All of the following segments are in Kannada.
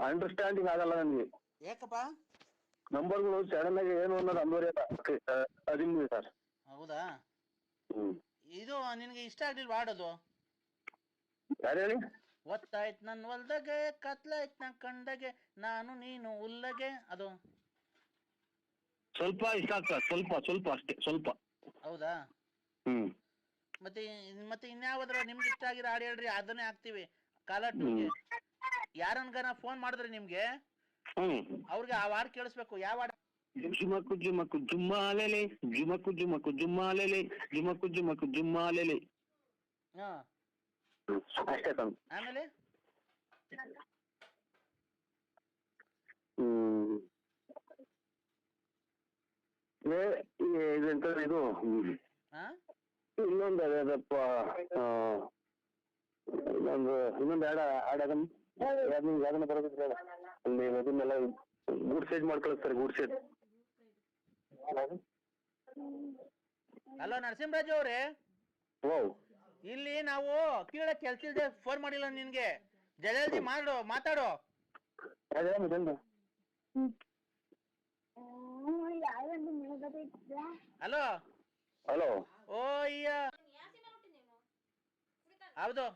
ಅಂಡರ್ಸ್ಟ್ಯಾಂಡಿಂಗ್ ಆಗಲ್ಲ ನನಗೆ. ಯಾಕಪ್ಪ? ನಂಬರ್ಗಳು ಸಡನ್ ಆಗಿ ಏನು ಅನ್ನೋದು ಅಂದೋರಿಯಲ್ಲ. ಅದಿಲ್ಲ ಸರ್. ಹೌದಾ? ಇದು ನಿನಗೆ ಇಷ್ಟ ಆಗ್ಲಿಲ್ವಾ ಆಡೋದು? ಯಾರು ಹೇಳಿ? ಒತ್ತಾಯ್ತು ನನ್ ಹೊಲ್ದಾಗೆ ಕತ್ಲಾಯ್ತು ನನ್ ಕಂಡಗೆ ನಾನು ನೀನು ಉಲ್ಲಗೆ, ಅದು ಸ್ವಲ್ಪ ಇಷ್ಟ ಆಗ್ತದೆ, ಸ್ವಲ್ಪ ಸ್ವಲ್ಪ ಅಷ್ಟೇ, ಸ್ವಲ್ಪ. ಹೌದಾ? ಮತ್ತೆ ಮತ್ತೆ ಇನ್ಯಾವಾದ್ರೂ ನಿಮ್ಗೆ ಇಷ್ಟ ಆಗಿರೋ ಹಾಡು ಹೇಳ್ರಿ, ಅದನ್ನೇ ಹಾಕ್ತಿವಿ ಕಾಲರ್ ಟೂನ್ಗೆ. ಯಾರನ್ಗಾನ ಫೋನ್ ಮಾಡಿದ್ರಿ ನಿಮ್ಗೆ, ಅವ್ರಿಗೆ ಆ ಹಾಡು ಕೇಳಿಸ್ಬೇಕು. ಯಾವ ಹಾಡು? ಜುಮಕು ಜುಮಕು ಜುಮ್ಮಾಲೆಲೆ, ಜುಮಕು ಜುಮಕು ಜುಮ್ಮಾಲೆಲೆ, ಜುಮಕು ಜುಮಕು ಜುಮ್ಮಾಲೆಲೆ. ಹಾ, ಅಷ್ಟೇ ತಾನು. ಆಮೇಲೆ ಇದೆಂತ ಇದು ಇನ್ನೊಂದು ಅದಪ್ಪ, ಇನ್ನೊಂದು ಯಾವ್ದನ್ನ ಬರೋದಿಲ್ಲ. ಅಲ್ಲಿ ಅದನ್ನೆಲ್ಲ ಗೂಡ್ ಸೈಡ್ ಮಾಡ್ಕೊಳ್ತಾರೆ, ಗೂಡ್ ಸೈಡ್. ಹಲೋ ನರಸಿಂಹರಾಜು ಅವ್ರೆ, ಇಲ್ಲಿ ನಾವು ಕೀಳ ಕೆಲ್ಸಲ್ದೆ ಫೋನ್ ಮಾಡಿಲ್ಲ ನಿನ್ಗೆ. ಜಲ್ದಿ ಮಾತಾಡೋ. Hello hello. ಓ ಅಯ್ಯ, ಹೌದು.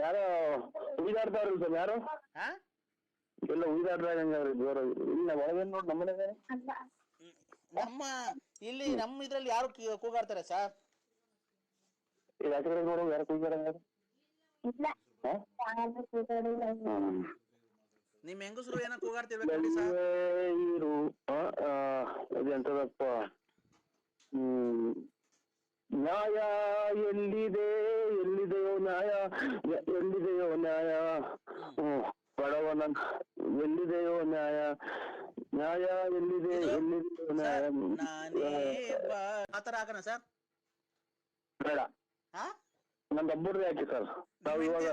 ಯಾರೋ ಉಯ್ದಾಡ್ತಾವ್ರಿ ಸರ್, ಯಾರು ಎಲ್ಲ ಉಯ್ದಾಡ್ದಾಗ ಜೋರ. ಇಲ್ಲ ಒಳಗೇನು ನೋಡಿ ನಮ್ಮನೆ ನಮ್ಮ ಇಲ್ಲಿ ನಮ್ಮ ಇದ್ರಲ್ಲಿ ಯಾರು ಕೂಗಾಡ್ತಾರೆ ಸರ್? ನೋಡು ಯಾರು ಕೂಗಾಡ. ನಿಮ್ ಹೆಂಗಸರು ಏನೋ ಕೂಗಾಡ್ತಿರ್ಬೇಕು ಸರ್. ಎಂತದಪ್ಪ, ನ್ಯಾಯ ಎಲ್ಲಿದೆ, ಎಲ್ಲಿದೆಯೋ ನ್ಯಾಯ, ಎಲ್ಲಿದೆಯೋ ನ್ಯಾಯ, ಬಡವನ ಎಲ್ಲಿದೆಯೋ ನ್ಯಾಯ, ನ್ಯಾಯ ಎಲ್ಲಿದೆ, ಎಲ್ಲಿದೆಯೋ ನ್ಯಾಯ. ಆತರ ಹಾಕೋಣ ಸರ್? ಬೇಡ, ನಮ್ದು ಹಬ್ಬರ್ದೇ ಹಾಕಿ ಸರ್. ನಾವು ಇವಾಗ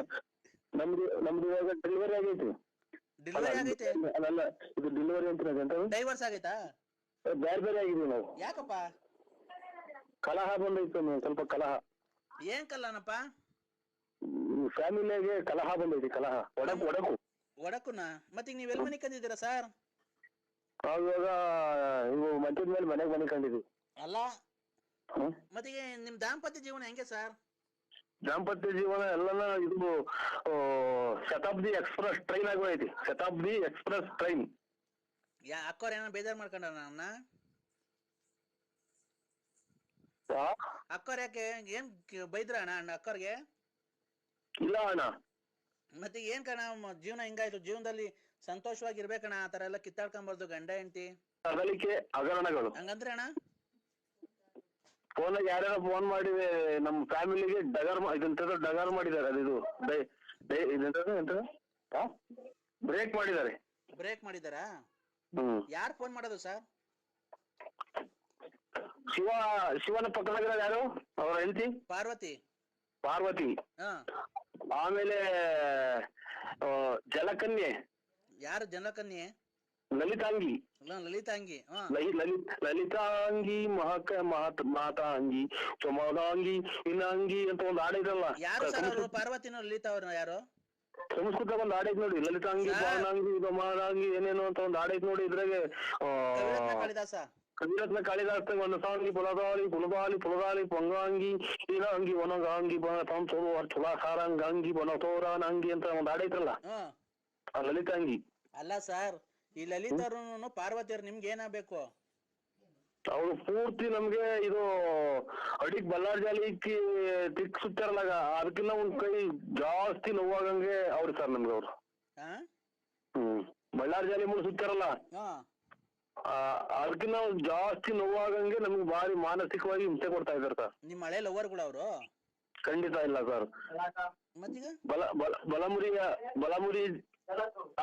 ನಮ್ದು ಇವಾಗ ಡೆಲಿವರಿ ಆಗೈತಿ. ಅಲ್ಲ, ಇದು ಡೆಲಿವರಿ ಅಂತ ಡೈವರ್ಸ್ ಆಗೈತಾ? ಬೇರೆ ಬೇರೆ ಆಗಿದೀವಿ ನಾವು. ಯಾಕಪ್ಪ? ಕಲಹ ಬಂದೈತೆ, ಸ್ವಲ್ಪ ಕಲಹ. ಏನ್ ಕಲಹನಪ್ಪ? ಫ್ಯಾಮಿಲಿಯಾಗೆ ಕಲಹ ಬಂದೈತಿ, ಕಲಹ, ಒಡಕುನ. ಮತ್ತೆ ನೀವ್ ಎಲ್ ಮನೆ ಕಂದಿದ್ದೀರಾ ಸರ್? ನಾವಿವಾಗ ಇವು ಮಂಚದ ಮೇಲೆ ಮನೆಗೆ ಮನೆ ಕಂಡಿದ್ವಿ. ಅಲ್ಲ, ಮತ್ತೆ ನಿಮ್ ದಾಂಪತ್ಯ ಜೀವನ ಹೆಂಗೆ ಸರ್? ದಾಂಪತ್ಯ ಜೀವನ ಎಲ್ಲನ ಇದು ಶತಾಬ್ದಿ ಎಕ್ಸ್ಪ್ರೆಸ್ ಟ್ರೈನ್ ಆಗೋಯ್ತಿ. Shatabdi express train. ಅಕ್ಕೋರ್ ಏನೋ ಬೇಜಾರ್ ಮಾಡ್ಕೊಂಡ ನನ್ನ? ಅಕ್ಕೋರ್ ಯಾಕೆ, ಏನ್ ಬೈದ್ರ ಅಣ್ಣ ಅಕ್ಕೋರ್ಗೆ? ಇಲ್ಲ ಅಣ್ಣ. ಮತ್ತೆ ಏನ್ ಕಣ ಜೀವನ ಹಿಂಗಾಯ್ತು? ಜೀವನದಲ್ಲಿ ಸಂತೋಷವಾಗಿರ್ಬೇಕಣ್ಣ, ಆ ತರ ಎಲ್ಲ ಕಿತ್ತಾಡ್ಕೊಂಬಾರ್ದು ಗಂಡ ಹೆಂಡತಿ. ಅಗಲಿಕೆ ಹಗರಣಗಳು ಹಂಗಂದ್ರೆ ಅಣ್ಣ? ಫೋನ್ ಯಾರ್ಯಾರ ಫೋನ್ ಮಾಡಿದೆ ನಮ್ ಫ್ಯಾಮಿಲಿಗೆ ಡಗರ್ ಮಾಡಿದ್ದಾರೆ. ಅದು ಬ್ರೇಕ್ ಮಾಡಿದ್ದಾರೆ. ಬ್ರೇಕ್ ಮಾಡಿದಾರಾ? ಯಾರು ಫೋನ್ ಮಾಡೋದು ಸರ್? ಶಿವನ ಪಕ್ಕದಾಗ ಯಾರು ಅವ್ರ ಹೆಂಡತಿ? ಪಾರ್ವತಿ. ಆಮೇಲೆ ಜಲಕನ್ಯೆ. ಯಾರು ಜಲಕನ್ಯೆ? ಲಲಿತಾಂಗಿ. ಲಲಿತಾಂಗಿ ಮಾತಾಂಗಿ ಚೊಮದಾಂಗಿ ಇನಾಂಗಿ ಅಂತ ಒಂದು ಹಾಡಿದ್ರಲ್ಲ. ಯಾರು ಸರ್ ಅವರು? ಪಾರ್ವತಿನ ಲಲಿತಾ ಅವ್ರನ್ನ ಯಾರು? ಸಂಸ್ಕೃತ ಒಂದು ಹಾಡೈತ್ ನೋಡಿ, ಲಲಿತಾಂಗಿ ಪಾವನಾಂಗಿ ಮಾದಾಂಗಿ ಏನೇನು ಅಂತ ಒಂದು ಹಾಡೈತ್ ನೋಡಿ. ಇದ್ರಾಗೆ ಕಾಳಿದಾಸ ಕವಿರತ್ನ ಕಾಳಿದಾಸ ಒಂದು ಸಾಂಗಿ ಪುಲದಾಲಿ ಪೊಂಗಾಂಗಿ ಇನಾಂಗಿ ಒಣಗಾಂಗಿ ತುಲಾಸಾರಂಗಾಂಗಿ ಬನತೋರಾನಂಗಿ ಅಂತ ಒಂದು ಹಾಡೈತ್ರಲ್ಲ, ಲಲಿತಾಂಗಿ. ಅಲ್ಲ ಸರ್, ಈ ಲಲಿತರು ಪಾರ್ವತಿಯರು ನಿಮ್ಗೆ ಏನಾಗಬೇಕು? ಅವ್ರು ಪೂರ್ತಿ ನಮ್ಗೆ ಇದು ಅಡಿಗ್ ಬಲ್ಲಾರ್ ಜಾಲಿಕ್ಕೆ ತಿಕ್ಸುತ್ತಾರಲ್ಲ, ಅದಕ್ಕಿಂತ ಒಂದ್ ಕೈ ಜಾಸ್ತಿ ನೋವಾಗಂಗೆ ಅವ್ರು ಸರ್ ನಮ್ಗೆ. ಅವ್ರು ಬಳ್ಳಾರ್ ಜಾಲಿ ಮುಗಿಸುತ್ತಾರಲ್ಲ, ಅದಕ್ಕಿಂತ ಜಾಸ್ತಿ ನೋವಾಗಂಗೆ ನಮ್ಗೆ ಭಾರಿ ಮಾನಸಿಕವಾಗಿ ಹಿಂಸೆ ಕೊಡ್ತಾ ಇದಾರೆ ಸರ್. ನಿಮ್ ಹಳೆ ಲವರ್ಗಳು ಅವರು? ಖಂಡಿತ ಇಲ್ಲ ಸರ್. ಬಲಮುರಿ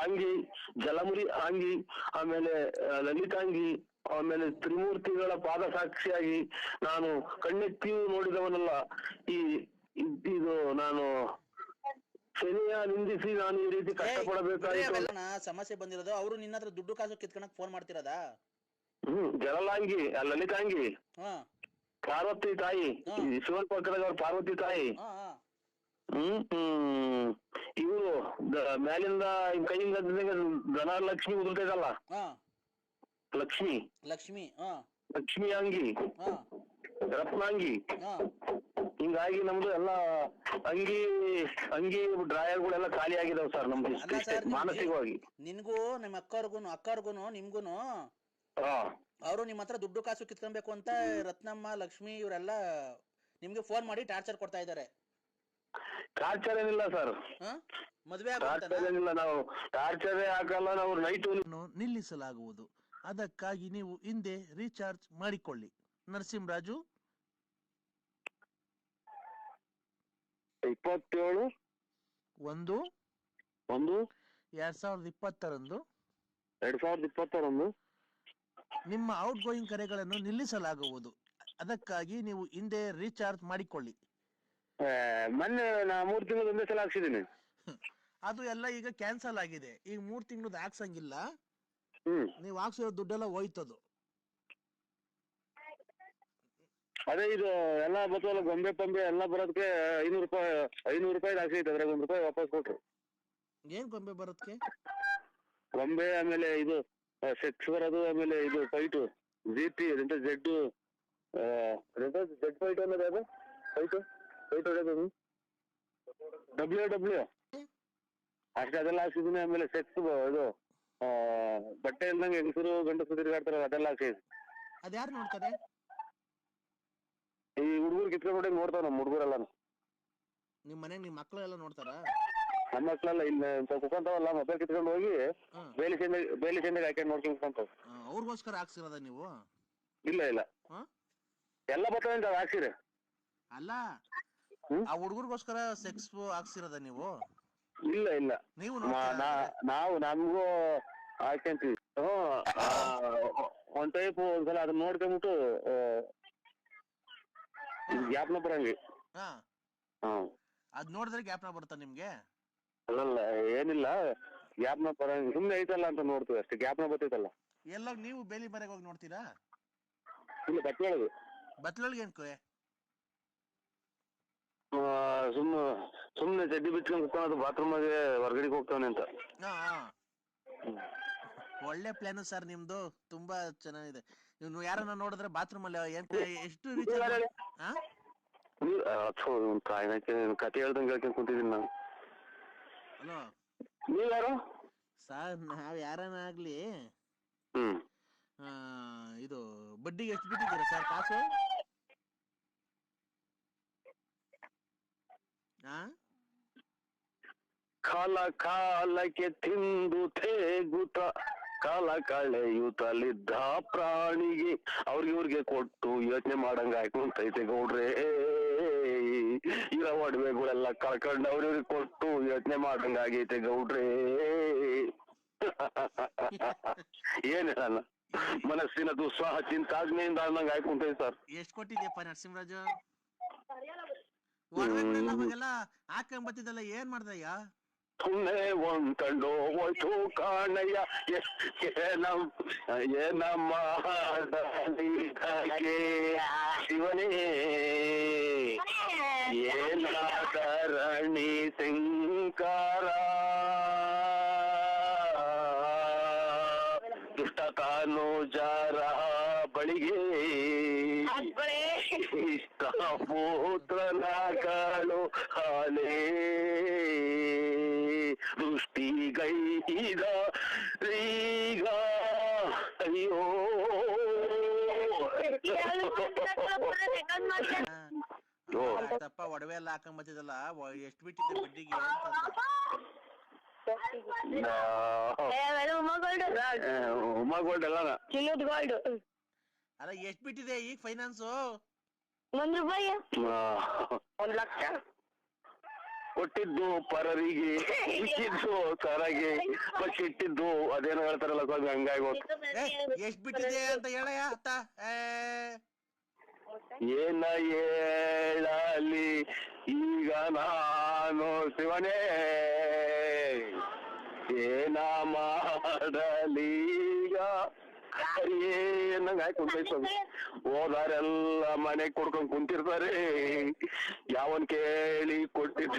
ಅಂಗಿ, ಜಲಮುರಿ ಅಂಗಿ, ಆಮೇಲೆ ಲಲಿತಾಂಗಿ, ಆಮೇಲೆ ತ್ರಿಮೂರ್ತಿಗಳ ಪಾದ ಸಾಕ್ಷಿಯಾಗಿ ನಾನು ಕಣ್ಣೆತ್ತಿ ನೋಡಿದವನಲ್ಲ. ಇದು ನಾನು ಶನಿಯ ನಿಂದಿಸಿ ನಾನು ಈ ರೀತಿ ಕಷ್ಟಪಡಬೇಕಾಗಿತ್ತು. ಸಮಸ್ಯೆ ಬಂದಿರೋದು ಅವರು ನಿನ್ನ ಹತ್ರ ದುಡ್ಡು ಕಾಸು ಕಿತ್ಕೊಳಕ್ ಫೋನ್ ಮಾಡ್ತಿರೋದಾ? ಜಲಲಾಂಗಿ, ಲಲಿತಾಂಗಿ, ಪಾರ್ವತಿ ತಾಯಿ, ಶಿವನ್ ಪಕ್ಕದಾಗ ಅವ್ರ ಪಾರ್ವತಿ ತಾಯಿ. ಇವರು ಮ್ಯಾಲಿಂದ ಕೈಯಿಂದ ಧನಲಕ್ಷ್ಮಿ ಉದುರ್ತೈತಲ್ಲ, ಹಾ ಲಕ್ಷ್ಮಿ ಲಕ್ಷ್ಮಿ, ಹಾ ಲಕ್ಷ್ಮಿ ಅಂಗಿ, ಹಾ ರತ್ನಾಂಗಿ, ಹಾ ಹಿಂಗಾಗಿ ನಮ್ದು ಎಲ್ಲಾ ಅಂಗಿ ಡ್ರಾಯರ್ಗಳೆಲ್ಲ ಖಾಲಿ ಆಗಿದಾವ್ ಸರ್ ನಮ್ದು. ಅಲ್ಲ ಸರ್, ಮಾನಸಿಕವಾಗಿ ನಿನ್ಗೂ ನಿಮ್ಮ ಅಕ್ಕವ್ರಿಗೂನು ನಿಮ್ಗೂನು ಹಾ ಅವರು ನಿಮ್ಮ ಹತ್ರ ದುಡ್ಡು ಕಾಸು ಕಿತ್ಕೊಬೇಕು ಅಂತ ರತ್ನಮ್ಮ ಲಕ್ಷ್ಮಿ ಇವರೆಲ್ಲ ನಿಮ್ಗೆ ಫೋನ್ ಮಾಡಿ ಟಾರ್ಚರ್ ಕೊಡ್ತಾ ಇದ್ದಾರೆ. ಟಾರ್ಚರ್ ಏನಿಲ್ಲ ಸರ್, ಮದ್ವೆ ಟಾರ್ಚರ್ ಏನಿಲ್ಲ, ನಾವು ಟಾರ್ಚರೇ ಹಾಕಲ್ಲ. ನಾವು ನೈಟ್ ನಿಲ್ಲಿಸಲಾಗುವುದು. ಅದಕ್ಕಾಗಿ ನೀವು ಹಿಂದೆ ರೀಚಾರ್ಜ್ ಮಾಡಿಕೊಳ್ಳಿ. ನರಸಿಂಹರಾಜು 27 1 2020 ನಿಮ್ಮ ಔಟ್ ಗೋಯಿಂಗ್ ಕರೆಗಳನ್ನು ನಿಲ್ಲಿಸಲಾಗುವುದು. ಅದಕ್ಕಾಗಿ ನೀವು ಹಿಂದೆ ರೀಚಾರ್ಜ್ ಮಾಡಿಕೊಳ್ಳಿ. ಮೊನ್ನೆ ನಾ 3 ತಿಂಗಳು ಒಂದೇ ಸಲ ಹಾಕ್ಸಿದೀನಿ. ಅದು ಎಲ್ಲ ಈಗ ಕ್ಯಾನ್ಸಲ್ ಆಗಿದೆ. ಈಗ 3 ತಿಂಗಳದ್ದು ಹಾಕ್ಸಂಗಿಲ್ಲ. ಹ್ಮ್, ನೀವು ಹಾಕ್ಸಿರೋ ದುಡ್ಡೆಲ್ಲ ಹೋಯ್ತದು. ಅದೇ ಇದು ಎಲ್ಲ ಬತ್ತಲ್ಲ, ಗೊಂಬೆ ಪಂಬೆ ಎಲ್ಲ ಬರೋದಕ್ಕೆ 500 ರೂಪಾಯಿ ಹಾಕ್ಸಿತ್ತು. ಅದ್ರಾಗ ₹1 ವಾಪಸ್ ಕೊಟ್ರು. ಏನ್ ಗೊಂಬೆ ಬರೋದಕ್ಕೆ? ಗೊಂಬೆ, ಆಮೇಲೆ ಇದು ಸೆಕ್ಸ್ ಬರೋದು, ಆಮೇಲೆ ಇದು ಫೈಟು GT ಜೆಡ್ ಫೈಟ್ ಅನ್ನೋದು, ಅದು ಫೈಟ್ ಹೊಡೆಯೋದು WW ಅಷ್ಟೇ, ಅದೆಲ್ಲ ಹಾಕ್ಸಿದೀನಿ. ಆಮೇಲೆ ಸೆಕ್ಸ್ ಇದು ಬಟ್ಟೆ ಇಲ್ದಂಗೆ ಹೆಂಗಸರು ಗಂಡಸರು ತಿರುಗಾಡ್ತಾರ, ಅದೆಲ್ಲ ಹಾಕ್ಸಿದ್ವಿ. ಅದ್ಯಾರು ನೋಡ್ತಾರೆ? ಈ ಹುಡುಗರು ಕಿತ್ಕೊಂಡ್ಬಿಟ್ಟು ನೋಡ್ತಾವ ನಮ್ಮ ಹುಡುಗರೆಲ್ಲ. ನಿಮ್ ಮನೆಗ್ ನಿಮ್ ಮಕ್ಳು ಎಲ್ಲ ನೋಡ್ತಾರ? ನಮ್ಮ ಮಕ್ಳೆಲ್ಲ ಇಲ್ಲ ಕುತ್ಕೊಂತಾವಲ್ಲ, ಮೊಬೈಲ್ ಕಿತ್ಕೊಂಡು ಹೋಗಿ ಬೇಲಿ ಚೆಂದಾಗ ಹಾಕಿ ನೋಡ್ಕೊಂಡ್ ಕುತ್ಕೊಂತಾವ. ಅವ್ರಿಗೋಸ್ಕರ ಹಾಕ್ಸಿರೋದ ನೀವು? ಇಲ್ಲ ಎಲ್ಲ ಬರ್ತಾವ ಹಾಕ್ಸಿರಿ. ಅಲ್ಲ, ಆ ಹುಡುಗರಿಗೋಸ್ಕರ ಸೆಕ್ಸ್ ಹಾಕ್ಸಿರೋದ ನೀವು? ಇಲ್ಲ ನೀವು ನಾವು ನಮಗೂ ಹಾಕ್ಯಂತೀವಿ. ಒಂದ್ ಟೈಪ್ ಒಂದ್ಸಲ ಅದನ್ನ ನೋಡ್ಕೊಂಡ್ಬಿಟ್ಟು ಗ್ಯಾಪ್ನ ಬರಂಗಿ. ಅದ್ ನೋಡಿದ್ರೆ ಗ್ಯಾಪ್ನ ಬರುತ್ತಾ ನಿಮ್ಗೆ? ಅಲ್ಲಲ್ಲ, ಏನಿಲ್ಲ, ಗ್ಯಾಪ್ನ ಬರಂಗಿ ಸುಮ್ನೆ ಐತಲ್ಲ ಅಂತ ನೋಡ್ತೀವಿ ಅಷ್ಟೇ. ಗ್ಯಾಪ್ನ ಬರ್ತೈತಲ್ಲ. ಎಲ್ಲ ನೀವು ಬೇಲಿ ಮರೆಗೆ ಹೋಗಿ ನೋಡ್ತೀರಾ? ಇಲ್ಲ, ಬತ್ಲೊಳಗೆ ಏನ್ಕೋ? ಸುಮ್ನೆ ಚಡ್ಡಿ ಬಿಚ್ಕೊಂಡ್ ಕುತ್ಕೊಂಡು ಬಾತ್ರೂಮ್ಗೆ ಹೊರಗಡೆಗೆ ಹೋಗ್ತಾವನೆ ಅಂತ. ಒಳ್ಳೆ ಪ್ಲಾನ್ ಸರ್ ನಿಮ್ದು, ತುಂಬಾ ಚೆನ್ನಾಗಿದೆ. ಇವ್ನು ಯಾರನ್ನ ನೋಡಿದ್ರೆ ಬಾತ್ರೂಮ್ ಅಲ್ಲಿ ಎಷ್ಟು ಕತೆ ಹೇಳ್ದಂಗೆ ಹೇಳ್ಕೊಂಡ್ ಕುಂತಿದ್ದೀನಿ ನಾನು. ಹಲೋ, ನೀವ್ ಯಾರು ಸರ್? ನಾವ್ ಯಾರನ್ನ ಆಗ್ಲಿ, ಹ್ಮ್, ಇದು ಬಡ್ಡಿಗೆ ಎಷ್ಟು ಬಿಟ್ಟಿದ್ದೀರಾ ಸರ್ ಕಾಸು? ಕಾಲಕ್ಕೆ ತಿಂದು ತೇಗುತ್ತ ಕಾಲ ಕಳೆಯುತ್ತಲಿದ್ದ ಪ್ರಾಣಿಗೆ ಇವ್ರಿಗೆ ಕೊಟ್ಟು ಯೋಚನೆ ಮಾಡಂಗ ಹಾಕೊಂತೈತೆ ಗೌಡ್ರೆ. ಇರೋ ಒಡವೆಗಳೆಲ್ಲ ಕಳ್ಕೊಂಡು ಅವ್ರಿಗೆ ಕೊಟ್ಟು ಯೋಚನೆ ಮಾಡಂಗ ಆಗೈತೆ ಗೌಡ್ರೆ. ಏನ್ ಹೇಳಲ್ಲ, ಮನಸ್ಸಿನ ದುಸ್ಸಾಹ ಚಿಂತಾಗ್ನೆಯಿಂದ ಅನ್ನಂಗ ಹಾಕೊಂತೈತೆ ಸರ್. ಎಷ್ಟ್ ಕೊಟ್ಟಿದ್ಯಪ್ಪ ನರಸಿಂಹರಾಜು? ಒಡವೆಗಳೆಲ್ಲ ಹಾಕೊಂಬತ್ತಿದ್ದಲ್ಲ, ಏನ್ ಮಾಡ್ದಯ್ಯ? ಸುಮ್ಮನೆ ಒಂದ್ಕಂಡು ಹೋಯ್ತು ಕಾಣಯ್ಯ, ಏನಮ್ಮ ಶಿವನೇ, ಏನಾದರಣಿ ಶಂಕರ, ದುಷ್ಟತಾನು ಜಾರ ಬಳಿಗೆ ಇಷ್ಟ ಪುತ್ರನ ಕಾಳು ಹಾಲೇ, ದೃಷ್ಟಿಗೈದ ರೀಗ ಅಯ್ಯೋ. ತಪ್ಪ ಒಡವೆ ಎಲ್ಲ ಹಾಕೊಂಬತ್ತಿದಲ್ಲ, ಎಷ್ಟು ಬಿಟ್ಟಿದ್ದೆ ಬಡ್ಡಿಗೆ? ಗೋಲ್ಡ್ ಅಲ್ಲ, ಅಲ್ಲ, ಎಷ್ಟ್ ಬಿಟ್ಟಿದೆ ಈಗ ಫೈನಾನ್ಸು? ₹1. 1,00,000 ಕೊಟ್ಟಿದ್ದು ಪರರಿಗೆ, ಇಟ್ಟಿದ್ದು ಸರಗೆ, ಇಟ್ಟಿದ್ದು ಅದೇನೋ ಹೇಳ್ತಾರಲ್ಲ ಸ್ವಾಮಿ, ಹಂಗಾಗಿ ಎಷ್ಟ್ ಬಿಟ್ಟಿದೆ ಅಂತ ಹೇಳಯ್ಯ ಅತ್ತ. ಏನ ಹೇಳಲಿ ಈಗ ನಾನು ಶಿವನೇ, ಏನ ಮಾಡಲೀಗ ಏನಂಗ ಹಾಕೊಂಡೈತ. ಹೋದಾರೆಲ್ಲ ಮನೆಗ್ ಕೊಡ್ಕೊಂಡ್ ಕುಂತಿರ್ತಾರೆ, ಯಾವನ್ ಕೇಳಿ ಕೊಟ್ಟಿದ್ದ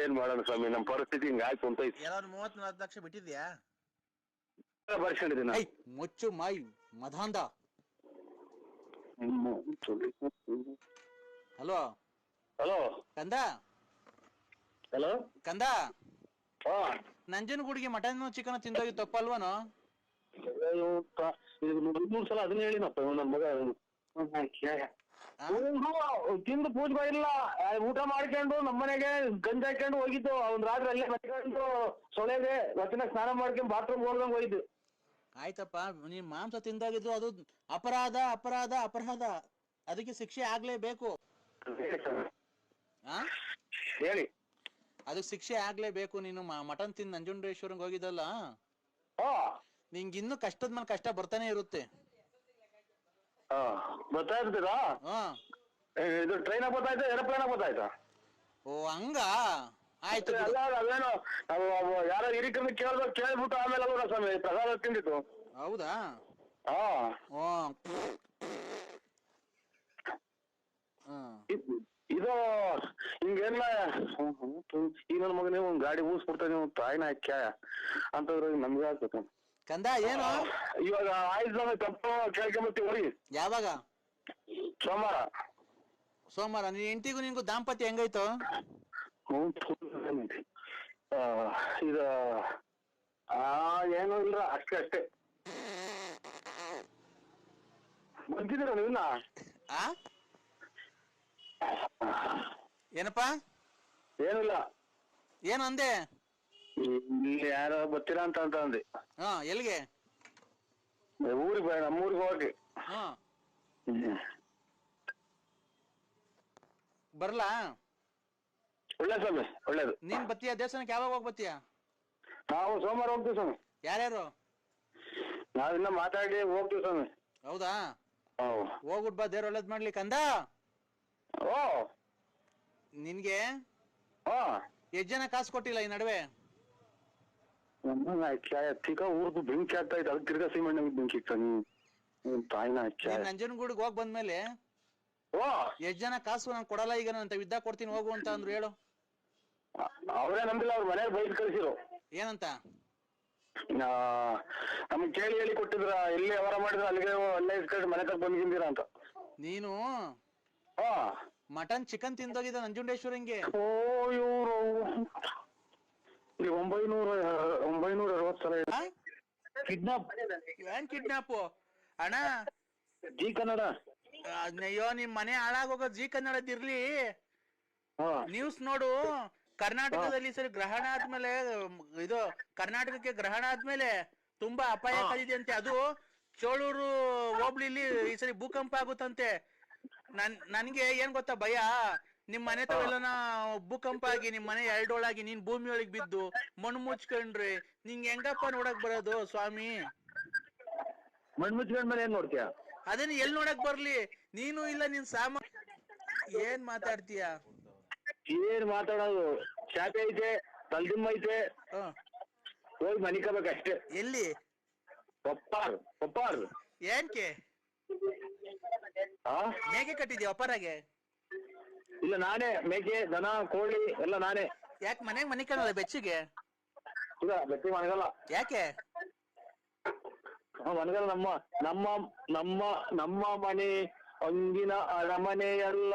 ಏನ್ ಮಾಡೋಣ ಸ್ವಾಮಿ, ನಮ್ ಪರಿಸ್ಥಿತಿ ಹಿಂಗ ಆಯ್ತು ಅಂತ ಐತಿ. ಎಲ್ಲಾರು 30-40 ಲಕ್ಷ ಬಿಟ್ಟಿದ್ಯಾ? ಬರ್ಸ್ಕೊಂಡಿದ್ದೀನಿ. ಮುಚ್ಚು ಮಾಯಿ ಮಧಾಂಧ. ಹಲೋ ಹಲೋ ಕಂದ, ಹಲೋ ಕಂದ, ನಂಜನಗೂಡಿಗೆ ಮಟನ್ ಚಿಕನ್ ತಿಂದೋಗಿ ತಪ್ಪಲ್ವನೋ? 3 ಸಲ ಅದನ್ನ ಹೇಳಿನಪ್ಪ ನನ್ ಮಗ. ತಿಂದು ಪೂಜೆ ಇಲ್ಲ, ಊಟ ಮಾಡ್ಕೊಂಡು ನಮ್ಮನೆಗೆ ಗಂಜಿ ಹಾಕೊಂಡು ಹೋಗಿದ್ದು. ಅವ್ನ್ ರಾತ್ರಿ ಅಲ್ಲೇ ಮತ್ಕೊಂಡು ಸೊಳೆಗೆ ಮತ್ತಿನ ಸ್ನಾನ ಮಾಡ್ಕೊಂಡು ಬಾತ್ರೂಮ್ ಹೋದಂಗ್ ಹೋಗಿದ್ದು. ಆಯ್ತಪ್ಪ, ನೀನ್ ಮಾಂಸ ತಿಂದೋಗಿದ್ದು ಅದು ಅಪರಾಧ ಅಪರಾಧ ಅಪರಾಧ, ಅದಕ್ಕೆ ಶಿಕ್ಷೆ ಆಗ್ಲೇಬೇಕು. ಹೇಳಿ, ಅದಕ್ಕೆ ಶಿಕ್ಷೆ ಆಗ್ಲೇಬೇಕು. ನೀನು ಮಟನ್ ತಿಂದು ನಂಜುಂಡೇಶ್ವರಂಗ್ ಹೋಗಿದ್ದಲ್ಲ, ನಿಂಗೆ ಇನ್ನು ಕಷ್ಟದ ಮೇಲೆ ಕಷ್ಟ ಬರ್ತಾನೆ ಇರುತ್ತೆ. ಬರ್ತಾ ಇರ್ತೀರಾ? ಇದು ಟ್ರೈನ್ ಗೊತ್ತಾಯ್ತಾ, ಏರೋಪ್ಲೇನ್ ಗೊತ್ತಾಯ್ತಾ? ಓ ಹಂಗ, ಆಯ್ತು. ಅದೇನು ಯಾರೋ ಹಿರಿಕರನ್ನ ಕೇಳ್ಬಿಟ್ಟು ಆಮೇಲೆ ಅಲ್ವ ಸ್ವಾಮಿ ಪ್ರಸಾದ ತಿಂದಿತ್ತು. ಹೌದಾ? ಇದು ಹಿಂಗೆಲ್ಲ ಈ ನನ್ನ ಮಗನೇ ಒಂದ್ ಗಾಡಿ ಊಸ್ಬಿಡ್ತಾ ನೀವು ತಾಯಿನ ಹಾಕ್ಯ ಅಂತಂದ್ರೆ ನಮ್ಗೆ ಆಗ್ಬೇಕು. ಕಂದ ಏನು ಇವಾಗ ಆಯ್ತು ತಪ್ಪು ಕೇಳ್ಕೊಂಬತ್ತೀವಿ ಹೋಗಿ. ಯಾವಾಗ? ಸೋಮವಾರ. ಸೋಮವಾರ. ನೀನ್ ಹೆಂಡತಿಗೂ ನಿನ್ಗೂ ದಾಂಪತ್ಯ ಹೆಂಗಾಯ್ತು? ಇದು ಏನು ಇಲ್ರ, ಅಷ್ಟೇ. ಬಂದಿದ್ದೀರ ನೀವಿನ್ನ? ಏನಪ್ಪಾ? ಏನಿಲ್ಲ. ಏನು ಅಂದೆ? ಇಲ್ಲಿ ಯಾರೋ ಬರ್ತೀರಾ ಅಂತ ಅಂದೆ. ಎಲ್ಲಿಗೆ? ಊರಿಗೆ, ನಮ್ಮೂರಿಗೆ ಹೋಗಿ. ಬರ್ಲಾ? ಒಳ್ಳೆ ಸ್ವಾಮಿ, ಒಳ್ಳೇದು. ನೀನ್ ಬತ್ತೀಯ ದೇವಸ್ಥಾನಕ್ಕೆ? ಯಾವಾಗ ಹೋಗಿ ಬತ್ತೀಯ? ನಾವು ಸೋಮವಾರ ಹೋಗ್ತೀವಿ ಸ್ವಾಮಿ. ಯಾರ್ಯಾರು? ನಾವಿನ್ನ ಮಾತಾಡಿ ಹೋಗ್ತೀವಿ ಸ್ವಾಮಿ. ಹೌದಾ? ಹೋಗ್ಬಿಟ್ ಬಾ, ದೇವ್ರ ಒಳ್ಳೇದ್ ಮಾಡ್ಲಿ ಕಂದ. ನಿನ್ಗೆ ಎಷ್ಟ್ ಜನ ಕಾಸು ಕೊಟ್ಟಿಲ್ಲ ಈ ನಡುವೆ? ಊರ್ದು ಬೆಂಕಿ ಆಗ್ತಾ ಇತ್ತು, ಅದಕ್ಕೆ ತಿರ್ಗಾ ಸೀಮೆಣ್ಣೆ ಬೆಂಕಿ ತಾಯಿನ. ನಂಜನಗೂಡಿಗೆ ಹೋಗ್ ಬಂದ್ಮೇಲೆ ಎಷ್ಟ್ ಜನ ಕಾಸು ನಾನು ಕೊಡಲ್ಲ ಈಗ ನಾನು ವಿದ್ಯಾ ಕೊಡ್ತೀನಿ ಹೋಗು ಅಂತ ಅಂದ್ರು, ಹೇಳು. ಅವರೇ ನಂಬಿಲ್ಲ, ಅವ್ರ ಮನೆಗೆ ಬೈದ್ ಕಳ್ಸಿರು. ಏನಂತ? ನಮ್ಗೆ ಕೇಳಿ ಹೇಳಿ ಕೊಟ್ಟಿದ್ರ, ಎಲ್ಲಿ ವ್ಯವಹಾರ ಮಾಡಿದ್ರ ಅಲ್ಲಿಗೆ ಅಲ್ಲೇ ಇಸ್ಕೊಂಡು ಮನೆ ತಗ ಬಂದಿದ್ದೀರಾ ಅಂತ. ನೀನು ಮಟನ್ ಚಿಕನ್ ತಿಂದೋಗಿದ್ದ ನಂಜುಂಡೇಶ್ವರಂಗೆ. ಇವ್ರು 960 ಸಲ ಕಿಡ್ನಾಪ್. ಏನ್ ಕಿಡ್ನಾಪ್ ಅಣ್ಣ? ಜಿ ಕನ್ನಡ. ಅಯ್ಯೋ, ನಿಮ್ ಮನೆ ಹಾಳಾಗೋಗ ಜಿ ಕನ್ನಡದಿರ್ಲಿ. ನ್ಯೂಸ್ ನೋಡು. ಕರ್ನಾಟಕದಲ್ಲಿ ಸರಿ ಗ್ರಹಣ ಆದ್ಮೇಲೆ, ಇದು ಕರ್ನಾಟಕಕ್ಕೆ ಗ್ರಹಣ ಆದ್ಮೇಲೆ ತುಂಬಾ ಅಪಾಯ ಕಲಿದೆ ಅಂತೆ. ಅದು ಚೋಳೂರು ಹೋಬ್ಳಿಲಿ ಈ ಸರಿ ಭೂಕಂಪ ಆಗುತ್ತಂತೆ. ನನ್ಗೆ ಏನ್ ಗೊತ್ತಾ ಭಯ, ನಿಮ್ ಮನೆ ತವೆಲ್ಲನ ಭೂಕಂಪ ಆಗಿ ನಿಮ್ ಮನೆ ಎರಡೋಳಾಗಿ ನೀನ್ ಭೂಮಿ ಒಳಗ್ ಬಿದ್ದು ಮಣ್ಣು ಮುಚ್ಕೊಂಡ್ರಿ ನಿಂಗೆ ಹೆಂಗಪ್ಪ ನೋಡಕ್ ಬರೋದು ಸ್ವಾಮಿ? ಮಣ್ಣು ಮುಚ್ಕೊಂಡ್ಮೇಲೆ ಏನ್ ನೋಡ್ತೀಯ? ಅದೇನು ಎಲ್ ನೋಡಕ್ ಬರ್ಲಿ? ನೀನು ಇಲ್ಲ ನಿನ್ ಏನ್ ಮಾತಾಡ್ತೀಯ? ಏನ್ ಮಾತಾಡೋದು? ಶಾಪೆ ಐತೆ, ತಲ್ದಿಮ್ಮ ಐತೆ, ಹೋಗಿ ಮನಿಕಬೇಕಷ್ಟೇ. ಎಲ್ಲಿ? ಪಪ್ಪಾರ್. ಏನ್ಕೆ ಮೇಕೆ ಕಟ್ಟಿದ್ಯಾ ಒಪ್ಪರಾಗೆ? ಇಲ್ಲ, ನಾನೇ ಮೇಕೆ, ದನ, ಕೋಳಿ ಎಲ್ಲ ನಾನೇ. ಯಾಕೆ ಮನೆಗ್ ಮನಿ ಕಾಣಲ್ಲ ಬೆಚ್ಚಿಗೆ? ಇಲ್ಲ, ಬೆಚ್ಚಿ ಮನಗಲ್ಲ. ಯಾಕೆ ಮನಗಲ್ಲ? ನಮ್ಮ ಮನೆ ಅಂಗಿನ ಅರಮನೆಯಲ್ಲ,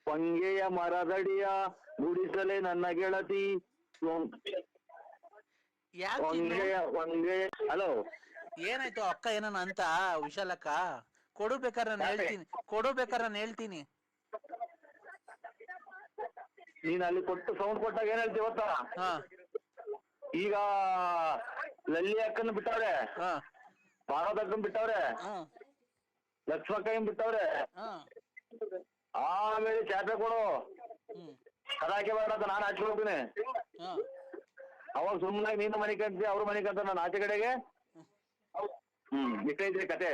ಹೊಂಗೆಯ ಮರದಡಿಯ ಗುಡಿಸಲೇ ನನ್ನ ಗೆಳತಿ. ಹಲೋ, ಏನಾಯ್ತು? ಅಕ್ಕ ಏನನ ಅಂತ ವಿಶಾಲಕ್ಕ? ಕೊಡು ಬೇಕಾದ್ರೆ ನಾನು ಹೇಳ್ತೀನಿ. ನೀನ್ ಅಲ್ಲಿ ಕೊಟ್ಟು ಸೌಂಡ್ ಕೊಟ್ಟಾಗ ಏನ್ ಹೇಳ್ತೀವಿ ಗೊತ್ತಾ? ಈಗ ಲಲ್ಲಿ ಅಕ್ಕನ ಬಿಟ್ಟವ್ರೆ, ಪಾರ್ವತಕ್ಕನ್ ಬಿಟ್ಟವ್ರೆ, ಲಕ್ಷ್ಮಕ್ಕನ್ ಬಿಟ್ಟವ್ರೆ, ಆಮೇಲೆ ಚಾಪೆ ಕೊಡು ಕದಾಕೆ ಬೇಡ ಅಂತ ನಾನು ಆಚೆ ಹೋಗ್ತೀನಿ. ಅವಾಗ ಸುಮ್ಮನೆ ನೀನು ಮನೆ ಕಂತೀವಿ, ಅವ್ರ ಮನೆ ಕಂತ ನಾನು ಆಚೆ ಕಡೆಗೆ. ಇಷ್ಟೈತ್ರಿ ಕತೆ.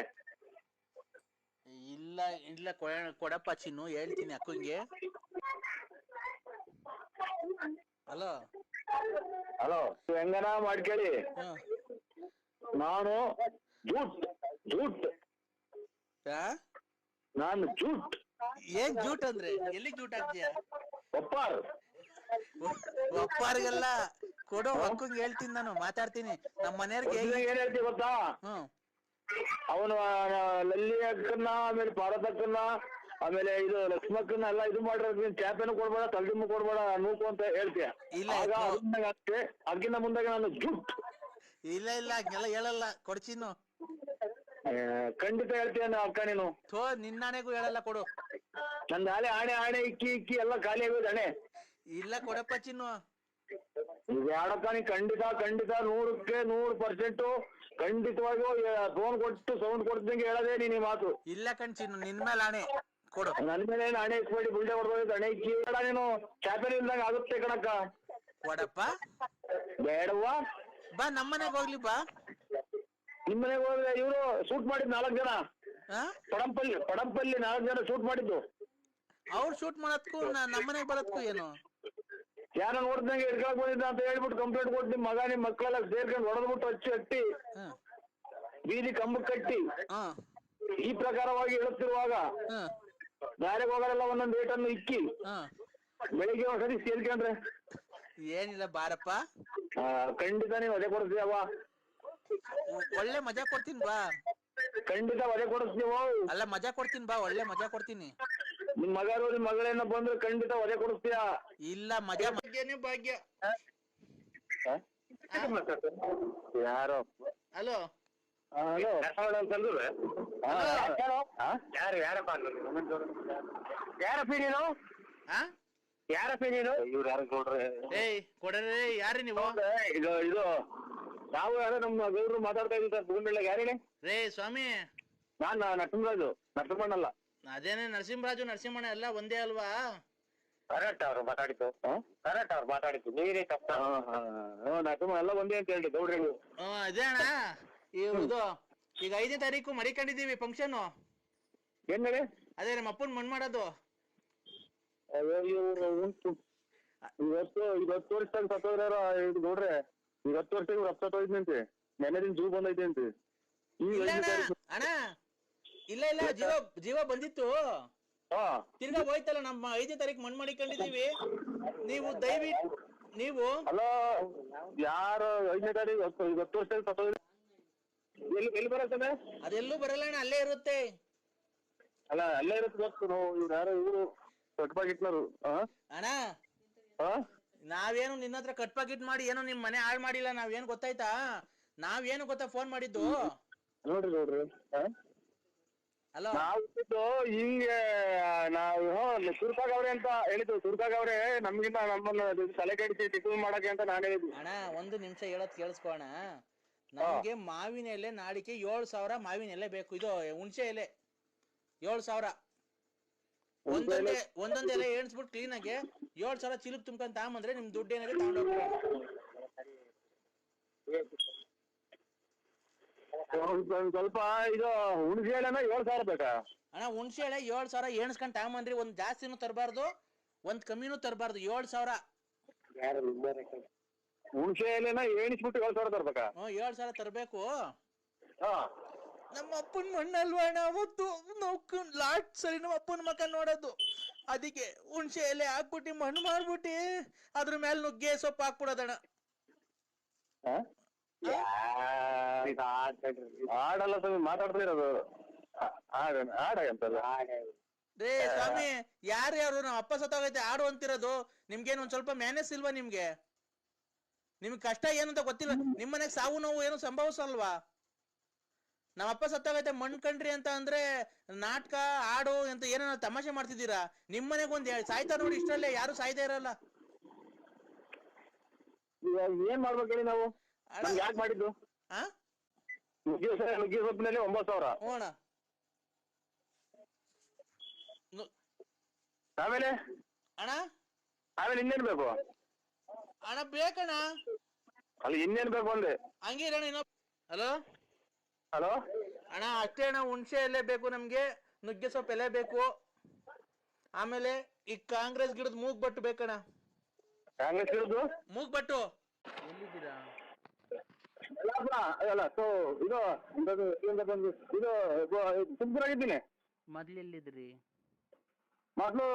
ಇಲ್ಲ ಕೊಡಪ್ಪ ಚಿನ್ನು, ಹೇಳ್ತೀನಿ ಅಕ್ಕಂಗೆ. ಹಲೋ, ಹೆಂಗನ ಮಾಡ್ಕೇಳಿ. ನಾನು ಜೂಟ್ ಏನ್ ಜೂಟ್ ಅಂದ್ರೆ? ಎಲ್ಲಿ ಜೂಟ್ ಆಗ್ತೀಯ? ಒಪ್ಪಾರ್ ಒಪ್ಪಾರಿಗೆಲ್ಲ ಕೊಡು, ಒಕ್ಕಂಗ್ ಹೇಳ್ತೀನಿ ನಾನು, ಮಾತಾಡ್ತೀನಿ ನಮ್ಮ ಮನೆಯವ್ರಿಗೆ. ಏನ್ ಹೇಳ್ತೀವಿ ಗೊತ್ತಾ, ಹ್ಮ್ ಅವನು ಲಲ್ಲಿ ಅಕ್ಕನ್ನ ಆಮೇಲೆ ಪಾರ್ವತಕ್ಕನ್ನ ಆಮೇಲೆ ಇದು ಲಕ್ಷ್ಮಕ್ಕನ್ನ ಎಲ್ಲ ಇದು ಮಾಡಿರೋದು, ಚಾಪೆನೂ ಕೊಡ್ಬೇಡ, ತಲೆದಿಂಬು ಕೊಡ್ಬೇಡ, ನೂಕು ಅಂತ ಹೇಳ್ತೀಯ. ಇಲ್ಲ ಆಗ ಅದಕ್ಕೆ ಅದಕ್ಕಿಂತ ಮುಂದಾಗೆ ನಾನು ಜುಟ್ ಇಲ್ಲ ಹಂಗೆಲ್ಲ ಹೇಳಲ್ಲ, ಕೊಡ್ಚಿನ್ನು. ಖಂಡಿತ ಹೇಳ್ತೀಯ ಅಕ್ಕ ನೀನು. ಥೋ ನಿನ್ನಾಣೆಗೂ ಹೇಳಲ್ಲ, ಕೊಡು. ನಂದು ಆಣೆ ಇಕ್ಕಿ ಎಲ್ಲ ಖಾಲಿ ಆಗೋದು ಹಣೆ. ಇಲ್ಲ ಕೊಡಪ್ಪ ಚಿನ್ನು. ಯಾಡಕ್ಕ ನೀ ಖಂಡಿತ 100% ಖಂಡಿತವಾಗಿಯೂ ಫೋನ್ ಕೊಟ್ಟು ಸೌಂಡ್ ಕೊಡ್ದಂಗೆ ಹೇಳದೆ ನೀನ್ ಈ ಮಾತು. ಇಲ್ಲ ಕಣ್ ಚಿನ್ನು, ನಿನ್ ಮೇಲೆ ಆಣೆ, ಕೊಡು. ನನ್ ಮೇಲೆ ಏನು ಹಣೆ ಇಸ್ಬೇಡಿ, ಬುಲ್ಡೆ ಹೊಡೆದೋಯ್ತು, ಹಣೆ ಇಕ್ಕಿ ನೀನು ಚಾಪೆಲ್ ಇಲ್ದಂಗ ಆಗುತ್ತೆ ಕಣಕ್ಕ. ಕೊಡಪ್ಪ. ಬೇಡವ್ವಾ, ಬಾ ನಮ್ಮನೆಗೆ ಹೋಗ್ಲಿ ಬಾ. ನಿಮ್ಮನೆಗೆ ಹೋದ್ರೆ ಇವ್ರು ಶೂಟ್ ಮಾಡಿದ್ 4 ಜನ, ಪಡಂಪಲ್ಲಿ 4 ಜನ ಶೂಟ್ ಮಾಡಿದ್ದು. ಅವ್ರು ಶೂಟ್ ಮಾಡತ್ಕು ನಮ್ಮನೆಗೆ ಬರತ್ಕು ಏನು? ಯಾರ ನೋಡ್ದಂಗೆ ಹಿಡ್ಕೊಳಕ್ ಬಂದಿದ್ದ ಅಂತ ಹೇಳ್ಬಿಟ್ಟು ಕಂಪ್ಲೇಂಟ್ ಕೊಟ್ಟು ನಿಮ್ ಮಗ ನಿಮ್ ಮಕ್ಕಳೆಲ್ಲ ಸೇರ್ಕೊಂಡು ಹೊಡೆದ್ಬಿಟ್ಟು ಹಟ್ಟಿ ಬೀದಿ ಕಂಬ ಕಟ್ಟಿ ಈ ಪ್ರಕಾರವಾಗಿ ಹೇಳುತ್ತಿರುವಾಗ ದಾರಿಗೆ ಹೋಗೋರೆಲ್ಲ ಒಂದೊಂದು ಏಟನ್ನು ಇಕ್ಕಿ ಬೆಳಿಗ್ಗೆ ಒಂದ್ಸರಿ ಸೇರ್ಕೊಂಡ್ರೆ ಏನಿಲ್ಲ ಬಾರಪ್ಪ. ಖಂಡಿತ ನೀವು ಅದೇ ಕೊಡಿಸ್ತೀಯವ್ವ. ಒಳ್ಳೆ ಮಜಾ ಕೊಡ್ತೀನಿ ಬಾ. ಖಂಡಿತ ಅದೇ ಕೊಡಿಸ್ತೀವ. ಅಲ್ಲ ಮಜಾ ಕೊಡ್ತೀನಿ ಬಾ, ಒಳ್ಳೆ ಮಜಾ ಕೊಡ್ತೀನಿ. ನಿಮ್ ಮಗರು ನಿಮ್ ಮಗಳೇನ ಬಂದ್ರೆ ಖಂಡಿತ ಅದೇ ಕೊಡಿಸ್ತೀಯ. ಇಲ್ಲ ಮಜಾ ಭಾಗ್ಯನೇ ಭಾಗ್ಯ. ಯಾರೋ ಹಲೋ ಹಲೋ ಯಾರಪ್ಪ ನೀನು? ಯಾರಪ್ಪ ನೀನು? ಇವ್ರು ಯಾರು ಕೊಡ್ರಿ? ಏಯ್ ಕೊಡ್ರಿ, ಯಾರಿ ನೀವು? ಇದು ನಾವು ಯಾರೋ ನಮ್ಮ ಗೌಡ್ರು ಮಾತಾಡ್ತಾ ಇದ್ದೀವಿ ಸರ್, ಭೂಮಿಳ್ಳ ಯಾರೇಳಿ? ರೇ ಸ್ವಾಮಿ, ನಾನ್ ನರಸಿಂಹರಾಜು, ನರಸಿಂಹಣ್ಣಲ್ಲ. ಅದೇನೆ ನರಸಿಂಹರಾಜು ನರಸಿಂಹಣ್ಣ ಎಲ್ಲ ಒಂದೇ ಅಲ್ವಾ? ಕರೆಕ್ಟ್ ಅವ್ರು ಮಾತಾಡಿದ್ದು ನೀರೇ ತಪ್ಪ. ನರಸಿಂಹ ಎಲ್ಲ ಒಂದೇ ಅಂತ ಹೇಳಿ ಗೌಡ್ರಿ. ಅದೇ ಅಣ್ಣ, ಇದು ಈಗ 5ನೇ ತಾರೀಕು ಮಡಿಕೊಂಡಿದೀವಿ ಫಂಕ್ಷನ್. ಏನ್ ಹೇಳಿ? ಅದೇ ನಮ್ಮ ಅಪ್ಪನ್ ಮಣ್ಣು ಮಾಡೋದು. ಇವತ್ತು 10 ವರ್ಷ ಸತ್ತೋದ್ರ ಇದು ಗೌಡ್ರೆ, 10 ವರ್ಷ ಇವ್ರು ಸತ್ತೋಯ್ತಂತೆ, ನೆನ್ನೆ ದಿನ ಜೂ ಬಂದೈತೆ ಅಂತೆ. ಅಣ್ಣ ಇಲ್ಲ ಜೀವ ಬಂದಿತ್ತು, ತಿರ್ಗಾ ಹೋಯ್ತಲ್ಲ. ನಮ್ಮ 5ನೇ ತಾರೀಕು ಮಣ್ಣು ಮಾಡಿಕೊಂಡಿದೀವಿ. ನೀವು ದಯವಿಟ್ಟು ನೀವು ಅಲ್ಲ ಯಾರು 5ನೇ ತಾರೀಕು 10 ವರ್ಷ ಸತ್ತೋದ್ರೆ ಎಲ್ಲಿ ಬರತ್ತೆ? ಅದೆಲ್ಲೂ ಬರಲ್ಲ ಅಣ್ಣ, ಅಲ್ಲೇ ಇರುತ್ತೆ. ಅಲ್ಲ ಅಲ್ಲೇ ಇರುತ್ತೆ ಗೊತ್ತು. ಇವ್ರು ಯಾರೋ ಇವ್ರು ಕಟ್ಪಾಗಿಟ್ನರು. ಅಣ್ಣ ನಾವೇನು ನಿನ್ನ ಹತ್ರ ಕಟ್ ಪಾಕಿಟ್ ಮಾಡಿ ಏನೋ ನಿಮ್ ಮನೆ ಹಾಳು ಮಾಡಿಲ್ಲ. ನಾವೇನು ಗೊತ್ತಾಯ್ತಾ, ನಾವೇನು ಗೊತ್ತಾ ಫೋನ್ ಮಾಡಿದ್ದು ನೋಡ್ರಿ ಹಲೋ ನಾವು ಹಿಂಗೆ ನಾವು ಸುರ್ಕಾಗವ್ರೆ ಅಂತ ಹೇಳಿದ್ದು. ಸುರ್ಕಾಗವ್ರೆ ನಮ್ಗಿಂತ ನಮ್ಮನ್ನ ತಲೆ ಕೆಡಿಸಿ ಟಿಫಿನ್ ಮಾಡಕ್ಕೆ ಅಂತ ನಾನು ಹೇಳಿದ್ವಿ. ಅಣ್ಣ 1 ನಿಮಿಷ ಹೇಳೋದ್ ಕೇಳಿಸ್ಕೋಣ. ನಮ್ಗೆ ಮಾವಿನ ಎಲೆ ನಾಡಿಕೆ 7,000 ಮಾವಿನ ಎಲೆ ಬೇಕು. ಇದು ಹುಣಸೆ ಎಲೆ 7,000 ಒಂದೊಂದ್ ಎಲೆ ಎಣಿಸ್ಬಿಟ್ಟು ಕ್ಲೀನ್ ಆಗಿ 7,000 ಚಿಲುಕ್ ತುಂಬ್ಕೊಂಡ್ ತಗೊಂಬಂದ್ರೆ ನಿಮ್ ದುಡ್ಡು ಏನಿದೆ ತಗೊಂಡೋಗ್ಬಿಡೋಣ. ಸ್ವಲ್ಪ ಇದು ಹುಣಸೆ ಎಲೆನ 7,000 ಬೇಕಾ? ಅಣ್ಣ ಹುಣಸೆ ಎಲೆ 7,000 ಎಣಿಸ್ಕೊಂಡ್ ತಗೊಂಬಂದ್ರಿ. ಒಂದ್ ಜಾಸ್ತಿನೂ ತರಬಾರ್ದು, ಒಂದ್ ಕಮ್ಮಿನೂ ತರಬಾರ್ದು. 7,000 ಹುಣಸೆ ಎಲೆನ ಎಣಿಸ್ಬಿಟ್ಟು 7,000 ತರ್ಬೇಕಾ? 7,000 ತರಬೇಕು. ನಮ್ಮ ಅಪ್ಪನ ಮಣ್ಣಲ್ವಾ ಅಣ್ಣ, ಅವತ್ತು ನಾವು ಲಾಸ್ಟ್ ಸರಿ ನಮ್ಮ ಅಪ್ಪನ ಮಕ್ಕ ನೋಡೋದು. ಅದಕ್ಕೆ ಹುಣಸೆ ಎಲೆ ಹಾಕ್ಬಿಟ್ಟು ಮಣ್ಣು ಮಾಡ್ಬಿಟ್ಟು ಅದ್ರ ಮೇಲೆ ನುಗ್ಗೆ ಸೊಪ್ಪು ಹಾಕ್ಬಿಡೋದಣ್ಣ. ಆಡಲ್ಲ ಸ್ವಾಮಿ, ಮಾತಾಡ್ತಾ ಇರೋದು ಆಡಂತಲ್ಲ. ರೇ ಸ್ವಾಮಿ, ಯಾರು ನಮ್ಮ ಅಪ್ಪ ಸತ್ತೋಗೈತೆ ಆಡು ಅಂತಿರೋದು. ನಿಮ್ಗೇನು ಒಂದ್ ಸ್ವಲ್ಪ ಮ್ಯಾನೇಜ್ ಇಲ್ವಾ? ನಿಮ್ಗೆ ಕಷ್ಟ ಏನಂತ ಗೊತ್ತಿಲ್ಲ? ನಿಮ್ಮನೆಗೆ ಸಾವು ನೋವು ಏನು ಸಂಭವಿಸಲ್ವಾ? ನಮ್ಮ ಅಪ್ಪ ಸತ್ತೋಗೈತೆ ಮಣ್ಣು ಕಂಡ್ರಿ ಅಂತ ಅಂದ್ರೆ ನಾಟಕ ಆಡು ಅಂತ ಏನೋ ತಮಾಷೆ ಮಾಡ್ತಿದ್ದೀರಾ. ನಿಮ್ಮನೆಗೆ ಒಂದ್ ಸಾಯ್ತಾ ನೋಡಿ, ಇಷ್ಟರಲ್ಲೇ ಯಾರು ಸಾಯ್ತಾ ಇರಲ್ಲ. ಏನ್ ಮಾಡ್ಬೇಕು ಹೇಳಿ ನಾವು? ಯಾಕೆ ಮಾಡಿದ್ದು? ನುಗ್ಗೆ ಸೊಪ್ಪಿನಲ್ಲಿ 9,000. ಹೋಣ ಆಮೇಲೆ ಅಣ್ಣ ಇನ್ನೇನ್ ಬೇಕು ಅಣ್ಣ? ಬೇಕಣ್ಣ. ಅಲ್ಲಿ ಇನ್ನೇನ್ ಬೇಕು ಅಂದೆ? ಹಂಗೆ ಇರೋಣ. ಹಲೋ ಹಲೋ ಅಣ್ಣ, ಅಷ್ಟೇ ಅಣ್ಣ. ಹುಣಸೆ ಎಲೆ ಬೇಕು ನಮ್ಗೆ, ನುಗ್ಗೆ ಸೊಪ್ಪು ಎಲೆ ಬೇಕು. ಆಮೇಲೆ ಈ ಕಾಂಗ್ರೆಸ್ ಗಿಡದ ಮೂಗ್ ಬಟ್ಟು ಬೇಕಣ್ಣ. ಕಾಂಗ್ರೆಸ್ ಗಿಡದ್ದು ಮೂಗ್ ಬಟ್ಟು ಎಲ್ಲಿದ್ದೀರಾ? ಅಲ್ಲ ಇದು ತುಮಕೂರಾಗಿದ್ದೀನಿ. ಮೊದ್ಲೆಲ್ಲಿದ್ರಿ? ಮೊದ್ಲು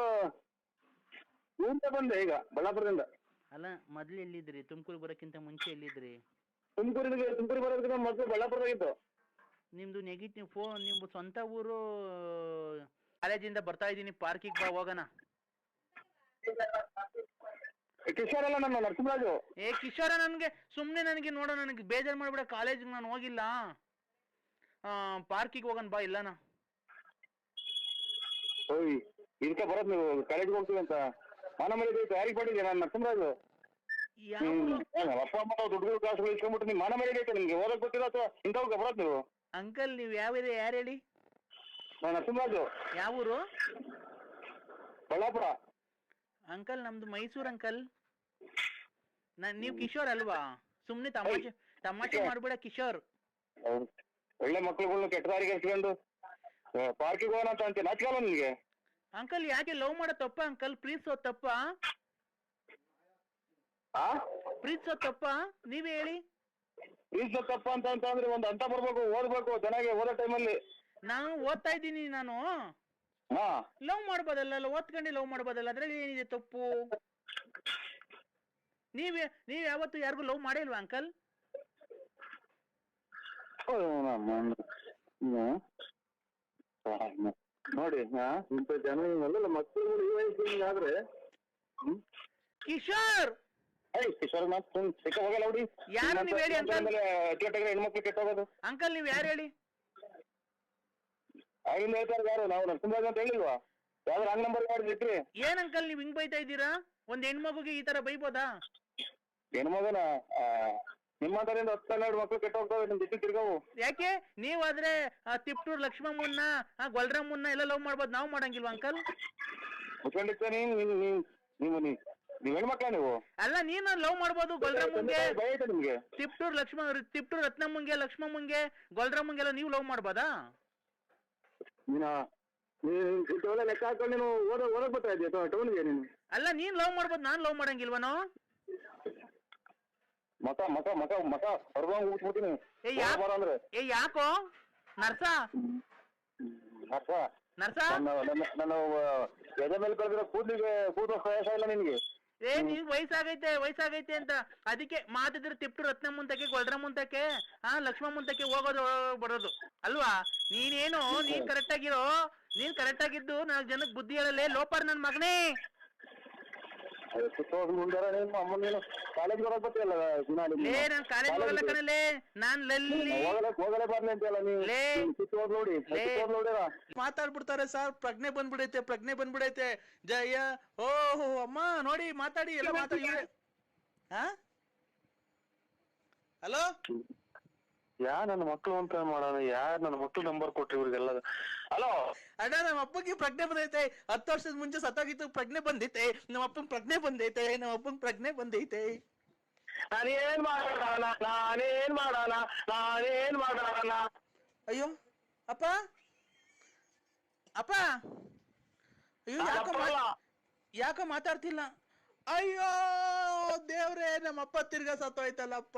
ಊರಿಂದ ಬಂದೆ, ಈಗ ಬಳ್ಳಾಪುರದಿಂದ. ಅಲ್ಲ ಮೊದ್ಲು ಎಲ್ಲಿದ್ರಿ? ತುಮಕೂರು ಬರೋಕ್ಕಿಂತ ಮುಂಚೆ ಎಲ್ಲಿದ್ರಿ? ತುಮಕೂರು ಬರೋದಕ್ಕೆ ಮೊದಲು ಬಳ್ಳಾಪುರದಾಗಿತ್ತು. ನಿಮ್ದು ನೆಗೆಟಿವ್ ಫೋನ್, ನಿಮ್ದು ಸ್ವಂತ ಊರು? ಕಾಲೇಜಿಂದ ಬರ್ತಾ ಇದ್ದೀನಿ, ಪಾರ್ಕಿಗೆ ಬಾ ಹೋಗೋಣ. ಕಿಶೋರ್ ಅಲ್ಲ, ನನ್ನ ನರಸಿಂಹರಾಜು. ಕಿಶೋರ, ನನಗೆ ನೋಡೋ, ನನಗೆ ಬೇಜಾರು ಮಾಡ್ಬೇಡ. ಕಾಲೇಜಿಗೆ ನಾನು ಹೋಗಿಲ್ಲ, ಪಾರ್ಕಿಗೆ ಹೋಗೋಣ ಬಾ ಇಲ್ಲನ. ಓಯ್, ಇದಕ್ಕೆ ಬರೋದು ನೀವು ಕಾಲೇಜ್ಗೆ ಹೋಗ್ತೀವಿ ಅಂತ ಮಾನ ಮರ್ಯಾದೆ ಐತೆ ಯಾರಿಗೆ ಪಡಿದೆ? ನಾನು ನರಸಿಂಹರಾಜು. ಅಪ್ಪ ಅಮ್ಮ ದುಡ್ಡು ಕಾಸುಗಳು ಇಸ್ಕೊಂಡ್ಬಿಟ್ಟು ನಿಮ್ ಮಾನ ಮರ್ಯಾದೆ ಐತೆ ನಿಮ್ಗೆ? ಓದಕ್ ಗೊತ್ತಿಲ್ಲ ಅಥವಾ ಇಂಥವ್ಗೆ ಬರೋದು ನೀವು? ಅಂಕಲ್, ನೀವು ಯಾರು ಹೇಳಿ? ನಾನು ನರಸಿಂಹರಾಜು. ಯಾವ ಊರು? ಬಳ್ಳಾಪುರ. ಅಂಕಲ್, ನಮ್ದು ಮೈಸೂರು ಅಂಕಲ್. ನೀವು ಕಿಶೋರ್ ಅಲ್ವಾ? ಸುಮ್ನೆ ತಮಾಷೆ ಮಾಡ್ಬೇಡ ಕಿಶೋರ್. ಒಳ್ಳೆ ಮಕ್ಳುಗಳನ್ನ ಕೆಟ್ಟ ದಾರಿಗೆ ಎತ್ಕೊಂಡು ಪಾರ್ಕಿಗೆ ಹೋಗೋಣ ಅಂತ ಅಂತೀನಿ, ನಾಚಿಕಲ್ಲ ನಿನ್ಗೆ? ಅಂಕಲ್, ಯಾಕೆ ಲವ್ ಮಾಡೋ ತಪ್ಪ ಅಂಕಲ್? ಪ್ರೀತಿಸೋ ತಪ್ಪ? ಪ್ರೀತಿಸೋ ತಪ್ಪ? ನೀವೇ ಹೇಳಿ. ಪ್ರೀತಿಸೋ ತಪ್ಪ ಅಂತ ಅಂದ್ರೆ ಒಂದು ಅಂತ ಬರ್ಬೇಕು, ಓದ್ಬೇಕು ಚೆನ್ನಾಗಿ. ಓದೋ ಟೈಮಲ್ಲಿ ನಾನು ಓದ್ತಾ ಇದ್ದೀನಿ. ನಾನು ಲವ್ ಮಾಡ್ಬೋದಲ್ಲ, ಓದ್ಕೊಂಡೆ ಲವ್ ಮಾಡ್ಬೋದಲ್ಲ, ಅದ್ರಲ್ಲಿ ಏನಿದೆ ತಪ್ಪು? ನೀವ್ ಯಾವತ್ತು ಯಾರಿಗೂ ಲವ್ ಮಾಡಿಲ್ವಾ ಅಂಕಲ್? ನೋಡಿ, ಇಂಥ ಜನ ಅಲ್ಲ ಮಕ್ಕಳುಗಳು ಈ ವಯಸ್ಸಿಗೆ ಆದ್ರೆ. ಕಿಶೋರ್, ಕಿಶೋರ್ ಸಿಕ್ಕ ಹೋಗಲ್ಲ ನೋಡಿ. ಯಾರು ನೀವ್ ಹೇಳಿ ಅಂಕಲ್? ಹೆಣ್ಮಕ್ಳು ಕೆಟ್ಟೋಗೋದು. ಅಂಕಲ್, ನೀವ್ ಯಾರು ಹೇಳಿ? ಆಗಿಂದ ಹೇಳ್ತಾರೆ ಯಾರು? ನಾವು ನರಸಿಂಹರಾಜ್ ಅಂತ ಹೇಳಿಲ್ವಾ? ಯಾವ್ದು ರಾಂಗ್ ನಂಬರ್ ಮಾಡಿದ್ರಿ? ಏನ್ ಅಂಕಲ್ ನೀವ್ ಹಿಂಗ್ ಬೈತಾ ಇದ್ದೀರಾ? ಒಂದ್ ಹೆಣ್ಮಗುಗೆ ಈ ತರ ಬೈಬೋದಾ? ಹೆಣ್ಮಗನ ನಿಮ್ಮಂತರಿಂದ 10-12 ಮಕ್ಳು ಕೆಟ್ಟ ಹೋಗ್ತಾವೆ ನಿಮ್ ಜೊತೆ ತಿರ್ಗಾವು. ಯಾಕೆ? ನೀವಾದ್ರೆ ತಿಪ್ಟೂರ್ ಲಕ್ಷ್ಮಮ್ಮನ್ನ, ಗೊಲ್ರಮ್ಮನ್ನ ಎಲ್ಲ ಲವ್ ಮಾಡ್ಬೋದು, ನಾವ್ ಮಾಡಂಗಿಲ್ವಾ ಅಂಕಲ್? ಮುಚ್ಕೊಂಡಿರ್ತ ನೀವ್ ಹೆಣ್ಮಕ್ಳ ನೀವು? ಅಲ್ಲ, ನೀನು ಲವ್ ಮಾಡ್ಬೋದು ಗೊಲ್ರಮ್ಮಂಗೆ, ನಿಮ್ಗೆ ತಿಪ್ಟೂರ್ ರತ್ನಮ್ಮಂಗೆ, ಲಕ್ಷ್ಮಮ್ಮಂಗೆ, ಗೊಲ್ರಮ್ಮಂಗೆಲ್ಲ ನೀವು ಲವ್ ಮಾಡ್ಬೋದಾ? ಲೆಕ್ಕ ಹಾಕೊಂಡು ನೀನು ಓದಕ್ ಬರ್ತಾ ಇದೆಯಾ ಟೌನ್ಗೆ ನೀನು? ಅಲ್ಲ, ನೀನ್ ಲವ್ ಮಾಡ್ಬೋದು, ನಾನ್ ಲವ್ ಮಾಡಂಗಿಲ್ವನೋ? ಮಕ ಹೊರಬಿಡ್ತೀನಿ. ಯಾಕೋ ನರ್ಸ ನನ್ನ ಎದೆ ಮೇಲೆ ಕಳೆದಿರೋ ಕೂದಲು ಪ್ರಯಾಸ ಇಲ್ಲ ನಿನ್ಗೆ? ನೀವ್ ವಯಸ್ಸಾಗೈತೆ ಅಂತ ಅದಕ್ಕೆ ಮಾತಿದ್ರೆ ತಿಪ್ಟು ರತ್ನ ಮುಂತಕ್ಕೆ, ಗೊಲ್ರ ಮುಂತಕ್ಕೆ, ಲಕ್ಷ್ಮ ಮುಂತಕ್ಕೆ ಹೋಗೋದು ಬರೋದು ಅಲ್ವಾ? ನೀನ್ ಕರೆಕ್ಟ್ ಆಗಿದ್ದು 4 ಜನಕ್ಕೆ ಬುದ್ಧಿ ಹೇಳಲೇ ಲೋಪರ್ ನನ್ ಮಗನೇ. ಕಾಲೇಜ್ ಬರೋಕ್ ಬರ್ತೀಯಲ್ಲ? ನಾನ್ ಕಾಲೇಜ್ ಹೋಗಲ್ಲ ಕಣಲೇ, ನಾನ್ ನೋಡಿ ಮಾತಾಡ್ಬಿಡ್ತಾರೆ ಸರ್. ಪ್ರಜ್ಞೆ ಬಂದ್ಬಿಡೈತೆ. ಜಯ ಓಹೋ ಅಮ್ಮ ನೋಡಿ, ಮಾತಾಡಿ ಎಲ್ಲ ಮಾತಾಡಿ. ಹಲೋ, ನನ್ನ ಮಕ್ಳು ಅಂತ ಮಾಡೋಣ? ನನ್ನ ಮಕ್ಳು ನಂಬರ್ ಕೊಟ್ರಿ ಇವ್ರಿಗೆಲ್ಲ? ಹಲೋ ಅಣ್ಣ, ನಮ್ಮ ಅಪ್ಪಗೆ ಪ್ರಜ್ಞೆ ಬಂದೈತೆ. 10 ವರ್ಷದ ಮುಂಚೆ ಸತ್ತೋಗಿತ್ತು, ಪ್ರಜ್ಞೆ ಬಂದೈತೆ. ನಮ್ಮ ಅಪ್ಪನ ಪ್ರಜ್ಞೆ ಬಂದೈತೆ. ನಾನೇನ್ ಮಾಡೋಣ? ಅಯ್ಯೋ ಅಪ್ಪ, ಅಯ್ಯೋ ಯಾಕೋ ಮಾತಾಡ್ತಿಲ್ಲ? ಅಯ್ಯೋ ದೇವ್ರೇ, ನಮ್ಮಪ್ಪ ತಿರ್ಗಾ ಸತ್ತೋಯ್ತಲ್ಲಪ್ಪ.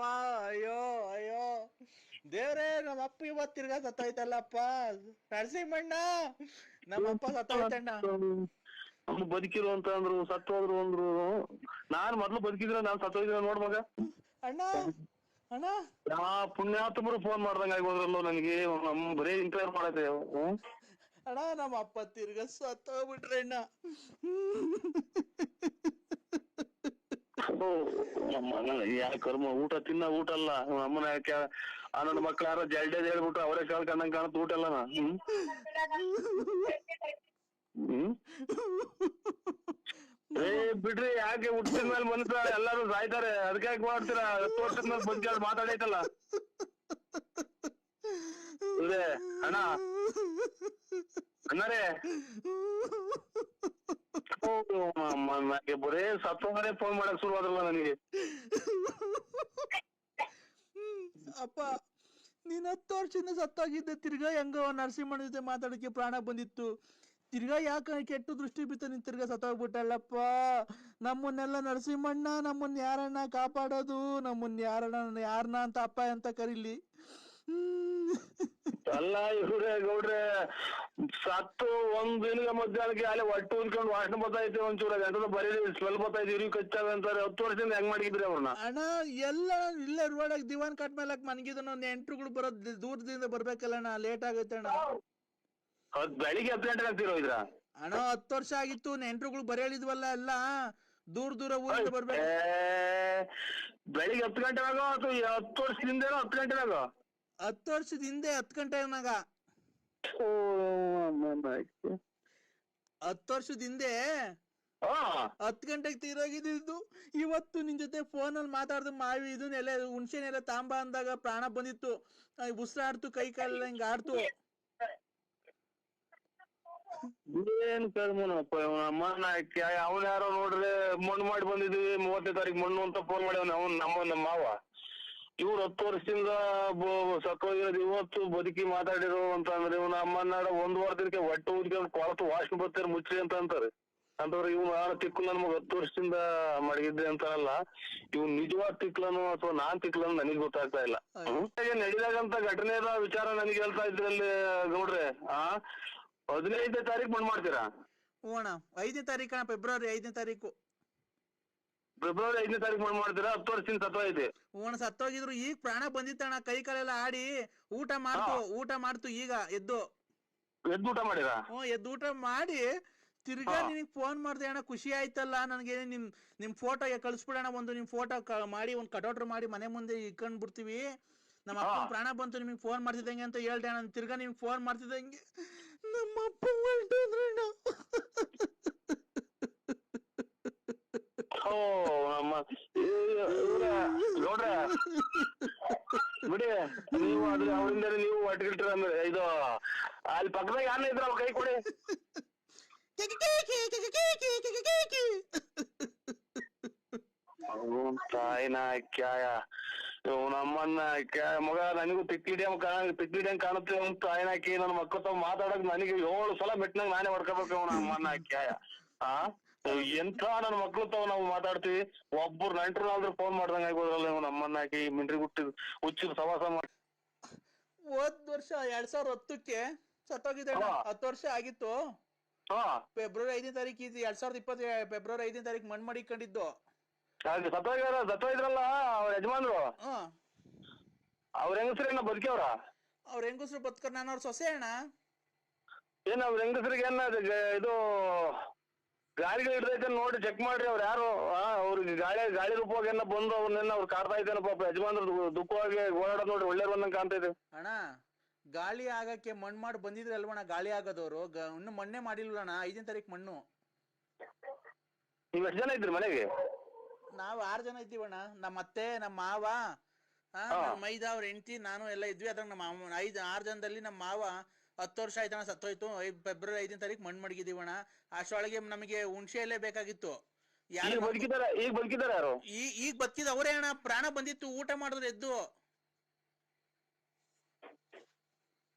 ಅಯ್ಯೋ ದೇವ್ರೇ, ನಮ್ಮಪ್ಪ ಇವತ್ತು ತಿರ್ಗಾ ಸತ್ತೋಯ್ತಲ್ಲಪ್ಪ. ನರಸಿಂಹಣ್ಣ, ನಮ್ಮಪ್ಪ ಸತ್ತೋಯ್ತಣ್ಣ. ಬದುಕಿರು ಅಂತ ಅಂದ್ರು, ಸತ್ತೋದ್ರು ಅಂದ್ರು. ನಾನ್ ಮೊದ್ಲು ಬದುಕಿದ್ರೆ ನಾನ್ ಸತ್ತೋಯ್ತೀನಿ ನೋಡ್ ಮಗ. ಅಣ್ಣ ಪುಣ್ಯಾತ್ಮರು ಫೋನ್ ಮಾಡ್ದಂಗ ಆಗೋದ್ರಲ್ಲೋ ನನಗೆ. ಬರೀ ಇಂಟರ್ವ್ಯೂ ಮಾಡತ್ತೆ. ಅಣ್ಣ, ನಮ್ಮ ಅಪ್ಪ ತಿರ್ಗಾ ಸತ್ತೋಗ್ಬಿಟ್ರೆ ಅಣ್ಣ. ಕರ್ಮ, ಊಟ ಅಲ್ಲ ಅಮ್ಮನ ನನ್ನ ಮಕ್ಳು ಯಾರೋ ಜಲ್ಡೇದ್ ಹೇಳ್ಬಿಟ್ಟು ಅವರೇ ಕಾಣ್ಕಂದಂಗ ಕಾಣುತ್ತ ಊಟ ಅಲ್ಲ. ಬಿಡ್ರಿ, ಯಾಕೆ ಹುಟ್ಟಿದ ಮೇಲೆ ಮನುಷ್ಯ ಎಲ್ಲಾರು ಸಾಯ್ತಾರೆ, ಅದಕ್ಕೆ ಯಾಕೆ ಮಾಡ್ತೀರಾ? 10 ವರ್ಷದ ಮೇಲೆ ಬಂದ್ ಮಾತಾಡೈತಲ್ಲ ಅಣ್ಣರೇ. ನನಗೆ ಬರೇ ಸತ್ತೋದ್ರೆ ಫೋನ್ ಮಾಡಕ್ ಶುರು ಆದ್ರಲ್ಲ ನನಗೆ. ಅಪ್ಪ, ನೀನ್ 10 ವರ್ಷದಿಂದ ಸತ್ತೋಗಿದ್ದೆ. ತಿರ್ಗಾ ಹೆಂಗೋ ನರಸಿಂಹಣ್ಣ ಜೊತೆ ಮಾತಾಡಕ್ಕೆ ಪ್ರಾಣ ಬಂದಿತ್ತು. ತಿರ್ಗಾ ಯಾಕೆ ಕೆಟ್ಟು ದೃಷ್ಟಿ ಬಿತ್ತು, ನೀನ್ ತಿರ್ಗಾ ಸತ್ತೋಗ್ಬಿಟ್ಟಲ್ಲಪ್ಪ. ನಮ್ಮನ್ನೆಲ್ಲ ನರಸಿಂಹಣ್ಣ, ನಮ್ಮನ್ನ ಯಾರಣ್ಣ ಕಾಪಾಡೋದು? ನಮ್ಮನ್ನ ಯಾರಣ್ಣ ಅಂತ ಅಪ್ಪ ಅಂತ ಕರೀಲಿ. ಅಲ್ಲ ಇವ್ರೆ ಗೌಡ್ರೆ, ಸತ್ತು ಒಂದ್ ದಿನದ ಮಧ್ಯಾಹ್ನಕ್ಕೆ ಅಲ್ಲಿ ಹೊಟ್ಟೆ ಉದ್ಕೊಂಡು ವಾಸನೆ ಬರ್ತೈತಿ, ಒಂಚೂರ ಗಂಟದ ಬರೀ ಸ್ಮೆಲ್ ಬರ್ತೈತಿ, ಇವ್ರಿಗೆ ಕಚ್ಚಾವ ಅಂತಾರೆ. 10 ವರ್ಷದಿಂದ ಹೆಂಗ್ ಮಾಡಿದ್ರಿ ಅವ್ರನ್ನ? ಅಣ್ಣ ಎಲ್ಲ ಇಲ್ಲೇ ರೋಡಾಗ ದಿವಾನ್ ಕಟ್ ಮೇಲಕ್ ಮನ್ಗಿದ ನೆಂಟ್ರುಗಳು ಬರೋದ್ ದೂರದಿಂದ ಬರ್ಬೇಕಲ್ಲ ಅಣ್ಣ, ಲೇಟ್ ಆಗೈತೆ ಅಣ್ಣ. ಬೆಳಿಗ್ಗೆ 10 ಗಂಟೆಗೆ ಆಗ್ತಿರೋ ಇದ್ರ? ಅಣ್ಣ 10 ವರ್ಷ ಆಗಿತ್ತು, ನೆಂಟ್ರುಗಳು ಬರೀ ಹೇಳಿದ್ವಲ್ಲ ಎಲ್ಲ ದೂರ ಊರಿಂದ ಬರ್ಬೇಕು. ಬೆಳಿಗ್ಗೆ 10 ಗಂಟೆನಾಗ ಅಥವಾ 10 ವರ್ಷದಿಂದೇನೋ 10 ಗಂಟೆನಾಗ? 10 ವರ್ಷದ ಹಿಂದೆ 10 ಗಂಟೆನಾಗ. 10 ವರ್ಷದ ಹಿಂದೆ 10 ಗಂಟೆಗೆ ತೀರೋಗಿದ್ದು. ಇವತ್ತು ನಿನ್ ಜೊತೆ ಫೋನಲ್ಲಿ ಮಾತಾಡ್ದು ಮಾವಿ ಇದನ್ನೆಲ್ಲ ಹುಣ್ಸೆನೆಲ್ಲ ತಾಂಬ ಅಂದಾಗ ಪ್ರಾಣ ಬಂದಿತ್ತು, ಉಸಿರಾಡ್ತು, ಕೈ ಕಾಲೆಲ್ಲ ಹಿಂಗ ಆಡ್ತು. ಏನ್ ಕರ್ಮನಪ್ಪ ಅಮ್ಮನ, ಅವನ ಯಾರೋ ನೋಡ್ರೆ ಮಣ್ಣು ಮಾಡಿ ಬಂದಿದ್ವಿ 30ನೇ ತಾರೀಕು ಮಣ್ಣು ಅಂತ ಫೋನ್ ಮಾಡ್ಯವನ. ಅವ್ನು ನಮ್ಮ ಮಾವ. ಇವ್ರು 10 ವರ್ಷದಿಂದ ಸತ್ತೋಗಿರೋದು, ಇವತ್ತು ಬದುಕಿ ಮಾತಾಡಿರೋ ಅಂತ ಅಂದ್ರೆ ಇವ್ನ ಅಮ್ಮನಾಡ 1 ವಾರದಕ್ಕೆ ಹೊಟ್ಟೆ ಊದ್ಕೊಂಡು ಕೊಳತು ವಾಸನೆ ಬರ್ತಾರೆ ಮುಚ್ಚ್ರಿ ಅಂತ ಅಂತಾರೆ. ಅಂತವ್ರು ಇವ್ನು ತಿಕ್ಕಲು ನಮ್ಗೆ 10 ವರ್ಷದಿಂದ ಮಡಗಿದ್ದೆ ಅಂತಾರಲ್ಲ, ಇವ್ ನಿಜವಾದ ತಿಕ್ಲನು ಅಥವಾ ನಾನ್ ತಿಕ್ಲನು ನನಗೆ ಗೊತ್ತಾಗ್ತಾ ಇಲ್ಲ. ನಡಿದಾಗಂತ ಘಟನೆದ ವಿಚಾರ ನನಗೆ ಹೇಳ್ತಾ ಇದ್ರಲ್ಲಿ ಗೌಡ್ರೆ. 15ನೇ ತಾರೀಕು ಮಣ್ಣು ಮಾಡ್ತೀರಾ? ಹ್ಞೂ ಅಣ್ಣ, 5ನೇ ತಾರೀಕು ಅಣ್ಣ, ಫೆಬ್ರವರಿ 5ನೇ ತಾರೀಕು. ಫೆಬ್ರವರಿ 5ನೇ ತಾರೀಕು ಮಣ್ಣು ಮಾಡ್ತೀರಾ? 10 ವರ್ಷದಿಂದ ಸತ್ತೋಯ್ತು. ಹ್ಞೂ ಸತ್ತೋಗಿದ್ರು. ಈಗ ಪ್ರಾಣ ಬಂದಿತ್ತಣ್ಣ, ಕೈ ಕಾಲೆಲ್ಲ ಆಡಿ ಊಟ ಮಾಡ್ತು ಈಗ ಎದ್ದು ಊಟ ಮಾಡಿರಾ? ಹ್ಞೂ ಎದ್ದು ಊಟ ಮಾಡಿ ತಿರ್ಗಾ ನಿನಗ್ ಫೋನ್ ಮಾಡ್ದೆ ಅಣ್ಣ. ಖುಷಿ ಆಯ್ತಲ್ಲ ನನಗೆ. ನಿಮ್ ಫೋಟೋ ಕಳಿಸ್ಬಿಡೋಣ, ಒಂದು ನಿಮ್ ಫೋಟೋ ಮಾಡಿ ಒಂದು ಕಟೌಟ್ರ್ ಮಾಡಿ ಮನೆ ಮುಂದೆ ಇಟ್ಕೊಂಡ್ ಬಿಡ್ತೀವಿ. ನಮ್ಮ ಅಪ್ಪ ಪ್ರಾಣ ಬಂತು, ನಿಮಗೆ ಫೋನ್ ಮಾಡ್ತಿದ್ದಂಗೆ ಅಂತ ಹೇಳ್ದೆ ಅಣ್ಣ. ತಿರ್ಗಾ ನಿಮ್ಗೆ ಫೋನ್ ಮಾಡ್ತಿದ್ದಂಗೆ ನಮ್ಮ ಅಪ್ಪ ಹೊರಟೋದ್ರಣ್ಣ. ನೋಡ್ರ ಬಿಡಿ, ನೀವು ಅದ್ರ ಅವರಿಂದ ನೀವು ಒಟ್ಟಿಗಿಟ್ರ ಅಂದ್ರೆ ಇದು ಅಲ್ಲಿ ಪಕ್ಕದಾಗ ಯಾರನ್ನ ಇದ್ರ ಕೈ ಕೊಡಿ. ತಾಯಿನ ಕ್ಯಾಯ ನಮ್ಮನ್ನ ಮಗ, ನನಗೂ ತಿಕ್ಲಿಡಿಯಂಗ್ ಕಾಣುತ್ತೆ ಅಂತ ತಾಯಿನ ಹಾಕಿ ನನ್ನ ಮಕ್ಕಳ ತಾವ್ ಮಾತಾಡಕ್ ನನಗೆ 7 ಸಲ ಮೆಟ್ನಂಗ್ ನಾನೇ ಹೊಡ್ಕೋಬೇಕು ಅವನ ಅಮ್ಮನ್ನ ಕ್ಯಾಯ. ಎಂತ ನನ್ನ ಮಕ್ಳು ತಾವ್ ನಾವು ಮಾತಾಡ್ತೀವಿ, ಒಬ್ಬರು ನೆಂಟ್ರಲ್ಲಾದ್ರೂ ಫೋನ್ ಮಾಡ್ದಂಗ ಆಗೋದ್ರಲ್ಲ ಇವ್ ನಮ್ಮನ್ನ ಹಾಕಿ ಮಿಂಟ್ರಿ ಹುಚ್ಚಿದ ಸವಾಸ ಮಾಡಿ. ಹೋದ್ ವರ್ಷ 2010ಕ್ಕೆ ಸತ್ತೋಗಿದ್ದ 10 ವರ್ಷ ಆಗಿತ್ತು. ಫೆಬ್ರವರಿ 5ನೇ ತಾರೀಕು 2020 ಫೆಬ್ರವರಿ 5ನೇ ತಾರೀಕು ಮಣ್ಣು ಮಾಡಿಕೊಂಡಿದ್ದು. ಸತ್ತೋಗಿದ್ರಲ್ಲ ಅವ್ರ ಯಜಮಾನ್ರು, ಅವ್ರ ಹೆಂಗಸ್ರೇನ ಬದುಕ್ಯವ್ರ? ಅವ್ರ ಹೆಂಗಸ್ರು ಬದುಕ, ನಾನು ಅವ್ರ ಸೊಸೆ ಅಣ್ಣ. ಏನ್ ಅವ್ರ ಹೆಂಗಸ್ರಿಗೆ ಏನ ಇದು ಗಾಳಿಗಳು ಹಿಡ್ದೈತೆ ನೋಡಿ ಚೆಕ್ ಮಾಡ್ರಿ. ಅವ್ರು ಯಾರು ಅವ್ರಿಗೆ ಗಾಳಿ ರೂಪವಾಗಿ ಏನ ಬಂದು ಅವ್ರನ್ನೆಲ್ಲ ಅವ್ರು ಕಾಡ್ತಾ ಇದ್ದೇನೆ ಪಾಪ. ಯಜಮಾನ್ರು ದುಃಖವಾಗಿ ಓಡಾಡೋದ್ ನೋಡಿ ಒಳ್ಳೆ ಬಂದಂಗ ಕಾಣ್ತಾ ಇದೆ ಅಣ್ಣ. ಗಾಳಿ ಆಗಕ್ಕೆ ಮಣ್ಣು ಮಾಡಿ ಬಂದಿದ್ರೆ ಅಲ್ವಣ್ಣ ಗಾಳಿ ಆಗೋದವ್ರು. ಇನ್ನು ಮಣ್ಣೆ ಮಾಡಿಲ್ವಣ್ಣ. 5ನೇ ತಾರೀಕು ಮಣ್ಣು. ನೀವ್ ಎಷ್ಟು ಜನ ಇದ್ರಿ ಮನೆಗೆ? ನಾವು 6 ಜನ ಇದ್ದೀವಣ್ಣ. ನಮ್ಮ ಅತ್ತೆ, ನಮ್ಮ ಮಾವ, ಮೈದಾ, ಅವ್ರ ಹೆಂಡತಿ, ನಾನು ಎಲ್ಲ ಇದ್ವಿ. ಅದ್ರಾಗ ನಮ್ಮ 6 ಜನದಲ್ಲಿ ನಮ್ಮ ಮಾವ 10 ವರ್ಷ ಆಯ್ತಣ್ಣ ಸತ್ತೋಯ್ತು. ಫೆಬ್ರವರಿ 5ನೇ ತಾರೀಕು ಮಣ್ಣು ಮಡಗಿದೀವಣ್ಣ. ಅಷ್ಟೊಳಗೆ ನಮಗೆ ಹುಣ್ಸೆಯಲ್ಲೇ ಬೇಕಾಗಿತ್ತು. ಈಗ ಬದುಕಿದಾರ ಯಾರು? ಈಗ ಬದುಕಿದ ಅವರೇ ಅಣ್ಣ. ಪ್ರಾಣ ಬಂದಿತ್ತು, ಊಟ ಮಾಡಿದ್ರು ಎದ್ದು.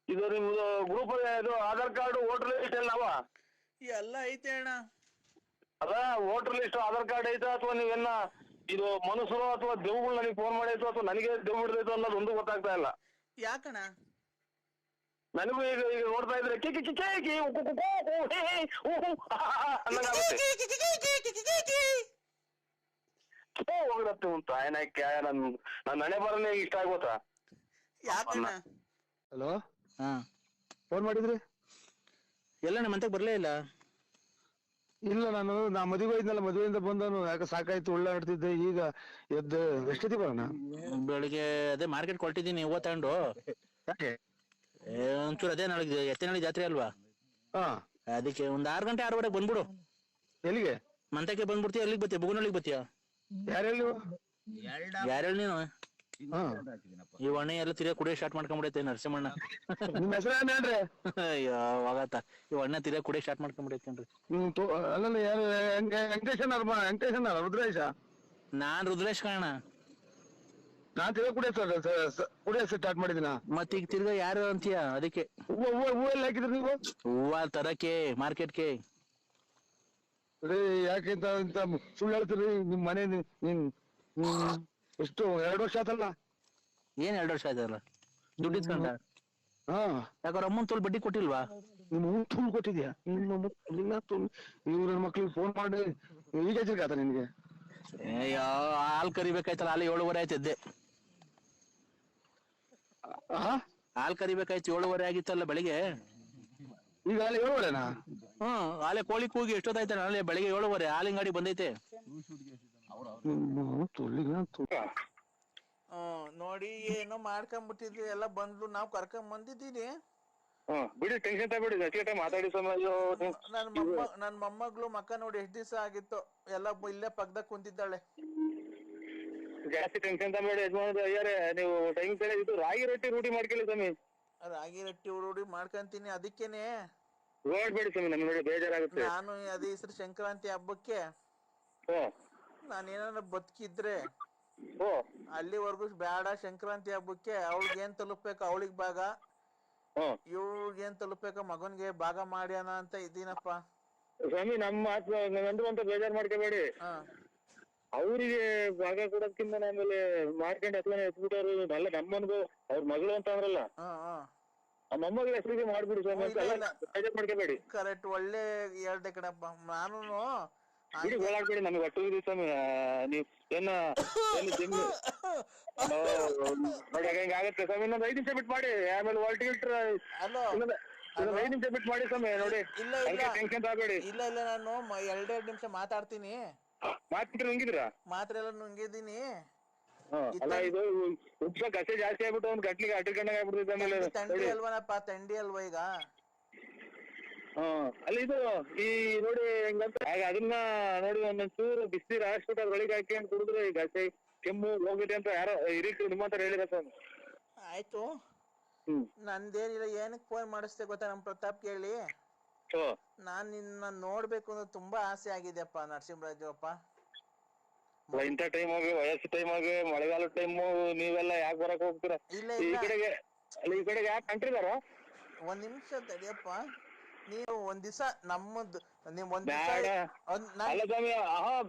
ಇದು ನಿಮ್ದು ಗ್ರೂಪ್ ಇದು ಆಧಾರ್ ಕಾರ್ಡ್ ವೋಟರ್ ಲಿಸ್ಟ್ ಎಲ್ಲ ಐತೆ ಅಣ್ಣ. ಅದ ವೋಟರ್ ಲಿಸ್ಟ್ ಆಧಾರ್ ಕಾರ್ಡ್ ಐತಾ ಅಥವಾ ನೀವೇನ ಇದು ಮನುಷ್ಯರು ಅಥವಾ ದೇವ್ಗಳು ನನಗೆ ಫೋನ್ ಮಾಡೈತು ಅಥವಾ ನನಗೆ ದೇವ್ ಹಿಡಿದೈತು ಅನ್ನೋದು ಒಂದು ಗೊತ್ತಾಗ್ತಾ ಇಲ್ಲ. ಯಾಕಣ್ಣ? ನನಗೂ ಈಗ ನೋಡ್ತಾ ಇದ್ರೆ ಹೋಗ್ರತ್ತೆ ಉಂಟು ಆಯ್ನಾಯ್ಕೆ. ನನ್ ಹಣೆ ಬರನೇ ಇಷ್ಟ ಆಗೋತಾ. ಯಾಕಣ್ಣ? ಹಲೋ, ಫೋನ್ ಮಾಡಿದ್ರಿ? ಎಲ್ಲ ನಮ್ಮ ಮಂತಕ್ಕೆ ಬರ್ಲೇ ಇಲ್ಲ. ಇಲ್ಲ, ನಾ ಮದುವೆ ಇದ್ನಲ್ಲ, ಮದುವೆಯಿಂದ ಬಂದನು. ಯಾಕೆ ಸಾಕಾಯ್ತು, ಉಳ್ಳಾಡ್ತಿದ್ದೆ. ಈಗ ಎದ್ದು ಎಷ್ಟೊತ್ತಿ ಬರೋಣ? ಬೆಳಿಗ್ಗೆ ಅದೇ ಮಾರ್ಕೆಟ್ ಕೊಟ್ಟಿದ್ದೀನಿ, ಹೂವ ತಗೊಂಡು. ಯಾಕೆ? ಒಂಚೂರು ಅದೇ ನಾಳೆ ಎತ್ತಿನಹಳ್ಳಿ ಜಾತ್ರೆ ಅಲ್ವಾ, ಅದಕ್ಕೆ ಒಂದ್ 6 ಗಂಟೆ 6:15 ಬಂದ್ಬಿಡು. ಎಲ್ಲಿಗೆ? ಮಂತಕ್ಕೆ ಬಂದ್ಬಿಡ್ತೀಯ. ಎಲ್ಲಿಗೆ ಬತ್ತೀಯ? ಬುಗುನಳ್ಳಿಗೆ ಬತ್ತೀಯ? ಯಾರು ನೀನು? ಈ ಒಣೆ ಎಲ್ಲ ತಿರ್ಗಾ ಕುಡಿಯೋ ಸ್ಟಾರ್ಟ್ ಮಾಡ್ಕೊಂಡ್ಬಿಡೈತೆ ನರಸಿಂಹಣ್ಣ. ನಿಮ್ ಹೆಸರು ಏನ್ರಿ? ಅಯ್ಯೋ ಹೋಗತ್ತ. ಈ ಒಣ್ಣೆ ತಿರ್ಗಾ ಕುಡಿಯೋ ಸ್ಟಾರ್ಟ್ ಮಾಡ್ಕೊಂಡ್ಬಿಡೈತೇನ್ರಿ. ಅಲ್ಲ, ಯಾರು? ವೆಂಕಟೇಶನ್ ರುದ್ರೇಶ? ನಾನ್ ರುದ್ರೇಶ್ ಕಾಣ. ನಾನ್ ತಿರ್ಗಾ ಕುಡಿಯೋ ಸ್ಟಾರ್ಟ್ ಮಾಡಿದಿನ. ಮತ್ ಈಗ ತಿರ್ಗಾ ಯಾರು ಅಂತೀಯ? ಅದಕ್ಕೆ ಹೂವ ಎಲ್ಲ ಹಾಕಿದ್ರಿ ನೀವು? ಹೂವ ತರಕ್ಕೆ ಮಾರ್ಕೆಟ್ಗೆ. ಯಾಕೆ ಇಂತ ಸುಳ್ಳು ಹೇಳ್ತೀರಿ? ನಿಮ್ ಮನೆ ಎಷ್ಟು 2 ವರ್ಷ ಆತಲ್ಲ? ಏನ್ 2 ವರ್ಷ ಆಯ್ತಲ್ಲ? ದುಡ್ಡು ಇಸ್ಕೊಂಡ ಹಾ ಯಾಕಂದ್ರೆ ಅಮ್ಮನ್ ತೋಲ್ ಬಡ್ಡಿ ಕೊಟ್ಟಿಲ್ವಾ? ನಿಮ್ಮ ತುಳು ಕೊಟ್ಟಿದ್ಯಾ? ನೀವು ನನ್ನ ಮಕ್ಳಿಗೆ ಫೋನ್ ಮಾಡಿ ಈಗ ಎಚ್ಚರಿಕೆ ನಿನ್ಗೆ? ಅಯ್ಯೋ ಹಾಲ್ ಕರಿಬೇಕಾಯ್ತಲ್ಲ, ಹಾಲು 7:30 ಆಯ್ತಿದ್ದೆ. ಹಾಲ್ ಕರಿಬೇಕಾಯ್ತು 7:30 ಆಗಿತ್ತಲ್ಲ ಬೆಳಿಗ್ಗೆ. ಈಗ ಅಲ್ಲಿ 7:30ನಾ? ಹಾಲೆ ಕೋಳಿ ಕೂಗಿ ಎಷ್ಟೊತ್ತಾಯ್ತ? ನಾಳೆ ಬೆಳಿಗ್ಗೆ 7:30 ಹಾಲಿನ ಗಾಡಿ ಬಂದೈತೆ. ನೋಡಿ ಏನೋ ಮಾಡ್ಕೊಂಡ್ಬಿಟ್ಟಿದ್ವಿ ಎಲ್ಲ, ಬಂದು ನಾವ್ ಕರ್ಕೊಂಡ್ ಬಂದಿದ್ದೀನಿ. ಬಿಡಿ, ಟೆನ್ಷನ್ ತಗೊಬೇಡಿ, ಮಾತಾಡಿ ಸಮಯ. ನನ್ ಮೊಮ್ಮಗಳು ಮಕ್ಕ ನೋಡಿ ಎಷ್ಟ್ ದಿವಸ ಆಗಿತ್ತು, ಎಲ್ಲ ಇಲ್ಲೇ ಪಕ್ಕದಾಗ ಕುಂತಿದ್ದಾಳೆ. ಜಾಸ್ತಿ ಟೆನ್ಷನ್ ತಗೊಬೇಡಿ ಯಜಮಾನ ಅಯ್ಯಾರೆ, ನೀವು ಟೈಮ್ ಸರಿಯಾಗಿ ಇದು ರಾಗಿ ರೊಟ್ಟಿ ರೂಢಿ ಮಾಡ್ಕೊಳ್ಳಿ ಸ್ವಾಮಿ. ರಾಗಿ ರೊಟ್ಟಿ ರೂಢಿ ಮಾಡ್ಕೊಂತೀನಿ, ಅದಕ್ಕೇನೆ ಓಡ್ಬೇಡಿ ಸ್ವಾಮಿ, ನಮ್ಗೆ ನೋಡಿ ಬೇಜಾರಾಗುತ್ತೆ. ನಾನು ಅದೇ ಹೆಸರು ಸಂಕ್ರಾಂತಿ ಹಬ್ಬಕ್ಕೆ ನಾನೇನಾರ ಬದುಕಿದ್ರೆ ಅಲ್ಲಿವರೆಗೂ ಬೇಡ, ಸಂಕ್ರಾಂತಿ ಹಬ್ಬಕ್ಕೆ ಅವಳಿಗೆ ಏನ್ ತಲುಪ್ಬೇಕು ಅವಳಿಗೆ ಭಾಗ, ಇವ್ಳಿಗೆ ಏನ್ ತಲುಪ್ಬೇಕು ಮಗನ್ಗೆ ಭಾಗ ಮಾಡ್ಯಾನ ಅಂತ ಇದ್ದೀನಪ್ಪ ಸ್ವಾಮಿ. ನಮ್ಮ ಮಾತು ನಂದು ಅಂತ ಬೇಜಾರ್ ಮಾಡ್ಕೋಬೇಡಿ. ಅವ್ರಿಗೆ ಭಾಗ ಕೊಡೋದ್ಕಿಂತ ಆಮೇಲೆ ಮಾಡ್ಕೊಂಡು ಹತ್ಲನೆ ಎತ್ಬಿಟ್ಟವ್ರು ಅಲ್ಲ, ನಮ್ಮನ್ಗು ಅವ್ರ ಮಗಳು ಅಂತ ಅಂದ್ರಲ್ಲ, ಆ ಮೊಮ್ಮಗಳ ಹೆಸರಿಗೆ ಮಾಡ್ಬಿಡಿ ಸ್ವಾಮಿ, ಬೇಜಾರ್ ಮಾಡ್ಕೋಬೇಡಿ. ಕರೆಕ್ಟ್, ಒಳ್ಳೆ ಹೇಳ್ದೆ ಕಣಪ್ಪ. ನಾನು ಬಿಡಿ, ಓಡಾಡ್ಬೇಡಿ, ನಮಗೆ ಒಟ್ಟು ಇದೆ ಸ್ವಾಮಿ. ನೀವ್ ಏನ ನೋಡಿ ಹೆಂಗ ಆಗತ್ತೆ ಸ್ವಾಮಿ. ಇನ್ನೊಂದು 5 ನಿಮಿಷ ಬಿಟ್ಟು ಮಾಡಿ, ಆಮೇಲೆ ಹೊರಟಿಟ್ರ 5 ನಿಮಿಷ ಬಿಟ್ಟು ಮಾಡಿ ಸ್ವಾಮಿ. ನೋಡಿ ಟೆನ್ಷನ್ ತಗೋಬೇಡಿ. ಇಲ್ಲ ನಾನು 2 ನಿಮಿಷ ಮಾತಾಡ್ತೀನಿ. ಮಾತ್ರ ನುಂಗಿದ್ರ? ಮಾತ್ರ ಎಲ್ಲ ನುಂಗಿದ್ದೀನಿ. ಅಲ್ಲ, ಇದು ಉಪ್ಸ ಕಸೆ ಜಾಸ್ತಿ ಆಗ್ಬಿಟ್ಟು ಒಂದ್ ಗಟ್ಲಿಗೆ ಅಡ್ಕೊಂಡಾಗ ಆಗ್ಬಿಡ್ತೈತೆ. ಆಮೇಲೆ ತಂಡಿ ಅಲ್ವನಪ್ಪ, ತಂಡಿ ಅಲ್ವಾ ಈಗ? ಅಲ್ಲಿ ಇದು ಈ ನೋಡಿ ಹೆಂಗಂತ ಅದನ್ನ ನೋಡಿ ಒಂದೊಂಚೂರು ಬಿಸಿ ಹಾಕ್ಬಿಟ್ಟು ಅದ್ರೊಳಗೆ ಹಾಕಿ ಕುಡಿದ್ರೆ ಈಗ ಕೆಮ್ಮು ಹೋಗುತ್ತೆ ಅಂತ ಯಾರೋ ಹಿರಿಕರು ನಿಮ್ಮ ಹತ್ರ ಹೇಳಿರ ಸ್ವಾಮಿ. ಆಯ್ತು, ನಂದೇನಿಲ್ಲ. ಏನಕ್ ಫೋನ್ ಮಾಡಿಸ್ದೆ ಗೊತ್ತಾ ನಮ್ ಪ್ರತಾಪ್ ಕೇಳಿ? ನಾನ್ ನಿನ್ನ ನೋಡ್ಬೇಕು ಅನ್ನೋದು ತುಂಬಾ ಆಸೆ ಆಗಿದೆಯಪ್ಪ ನರಸಿಂಹರಾಜು ಅಪ್ಪ. ಇಂಥ ಟೈಮ್ ಆಗಿ, ವಯಸ್ಸು ಟೈಮ್ ಆಗಿ, ಮಳೆಗಾಲ ಟೈಮು, ನೀವೆಲ್ಲ ಯಾಕೆ ಬರಕ್ ಹೋಗ್ತೀರಾ ಈ ಕಡೆಗೆ? ಈ ಕಡೆಗೆ ಯಾಕೆ ಕಂಟ್ರಿದಾರ? ಒಂದ್ ನಿಮಿಷ ತಡಿಯಪ್ಪ, ನೀವು ಒಂದ್ ದಿವಸ ನಮ್ಮದು ನೀವ್ ಒಂದ್ ಅಲ್ಲ ಸ್ವಾಮಿ.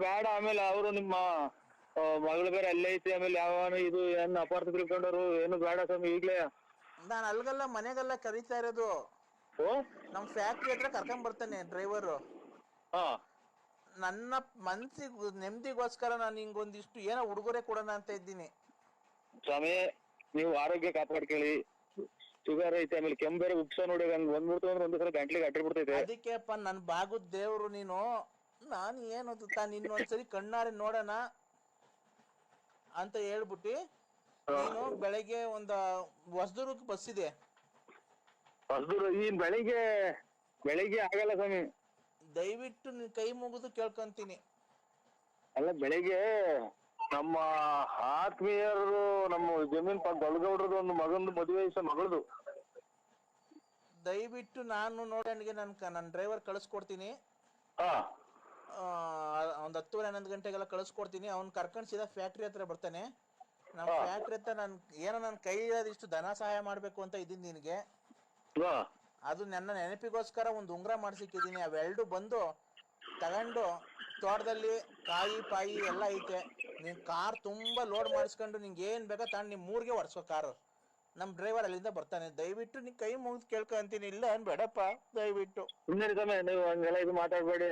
ಬೇಡ, ಆಮೇಲೆ ಅವರು ನಿಮ್ಮ ಮಗಳು ಬೇರೆ ಅಲ್ಲೇ ಐತಿ, ಆಮೇಲೆ ಯಾವನು ಇದು ಏನ್ ಅಪಾರ್ಥ ತಿಳ್ಕೊಂಡವ್ರು, ಏನು ಬೇಡ ಸ್ವಾಮಿ ಈಗ್ಲೇ. ನಾನ್ ಅಲ್ಗಲ್ಲ, ಮನೆಗೆಲ್ಲ ಕರೀತಾ ಇರೋದು. ನಮ್ ಫ್ಯಾಕ್ಟ್ರಿ ಹತ್ರ ಕರ್ಕೊಂಡ್ ಬರ್ತಾನೆ ಡ್ರೈವರ್. ನನ್ನ ಮನ್ಸಿಗೆ ನೆಮ್ಮದಿಗೋಸ್ಕರ ನಾನು ಹಿಂಗೊಂದಿಷ್ಟು ಏನೋ ಉಡುಗೊರೆ ಕೊಡೋಣ ಅಂತ ಇದ್ದೀನಿ ಸ್ವಾಮಿ. ನೀವು ಆರೋಗ್ಯ ಕಾಪಾಡ್ಕೊಳ್ಳಿ, ಶುಗರ್ ಐತೆ, ಆಮೇಲೆ ಕೆಮ್ಮು ಬೇರೆ ಉಪ್ಸ ನೋಡಿ ಹಂಗ್ ಬಂದ್ಬಿಡ್ತು ಅಂದ್ರೆ ಒಂದ್ ಸಲ ಗಂಟ್ಲಿಗೆ ಅಟ್ಟಿಬಿಡ್ತೈತೆ. ಅದಕ್ಕೆಪ್ಪ ನನ್ ಬಾಗುದ್ ದೇವ್ರು ನೀನು. ನಾನು ಏನು ಇನ್ನೊಂದ್ಸರಿ ಕಣ್ಣಾರೆ ನೋಡೋಣ ಅಂತ ಹೇಳ್ಬಿಟ್ಟು ನೀನು ಬೆಳಗ್ಗೆ ಹೊಸದುರ್ಗಕ್ಕೆ ಬಸ್ ಇದೆ. ಈ ಬೆಳಿಗ್ಗೆ ಆಗಲ್ಲ ಸ್ವಾಮಿ. ದಯವಿಟ್ಟು ನೀನ್ ಕೈ ಮುಗಿದು ಕೇಳ್ಕೊಂತೀನಿ. ಅಲ್ಲ, ಬೆಳಿಗ್ಗೆ ನಮ್ಮ ಆತ್ಮೀಯರು ನಮ್ಮ ಜಮೀನ್ ದೊಡ್ಡಗೌಡ್ರದ್ದು ಒಂದು ಮಗಂದು ಮದುವೆ ಮಗಳದು. ದಯವಿಟ್ಟು ನಾನು ನೋಡೋಣಿಗೆ ನನ್ ಡ್ರೈವರ್ ಕಳಿಸ್ಕೊಡ್ತೀನಿ. ಒಂದ್ 10-11 ಗಂಟೆಗೆಲ್ಲ ಕಳಿಸ್ಕೊಡ್ತೀನಿ. ಅವ್ನ್ ಕರ್ಕೊಂಡ್ ಸೀದಾ ಫ್ಯಾಕ್ಟ್ರಿ ಹತ್ರ ಬರ್ತಾನೆ. ನಮ್ ಫ್ಯಾಕ್ಟ್ರಿ ಹತ್ರ ನನ್ ಕೈ ಇಷ್ಟು ಧನ ಸಹಾಯ ಮಾಡ್ಬೇಕು ಅಂತ ಇದ್ದೀನಿ ನಿನ್ಗೆ. ಅದು ನನ್ನ ನೆನಪಿಗೋಸ್ಕರ ಒಂದು ಉಂಗ್ರ ಮಾಡ್ಸಿಕ್ಕಿದೀನಿ. ಅವೆರಡು ಬಂದು ತಗೊಂಡು ತೋಟದಲ್ಲಿ ಕಾಯಿ ಪಾಯಿ ಎಲ್ಲ ಐತೆ. ನೀನ್ ಕಾರ್ ತುಂಬಾ ಲೋಡ್ ಮಾಡಿಸ್ಕೊಂಡು ನಿಂಗೆ ಏನ್ ಬೇಕಾ ತಗೊಂಡು ನಿಮ್ ಊರಿಗೆ ಹೊಡ್ಸೋ ಕಾರ್. ನಮ್ ಡ್ರೈವರ್ ಅಲ್ಲಿಂದ ಬರ್ತಾನೆ. ದಯವಿಟ್ಟು ನೀ ಕೈ ಮುಗಿದು ಕೇಳ್ಕೊಂತೀನಿ. ಇಲ್ಲ ಬೇಡಪ್ಪ, ದಯವಿಟ್ಟು. ನೀವು ಹಂಗೆಲ್ಲ ಇದು ಮಾತಾಡ್ಬೇಡಿ.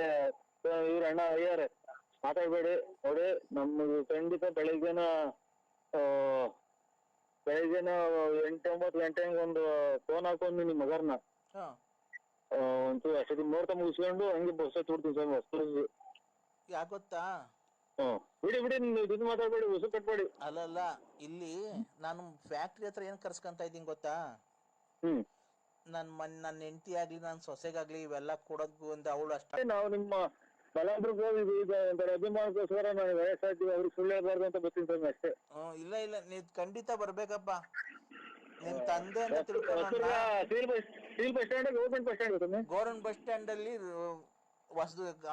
ಇವ್ರ ಅಣ್ಣ ಅಯ್ಯಾರೆ ಮಾತಾಡ್ಬೇಡಿ. ನೋಡಿ, ನಮ್ಗೆ ಖಂಡಿತ ಬೆಳಿಗ್ಗೆನ 8-9 ಗಂಟೆಗೆ ಒಂದು ಫೋನ್ ಹಾಕೊಂಡು ನಿಮ್ ಮಗರ್ನ ಒಂಚೂರು ಅಷ್ಟೊತ್ತಿ ನೋಡ್ತಾ ಮುಗಿಸ್ಕೊಂಡು ಹಂಗೆ ಬಸ್ ಹತ್ಬಿಡ್ತೀನಿ ಸ್ವಾಮಿ. ಹೊಸ ಯಾಗೊತ್ತಾ? ಬಿಡಿ ನೀವು ಇದು ಮಾತಾಡ್ಬೇಡಿ, ಉಸು ಕಟ್ಬೇಡಿ. ಅಲ್ಲ, ಇಲ್ಲಿ ನಾನು ಫ್ಯಾಕ್ಟ್ರಿ ಹತ್ರ ಏನ್ ಕರ್ಸ್ಕೊಂತ ಇದ್ದೀನಿ ಗೊತ್ತಾ? ನನ್ನ ಹೆಂಡತಿ ಆಗ್ಲಿ, ನನ್ನ ಸೊಸೆಗಾಗ್ಲಿ ಇವೆಲ್ಲ ಕೊಡೋದು ಅಂತ ಅವಳು ಅಷ್ಟೇ. ನಾವು ನಿಮ್ಮ ಬಲಾದ್ರಿಗೆ ಹೋಗಿದ್ವಿ, ಈಗ ಒಂಥರ ಅಭಿಮಾನಕ್ಕೋಸ್ಕರ ನಾನು ವಯಸ್ಸಾಗ್ತೀವಿ, ಅವ್ರಿಗೆ ಸುಳ್ಳು ಹೇಳ್ಬಾರ್ದು ಅಂತ ಬರ್ತೀನಿ ಸ್ವಾಮಿ ಅಷ್ಟೇ. ಇಲ್ಲ ನೀವ್ ಖಂಡಿತ ಬರ್ಬೇಕಪ್ಪ. ನಿಮ್ ತಂದೆ ಅಂತ ತಿಳ್ಕೊಂಡು ಗೌರ್ಮೆಂಟ್ ಬಸ್ ಸ್ಟ್ಯಾಂಡ್ ಅಲ್ಲಿ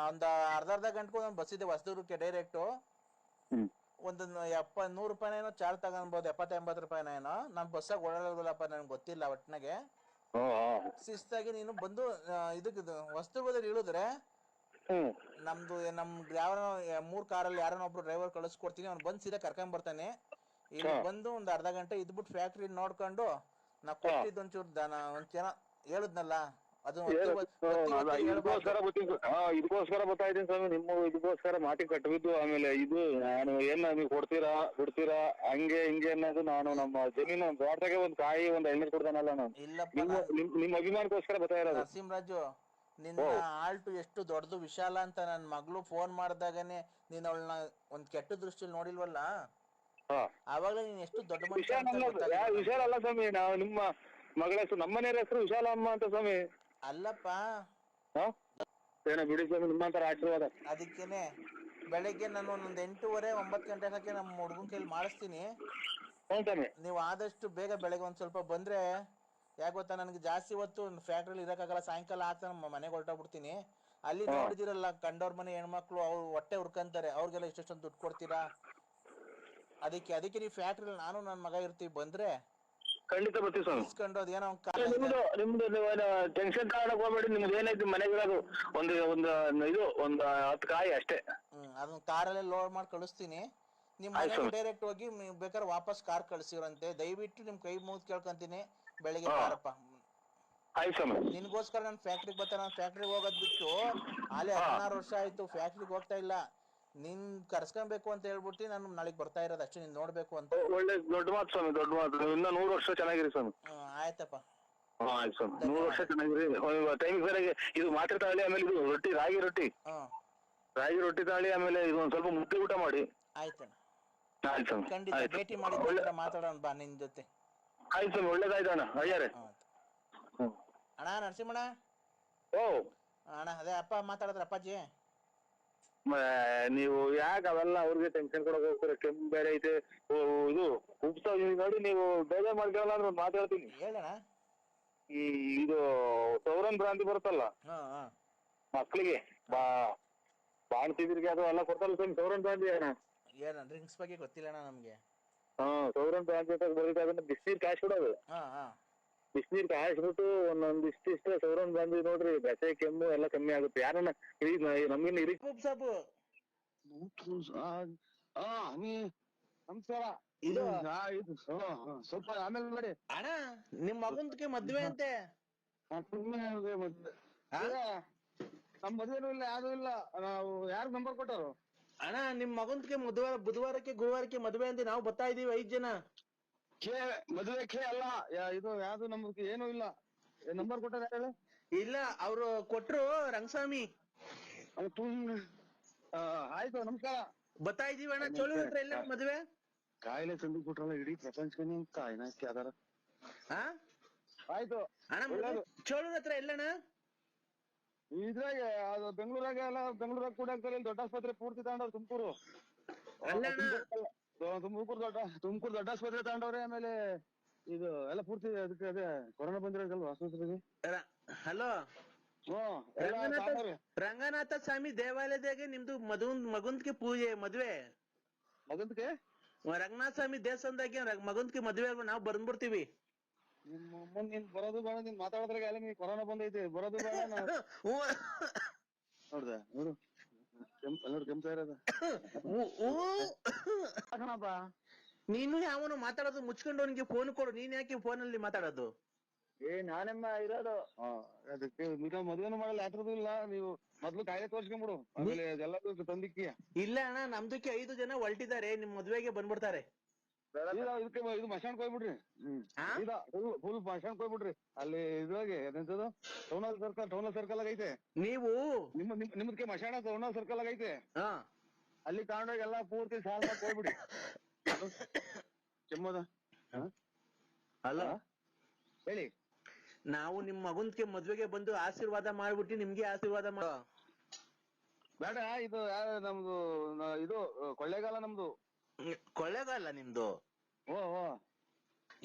ಒಂದ್ ಅರ್ಧ ಗಂಟೆಗೂ ಒಂದ್ ಬಸ್ ಇದೆ ಹೊಸದುರ್ಗಕ್ಕೆ ಡೈರೆಕ್ಟ್. ಒಂದು 100 ರೂಪಾಯಿನೇನೋ ಚಾರ್ಜ್ ತಗೊಂಡ್ಬೋದು, 70-80 ರೂಪಾಯಿನೇನೋ. ನಾನ್ ಬಸ್ಸಾಗ ಓಡಾಡೋದಿಲ್ಲಪ್ಪ, ನನ್ಗೆ ಗೊತ್ತಿಲ್ಲ ಒಟ್ನಾಗೆ. ಶಿಸ್ತಾಗಿ ನೀನು ಬಂದು ಇದಕ್ಕೆ ಹೊಸದುರ್ಗದಲ್ಲಿ ಇಳಿದ್ರೆ ನಮ್ ಯಾವ 3 ಕಾರಲ್ಲಿ ಯಾರನ್ನೊಬ್ರು ಡ್ರೈವರ್ ಕಳಿಸ್ಕೊಡ್ತೀನಿ. ಅವ್ನು ಬಂದ್ ಸೀದಾ ಕರ್ಕೊಂಡ್ ಬರ್ತಾನೆ. ಇಲ್ಲಿ ಬಂದು ಒಂದ್ ಅರ್ಧ ಗಂಟೆ ಇದ್ಬಿಟ್ಟು ಫ್ಯಾಕ್ಟ್ರಿ ನೋಡ್ಕೊಂಡು ನಾ ಕೊಟ್ಟಿದ್ದು ಒಂಚೂರು ಒಂದ್ ಹೇಳುದ್ನಲ್ಲ ಅದು ಇದಕ್ಕೋಸ್ಕರ ಬರ್ತಾ ಇದ್ದೀನಿ ಸ್ವಾಮಿ, ನಿಮ್ಮ ಇದಕ್ಕೋಸ್ಕರ ಮಾತಿ ಕಟ್ಟಬಿದ್ದು ಆಮೇಲೆ ಇದು ನಾನು ಏನ್ ನೀವು ಕೊಡ್ತೀರಾ ಬಿಡ್ತೀರಾ ಹಂಗೆ ಹಿಂಗೆ ಅನ್ನೋದು ನಾನು ನಮ್ಮ ಜಮೀನು ತೋಟದಾಗೆ ಒಂದ್ ಕಾಯಿ ಒಂದ್ ಎಳ್ನೀರ್ ಕೊಡ್ತಾನಲ್ಲ ನಾನು ನಿಮ್ಮ ಅಭಿಮಾನಕ್ಕೋಸ್ಕರ ಬರ್ತಾ ಇರೋದು. ನರಸಿಂಹರಾಜು ನಿನ್ನ ಆಲ್ಟು ಎಷ್ಟು ದೊಡ್ಡದು ವಿಶಾಲ ಅಂತ ನನ್ ಮಗಳು ಫೋನ್ ಮಾಡಿದಾಗನೆ ನೀನ್ ಅವಳನ್ನ ಒಂದ್ ಕೆಟ್ಟ ದೃಷ್ಟಿಲಿ ನೋಡಿಲ್ವಲ್ಲ, ಆವಾಗಲೇ ನೀನ್ ಎಷ್ಟು ದೊಡ್ಡ ಮನುಷ್ಯ ವಿಶಾಲ ಅಲ್ಲ ಸ್ವಾಮಿ, ನಾವು ನಿಮ್ಮ ಮಗಳ ಹೆಸರು ನಮ್ಮನೆಯ ಹೆಸರು ವಿಶಾಲ ಅಮ್ಮ ಅಂತ ಸ್ವಾಮಿ. ಅಲ್ಲಪ್ಪ ಏನೋ ಬಿಡಿ ಸ್ವಾಮಿ, ನಿಮ್ಮಂತರ ಆಶೀರ್ವಾದ. ಅದಕ್ಕೇನೆ ಬೆಳಗ್ಗೆ ನಾನು ಒಂದೊಂದ್ 8:30-9 ಗಂಟೆ ನಮ್ಮ ಹುಡುಗನ ಕೈಲಿ ಮಾಡಿಸ್ತೀನಿ. ನೀವು ಆದಷ್ಟು ಬೇಗ ಬೆಳಗ್ಗೆ ಒಂದ್ ಸ್ವಲ್ಪ ಬಂದ್ರೆ, ಯಾಕೆ ಗೊತ್ತಾ ನನಗೆ ಜಾಸ್ತಿ ಹೊತ್ತು ಫ್ಯಾಕ್ಟ್ರಿಲಿ ಇರಕ್ಕಾಗಲ್ಲ, ಸಾಯಂಕಾಲ ಆಗ್ತಾ ನಮ್ಮ ಮನೆಗೆ ಹೊರಟೋಗ್ಬಿಡ್ತೀನಿ. ಅಲ್ಲಿ ನೋಡಿದಿರಲ್ಲ ಕಂಡವ್ರ ಮನೆ ಹೆಣ್ಮಕ್ಳು ಅವ್ರು ಹೊಟ್ಟೆ ಹುರ್ಕಂತಾರೆ, ಅವ್ರಿಗೆಲ್ಲ ಇಷ್ಟೊಂದು ದುಡ್ಡು ಕೊಡ್ತೀರಾ? ಅದಕ್ಕೆ ನೀವು ಫ್ಯಾಕ್ಟ್ರಿಲಿ ನಾನು ನನ್ನ ಮಗ ಇರ್ತೀವಿ, ಬಂದ್ರೆ ಖಂಡಿತ ಬರ್ತೀವಿ ಸ್ವಾಮಿ. ಇಸ್ಕೊಂಡು ಅದೇನೋ ನಿಮ್ದು ಟೆನ್ಷನ್ ತಗೊಳಕ್ ಹೋಗ್ಬೇಡಿ. ನಿಮ್ದು ಏನೈತಿ ಮನೆಗಿರೋದು ಒಂದು 10 ಕಾಯಿ ಅಷ್ಟೇ. ಅದನ್ನ ಕಾರಲ್ಲೇ ಲೋಡ್ ಮಾಡಿ ಕಳಿಸ್ತೀನಿ. ನಿಮ್ ಮನೆಗೆ ಡೈರೆಕ್ಟ್ ಹೋಗಿ ಬೇಕಾದ್ರೆ ವಾಪಸ್ ಕಾರ್ ಕಳ್ಸಿವ್ರಂತೆ. ದಯವಿಟ್ಟು ನಿಮ್ ಕೈ ಮುಗಿದು ಕೇಳ್ಕೊಂತೀನಿ, ಬೆಳಿಗ್ಗೆ ಬಾರಪ್ಪ. ನಿನ್ಗೋಸ್ಕರ ನಾನು ಫ್ಯಾಕ್ಟ್ರಿಗೆ ಬರ್ತಾನೆ. ನಾನು ಫ್ಯಾಕ್ಟ್ರಿಗೆ ಹೋಗೋದ್ ಬಿಟ್ಟು ಅಲ್ಲಿ 16 ವರ್ಷ ಆಯ್ತು ಫ್ಯಾಕ್ಟ್ರಿಗೆ ಹೋಗ್ತಾ ಇಲ್ಲ. ನಿನ್ ಕರ್ಸ್ಕೊಬೇಕು ಅಂತ ಹೇಳ್ಬಿಟ್ಟು ನಾನು ನಾಳೆಗೆ ಬರ್ತಾ ಇರೋದು ಅಷ್ಟೇ, ನೀನ್ ನೋಡ್ಬೇಕು ಅಂತ. ಒಳ್ಳೆ ದೊಡ್ಡ ಮಾತು ಸ್ವಾಮಿ, ದೊಡ್ಡ ಮಾತು. ಇನ್ನ 100 ವರ್ಷ ಚೆನ್ನಾಗಿರಿ ಸ್ವಾಮಿ. ಆಯ್ತಪ್ಪ, ಆಯ್ತು ಸ್ವಾಮಿ, 100 ವರ್ಷ ಚೆನ್ನಾಗಿರಿ. ಟೈಮ್ ಬೇರೆ ಇದು ಮಾತ್ರ ತಾಳಿ, ಆಮೇಲೆ ಇದು ರೊಟ್ಟಿ, ರಾಗಿ ರೊಟ್ಟಿ ತಾಳಿ, ಆಮೇಲೆ ಇದು ಒಂದ್ ಸ್ವಲ್ಪ ಮುದ್ದೆ ಊಟ ಮಾಡಿ. ಆಯ್ತಣ್ಣ, ಆಯ್ತು ಸ್ವಾಮಿ, ಖಂಡಿತ ಭೇಟಿ ಮಾಡಿ ಮಾತಾಡೋಣ ಬಾ ನಿನ್ ಜೊತೆ. ಆಯ್ತು ಸ್ವಾಮಿ, ಒಳ್ಳೇದಾಯ್ತಣ್ಣ. ಅಯ್ಯಾರೆ ಅಣ್ಣ, ನರಸಿಂಹಣ್ಣ. ಅಣ್ಣ ಅದೇ ಅಪ್ಪ ಮಾತಾಡಿದ್ರ ಅಪ್ಪಾಜಿ. ನೀವು ಯಾಕೆ ಅವೆಲ್ಲ ಅವ್ರಿಗೆ ಟೆನ್ಷನ್ ಕೊಡಕ್ ಹೋಗ್ತೀರ? ಕೆಮ್ಮು ಬೇರೆ ಐತೆ, ಇದು ಉಪ್ಸಾವ್ ನೋಡಿ, ನೀವು ಬೇಜಾರ್ ಮಾಡ್ಕೊಳ್ಳಲ್ಲ ಅಂದ್ರೆ ಒಂದು ಮಾತಾಡ್ತೀನಿ. ಹೇಳಣ್ಣ. ಇದು ಸೌರನ್ ಭ್ರಾಂತಿ ಬರುತ್ತಲ್ಲ ಮಕ್ಳಿಗೆ, ಬಾಣ್ತಿದ್ರಿಗೆ ಅದು ಎಲ್ಲ ಕೊಡ್ತಲ್ಲ ಸ್ವಾಮಿ, ಸೌರನ್ ಭ್ರಾಂತಿ ಅಣ್ಣ. ಏನ ಡ್ರಿಂಕ್ಸ್ ಬಗ್ಗೆ ಗೊತ್ತಿಲ್ಲ ಅಣ್ಣ ನಮ್ಗೆ. ಸೌರನ್ ಭ್ರಾಂತಿ ಅಂತ ಬರೀತಾ ಅದನ್ನ ಬಿಸಿನೀರ್ ಕಾಯಿಸ್ಬಿಡೋದು. ಬಿಸಿನೀರ್ ಕಾಯಿಸ್ಬಿಟ್ಟು ಒಂದೊಂದಿಷ್ಟು ಸೌರನ್ ಭ್ರಾಂತಿ ನೋಡ್ರಿ, ಬೆಸೆ ಕೆಮ್ಮು ಎಲ್ಲ ಕಮ್ಮಿ ಆಗುತ್ತೆ. ಯಾರನ್ನ ನಮ್ಗಿನ್ನ ನಮಸ್ಕಾರ. ಸ್ವಲ್ಪ ಆಮೇಲೆ ನೋಡಿ ಅಣ್ಣ, ನಿಮ್ ಮಗನ್ಗೆ ಮದ್ವೆ ಅಂತೆ. ನಮ್ ಮದ್ವೆನೂ ಇಲ್ಲ, ಯಾವ್ದು ಇಲ್ಲ. ನಾವು ಯಾರು ನಂಬರ್ ಕೊಟ್ಟರು? ಅಣ್ಣ, ನಿಮ್ ಮಗನ್ಗೆ ಬುಧವಾರಕ್ಕೆ ಗುರುವಾರಕ್ಕೆ ಮದ್ವೆ ಅಂತ ನಾವು ಬರ್ತಾ ಇದೀವಿ 5 ಜನ. ಮದುವೆ ಅಲ್ಲ, ಇದು ಯಾವ್ದು ನಮ್ಗೆ ಏನೂ ಇಲ್ಲ. ನಂಬರ್ ಕೊಟ್ಟಾರ ಹೇಳಿ? ಇಲ್ಲ, ಅವ್ರು ಕೊಟ್ರು ರಂಗಸ್ವಾಮಿ. ಆಯ್ತು, ನಮಸ್ಕಾರ. ಬರ್ತಾ ಇದೀವಿ ಅಣ್ಣ. ಚೋಳು ಹತ್ರ ಎಲ್ಲ ಮದ್ವೆ ಕಾಯಿಲೆ ತಂದು ಕೊಟ್ರಲ್ಲ ಇಡೀ ಪ್ರಪಂಚಕ್ಕೆ ಕಾಯಿನಕ್ಕೆ ಆಧಾರ. ಆಯ್ತು ಅಣ್ಣ, ಚೋಳೂರ್ ಹತ್ರ ಎಲ್ಲಣ್ಣ? ಇದ್ರಾಗ ಅದು ಬೆಂಗಳೂರಾಗ ಎಲ್ಲ, ಬೆಂಗಳೂರಾಗ ಕೂಡ ದೊಡ್ಡ ಆಸ್ಪತ್ರೆ ಪೂರ್ತಿ ತಗೊಂಡವ್ರು. ತುಮಕೂರು ದೊಡ್ಡ ಆಸ್ಪತ್ರೆ ತಗೊಂಡವ್ರೆ. ಆಮೇಲೆ ಇದು ಎಲ್ಲ ಪೂರ್ತಿ ಅದಕ್ಕೆ ಅದೇ ಕೊರೋನಾ ಬಂದಿರೋದಲ್ವಾ ಆಸ್ಪತ್ರೆಗೆ. ಹಲೋ, ರಂಗನಾಥ ಸ್ವಾಮಿ ದೇವಾಲಯದಾಗೆ ನಿಮ್ದು ಮಗುಂದ್ಗೆ ಪೂಜೆ ಮದ್ವೆ. ಮಗಂದ್ಗೆ ರಂಗನಾಥ ಸ್ವಾಮಿ ದೇವಸ್ಥಾನದಾಗೆ ಮಗುಂದ್ಗೆ ಮದ್ವೆ ನಾವು ಬಂದ್ಬಿಡ್ತೀವಿ. ನೀನ್ ಬರೋದು ಬೇಡ, ನೀನ್ ಮಾತಾಡೋದ್ರಾಗ ಎಲ್ಲ ನೀನ್ ಕೊರೋನಾ ಬಂದೈತಿ, ಬರೋದು ಬೇಡ. ನೋಡ್ದೆ ನೋಡು, ಕೆಂಪ ಇರೋದ. ನೀನು ಯಾವನು ಮಾತಾಡೋದು ಮುಚ್ಕೊಂಡು ಅವನಿಗೆ ಫೋನ್ ಕೊಡು. ನೀನ್ ಯಾಕೆ ಫೋನಲ್ಲಿ ಮಾತಾಡೋದು? ನಾನೆಮ್ಮ ಇರೋದು. ಅದಕ್ಕೆ ಮದ್ವೆನೂ ಮಾಡಲ್ಲ, ಯಾತ್ರದು ಇಲ್ಲ. ನೀವು ಮೊದ್ಲು ಕಾಯಿಲೆ ತೋರ್ಸ್ಕೊಂಡ್ಬಿಡು, ಆಮೇಲೆ ಎಲ್ಲ ತಂದಿಕ್ಕಿ. ಇಲ್ಲ ಅಣ್ಣ, ನಮ್ದಕ್ಕೆ 5 ಜನ ಹೊಲ್ಟಿದ್ದಾರೆ, ನಿಮ್ ಮದ್ವೆಗೆ ಬಂದ್ಬಿಡ್ತಾರೆ. ಇದಕ್ಕೆ ಇದು ಮಶಾಣಕ್ ಹೋಗ್ಬಿಡ್ರಿ. ಫುಲ್ ಮಶಾಣಕ್ ಹೋಗ್ಬಿಡ್ರಿ. ಅಲ್ಲಿ ಇದ್ರಾಗೆ ಏನಂತದು ಟೌನಲ್ ಸರ್ಕಲ್ ಆಗ ಐತೆ. ನೀವು ನಿಮ್ದಕ್ಕೆ ಮಶಾಣ ಟೌನಲ್ ಸರ್ಕಲ್ ಆಗ ಐತೆ. ಅಲ್ಲಿ ತಗೊಂಡೋಗಿ ಎಲ್ಲಾ ಪೂರ್ತಿ ಸಾಲ್ ಹೋಗ್ಬಿಡಿ. ಕೆಮ್ಮದ ಅಲ್ಲ ಹೇಳಿ. ನಾವು ನಿಮ್ ಮಗನ್ಗೆ ಮದ್ವೆಗೆ ಬಂದು ಆಶೀರ್ವಾದ ಮಾಡ್ಬಿಟ್ಟು ನಿಮ್ಗೆ ಆಶೀರ್ವಾದ ಮಾಡ ಬೇಡ. ಇದು ನಮ್ದು ಇದು ಕೊಳ್ಳೇಗಾಲ ನಮ್ದು. ಕೊಳ್ಳೇಗಾಲ ನಿಮ್ದು? ಓ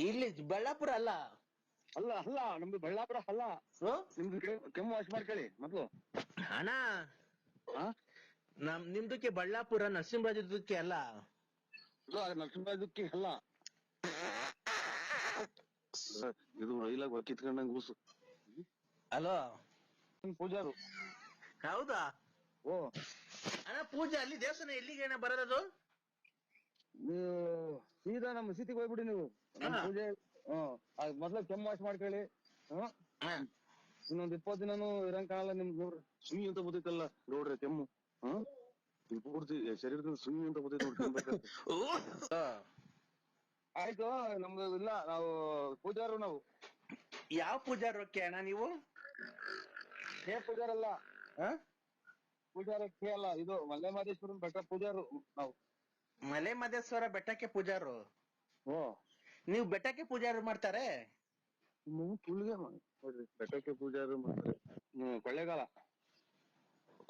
ಇಲ್ಲಿ ಬಳ್ಳಾಪುರ ಅಲ್ಲ? ಅಲ್ಲ ನಮ್ದು ಬಳ್ಳಾಪುರ ಅಲ್ಲ. ನಿಮ್ದು ಕೆಮ್ಮು ವಾಶ್ ಮಾಡ್ಕೊಳ್ಳಿ ಮೊದ್ಲು. ಅಣ್ಣ, ನಿಮ್ದಕ್ಕೆ ಬಳ್ಳಾಪುರ, ನರಸಿಂಹರಾಜಕ್ಕೆ ಅಲ್ಲ. ನರಸಿಂಹರಾಜಕ್ಕೆ ಅಲ್ಲ. ಇದು ರೈಲಾಗ ಕಿತ್ಕೊಂಡಂಗ್ ಕೂಸು. ಹಲೋ, ಪೂಜಾರು. ಹೌದಾ? ಓ ಅಣ್ಣ, ಪೂಜೆ ಅಲ್ಲಿ ದೇವಸ್ಥಾನ ಎಲ್ಲಿಗೆ ಬರೋದು? ನೀವು ಸೀದಾ ನಮ್ಮ ಮಸೀದಿಗೆ ಹೋಗ್ಬಿಡಿ. ನೀವು ಪೂಜೆ ಮೊದ್ಲ ಕೆಮ್ಮು ವಾಶ್ ಮಾಡ್ಕೊಳ್ಳಿ. ಇನ್ನೊಂದ್ 20 ದಿನಾನು ಇರಂಗ್ ಕಾಣಲ್ಲ ನಿಮ್ಗೆ ನೋಡ್ರಿ. ಸುಯಿ ಅಂತ ಬರ್ತೈತಲ್ಲ ನೋಡ್ರಿ ಕೆಮ್ಮು. ಪೂರ್ತಿ ಶರೀರದಿಂದ ಸುಯಿ ಅಂತ ಬರ್ತೈತಿ ನೋಡ್ರಿ. ಆಯ್ತು, ನಮ್ದು ಇಲ್ಲ, ನಾವು ಪೂಜಾರು. ನಾವು ಯಾವ ಪೂಜಾರಕ್ಕೆ ಅಣ್ಣ ನೀವು? ಪೂಜಾರಲ್ಲ, ಪೂಜಾರಕ್ಕೆ ಅಲ್ಲ, ಇದು ಮಲೆ ಮಹದೇಶ್ವರನ್ ಬೆಟ್ಟ ಪೂಜಾರು ನಾವು. ಮಲೆ ಮಹದೇಶ್ವರ ಬೆಟ್ಟಕ್ಕೆ ಪೂಜಾರು? ನೀವು ಬೆಟ್ಟಕ್ಕೆ ಪೂಜಾರು ಮಾಡ್ತಾರೆ? ನೋಡ್ರಿ ಬೆಟ್ಟಕ್ಕೆ ಪೂಜಾರು ಮಾಡ್ತಾರೆ. ಕೊಳ್ಳೇಗಾಲ.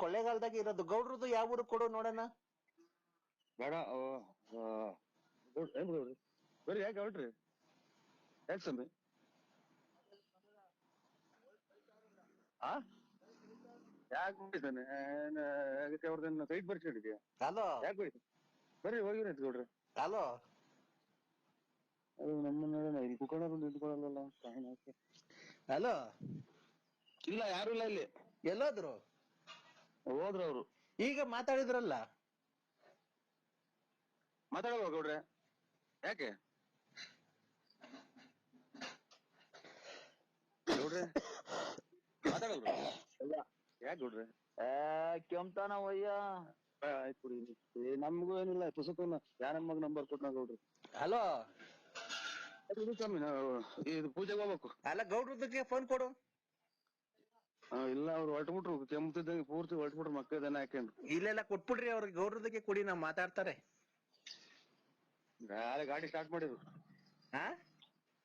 ಕೊಳ್ಳೇಗಾಲದಾಗ ಇರೋದು. ಗೌಡ್ರದ್ದು ಯಾವ ಊರು ಕೊಡು ನೋಡೋಣ. ಬೇಡ, ಬರ್ರಿ. ಯಾಕೆ ಹೊಟ್ರಿ? ಯಾಕೆ ಸ್ವಾಮಿ? ಯಾಕೆ ಬಿಟ್ಟಿದ್ದಾನೆ? ಅದಕ್ಕೆ ಅವ್ರದನ್ನ ಸೈಟ್ ಬರ್ಸಿಡಿದ್ಯಾ? ಹಲೋ, ಯಾಕೆ ಬಿಡಿ? ಬರ್ರಿ, ಹೋಗಿರಿ ಗೌಡ್ರಿ. ಹಲೋ, ಅದು ನಮ್ಮನ್ನ ಇಲ್ಲಿ ಕುಕೊಂಡ ಬಂದು ನಿಂತ್ಕೊಳ್ಳಲ್ಲ. ಹಲೋ. ಇಲ್ಲ, ಯಾರು ಇಲ್ಲ ಇಲ್ಲಿ. ಎಲ್ಲೋದ್ರು? ಹೋದ್ರು ಅವ್ರು. ಈಗ ಮಾತಾಡಿದ್ರಲ್ಲ. ಮಾತಾಡುವ ಗೌಡ್ರೆ. ಯಾಕೆ ಗೌಡ್ರೆ ಮಾತಾಡೋದು? ಯಾಕೆ ಗೌಡ್ರೆ? ಕೆಮ್ತಾನ ವಯ್ಯ. ಆಯ್ತು ಬಿಡಿ, ನಮ್ಗೂ ಏನಿಲ್ಲ. ಪುಸ್ತಕನ ಯಾರ ಮಗ ನಂಬರ್ ಕೊಟ್ಟ ಗೌಡ್ರಿ. ಹಲೋ, ಸ್ವಾಮಿ, ನಾವು ಇದು ಪೂಜೆಗೆ ಹೋಗ್ಬೇಕು. ಅಲ್ಲ, ಗೌಡ್ರದಕ್ಕೆ ಫೋನ್ ಕೊಡು. ಇಲ್ಲ, ಅವ್ರು ಹೊರಟ್ಬಿಟ್ರು. ಕೆಮ್ಮತಿದ್ದಂಗೆ ಪೂರ್ತಿ ಹೊರಟ್ಬಿಟ್ರು. ಮಕ್ಕಳದನ್ನ ಹಾಕೊಂಡು ಇಲ್ಲೆಲ್ಲ ಕೊಟ್ಬಿಡ್ರಿ ಅವ್ರಿಗೆ. ಗೌಡ್ರದಕ್ಕೆ ಕೊಡಿ, ನಾವ್ ಮಾತಾಡ್ತಾರೆ. ಗಾಡಿ ಸ್ಟಾರ್ಟ್ ಮಾಡಿದ್ರು.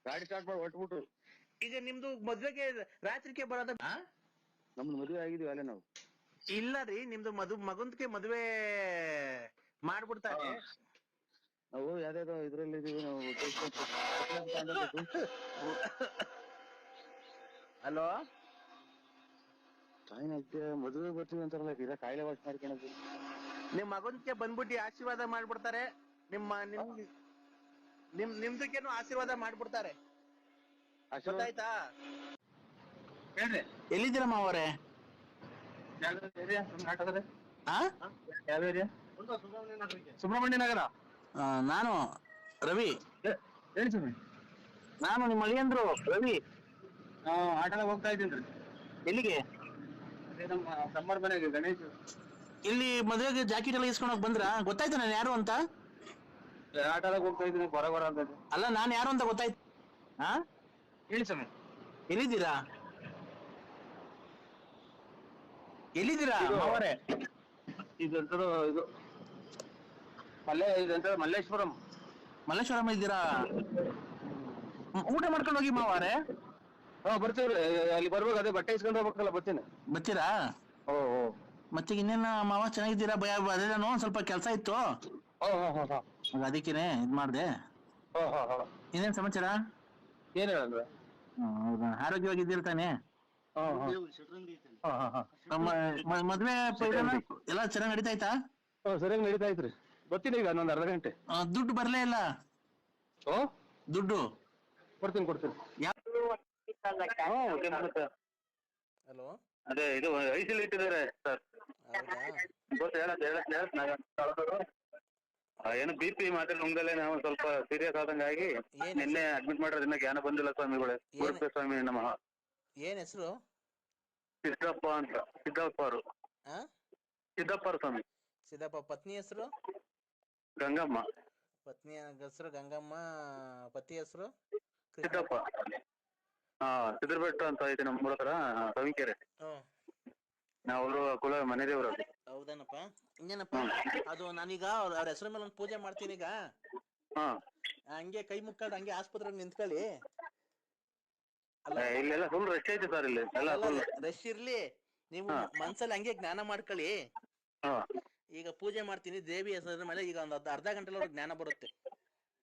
ಗಾಡಿ ಸ್ಟಾರ್ಟ್ ಮಾಡಿ ಹೊರಟ್ಬಿಟ್ರು. ಈಗ ನಿಮ್ದು ಮದ್ವೆಗೆ ರಾತ್ರಿಗೆ ಬರೋದ? ನಮ್ದು ಮದುವೆ ಆಗಿದೀವಿ ಅಲ್ಲೇ ನಾವು. ಇಲ್ಲ ರೀ, ನಿಮ್ದು ಮಗಂದ್ಗೆ ಮದ್ವೆ ಮಾಡ್ಬಿಡ್ತಾರೆ. ನಾವು ಯಾವ್ದಾದ್ರು ಇದ್ರಲ್ಲಿ ಇದೀವಿ ನಾವು. ಹಲೋ, ಮದುವೆ ಬರ್ತೀವಿ ಅಂತಾರಲ್ಲ, ಇದ ಕಾಯಿಲೆ ವಾಶ್ ಮಾಡ್ಕೊಳೋದು. ನಿಮ್ ಮಗನ್ಗೆ ಬಂದ್ಬಿಟ್ಟು ಆಶೀರ್ವಾದ ಮಾಡ್ಬಿಡ್ತಾರೆ. ನಿಮ್ದಕ್ಕೇನು ಆಶೀರ್ವಾದ ಮಾಡ್ಬಿಡ್ತಾರೆ. ಗೊತ್ತಾಯ್ತಾ? ಎಲ್ಲಿದ್ದೀರ ಮಾವರೇ? ಯಾವ ಏರಿಯಾ? ಸುಬ್ರಹ್ಮಣ್ಯ ನಗರ. ನಾನು ರವಿ. ಹೇಳಿ ಸ್ವಾಮಿ. ನಾನು ನಿಮ್ಮ ಅಳಿಯಂದ್ರು ರವಿ. ಆಟೋದಾಗ ಹೋಗ್ತಾ ಇದ್ದೀನಿ. ಎಲ್ಲಿಗೆ? ಅದೇ ನಮ್ಮ ತಮ್ಮರ ಮನೆಗೆ, ಗಣೇಶ್. ಇಲ್ಲಿ ಮದುವೆಗೆ ಜಾಕೆಟ್ ಎಲ್ಲ ಇಸ್ಕೊಂಡೋಗಿ ಬಂದ್ರ? ಗೊತ್ತಾಯ್ತು ನಾನು ಯಾರು ಅಂತ? ಆಟೋದಾಗ ಹೋಗ್ತಾ ಇದ್ದೀನಿ, ಬರ ಅಂತ. ಅಲ್ಲ, ನಾನು ಯಾರು ಅಂತ ಗೊತ್ತಾಯ್ತು? ಹೇಳಿ ಸ್ವಾಮಿ. ಎಲ್ಲಿದ್ದೀರಾ? ಎಲ್ಲಿದ್ದೀರಾ ಮಾವರೇ? ಇದೆಂತದು, ಇದು ಮಲ್ಲೇಶ್ವರಂ. ಮಲ್ಲೇಶ್ವರಂ ಇದ್ದೀರಾ? ಊಟ ಮಾಡ್ಕೊಂಡು ಹೋಗಿ ಮಾವಾರೆ. ಬರ್ತೀವಿ. ಅಲ್ಲಿ ಬರ್ಬೇಕು, ಅದೇ ಬಟ್ಟೆ ಇಸ್ಕೊಂಡು ಹೋಗ್ಬೇಕಲ್ಲ, ಬರ್ತೀನಿ. ಬರ್ತೀರಾ? ಮತ್ತೆ ಇನ್ನೇನ ಮಾವ, ಚೆನ್ನಾಗಿದ್ದೀರಾ? ಅದೇ ನಾನು ಸ್ವಲ್ಪ ಕೆಲಸ ಇತ್ತು, ಅದಕ್ಕೇನೆ ಇದ್ ಮಾಡ್ದೆ. ಇನ್ನೇನ್ ಸಮಾಚಾರ? ಏನ್ ಹೇಳಂದ್ರೆ? ಆರೋಗ್ಯವಾಗಿದ್ದೀರ ತಾನೆ? ಮದ್ವೆ ಎಲ್ಲ ಚೆನ್ನಾಗಿ ನಡೀತಾ ಇತ್ತಾ? ಸರಿಯಾಗಿ ನಡೀತಾ ಇತ್ರಿ. ಬರ್ತೀನಿ ಈಗ ಇನ್ನೊಂದು ಅರ್ಧ ಗಂಟೆ. ದುಡ್ಡು ಬರ್ಲೇ ಇಲ್ಲ? ದುಡ್ಡು ಕೊಡ್ತೀನಿ. ಹಲೋ, ಅದೇ ಇದು ಐಸಿಲ್ ಇಟ್ಟಿದ್ದಾರೆ ಸರ್. ಏನು BP ಮಾತ್ರ ನುಂಗದಲ್ಲೇ ನಾವು ಸ್ವಲ್ಪ ಸೀರಿಯಸ್ ಆದಂಗಾಗಿ ನಿನ್ನೆ ಅಡ್ಮಿಟ್ ಮಾಡಿರೋದು. ಇನ್ನ ಜ್ಞಾನ ಬಂದಿಲ್ಲ ಸ್ವಾಮಿಗಳೇ. ಗುರುಪೇ ಸ್ವಾಮಿ ನಮಃ. ಏನ್ ಹೆಸರು? ಸಿದ್ದಪ್ಪ ಅಂತ. ಸಿದ್ದಪ್ಪ ಅವರು. ಸಿದ್ದಪ್ಪ ಸ್ವಾಮಿ. ಸಿದ್ದಪ್ಪ. ಪತ್ನಿ ಹೆಸರು? ಗಂಗಮ್ಮ. ಪತ್ನಿ ಹೆಸರು ಗಂಗಮ್ಮ, ಪತಿ ಹೆಸರು ಸಿದ್ದಪ್ಪ. ಸಿದ್ರಬೆಟ್ಟ ಅಂತ ಐತೆ ನಮ್ಮ ಹತ್ರ, ಸವಿಕೆರೆ. ಅವರು ಕುಲ ಮನೆ ದೇವ್ರ. ಹೌದೇನಪ್ಪ? ಇನ್ನೇನಪ್ಪ, ಅದು ನಾನೀಗ ಅವ್ರ ಹೆಸರು ಮೇಲೆ ಒಂದು ಪೂಜೆ ಮಾಡ್ತೀನಿ ಈಗ. ಹಂಗೆ ಕೈ ಮುಕ್ಕೊಂಡು ಹಂಗೆ ಆಸ್ಪತ್ರೆಗೆ ನಿಂತ್ಕೊಳ್ಳಿ. ಇಲ್ಲೆಲ್ಲ ಫುಲ್ ರಶ್ ಐತೆ ಸರ್. ಇಲ್ಲಿ ರಶ್ ಇರ್ಲಿ, ನೀವು ಮನ್ಸಲ್ಲಿ ಹಂಗೆ ಜ್ಞಾನ ಮಾಡ್ಕೊಳ್ಳಿ. ಈಗ ಪೂಜೆ ಮಾಡ್ತೀನಿ ದೇವಿ ಹೆಸರ ಮೇಲೆ. ಈಗ ಒಂದು ಅರ್ಧ ಗಂಟೆ ಜ್ಞಾನ ಬರುತ್ತೆ.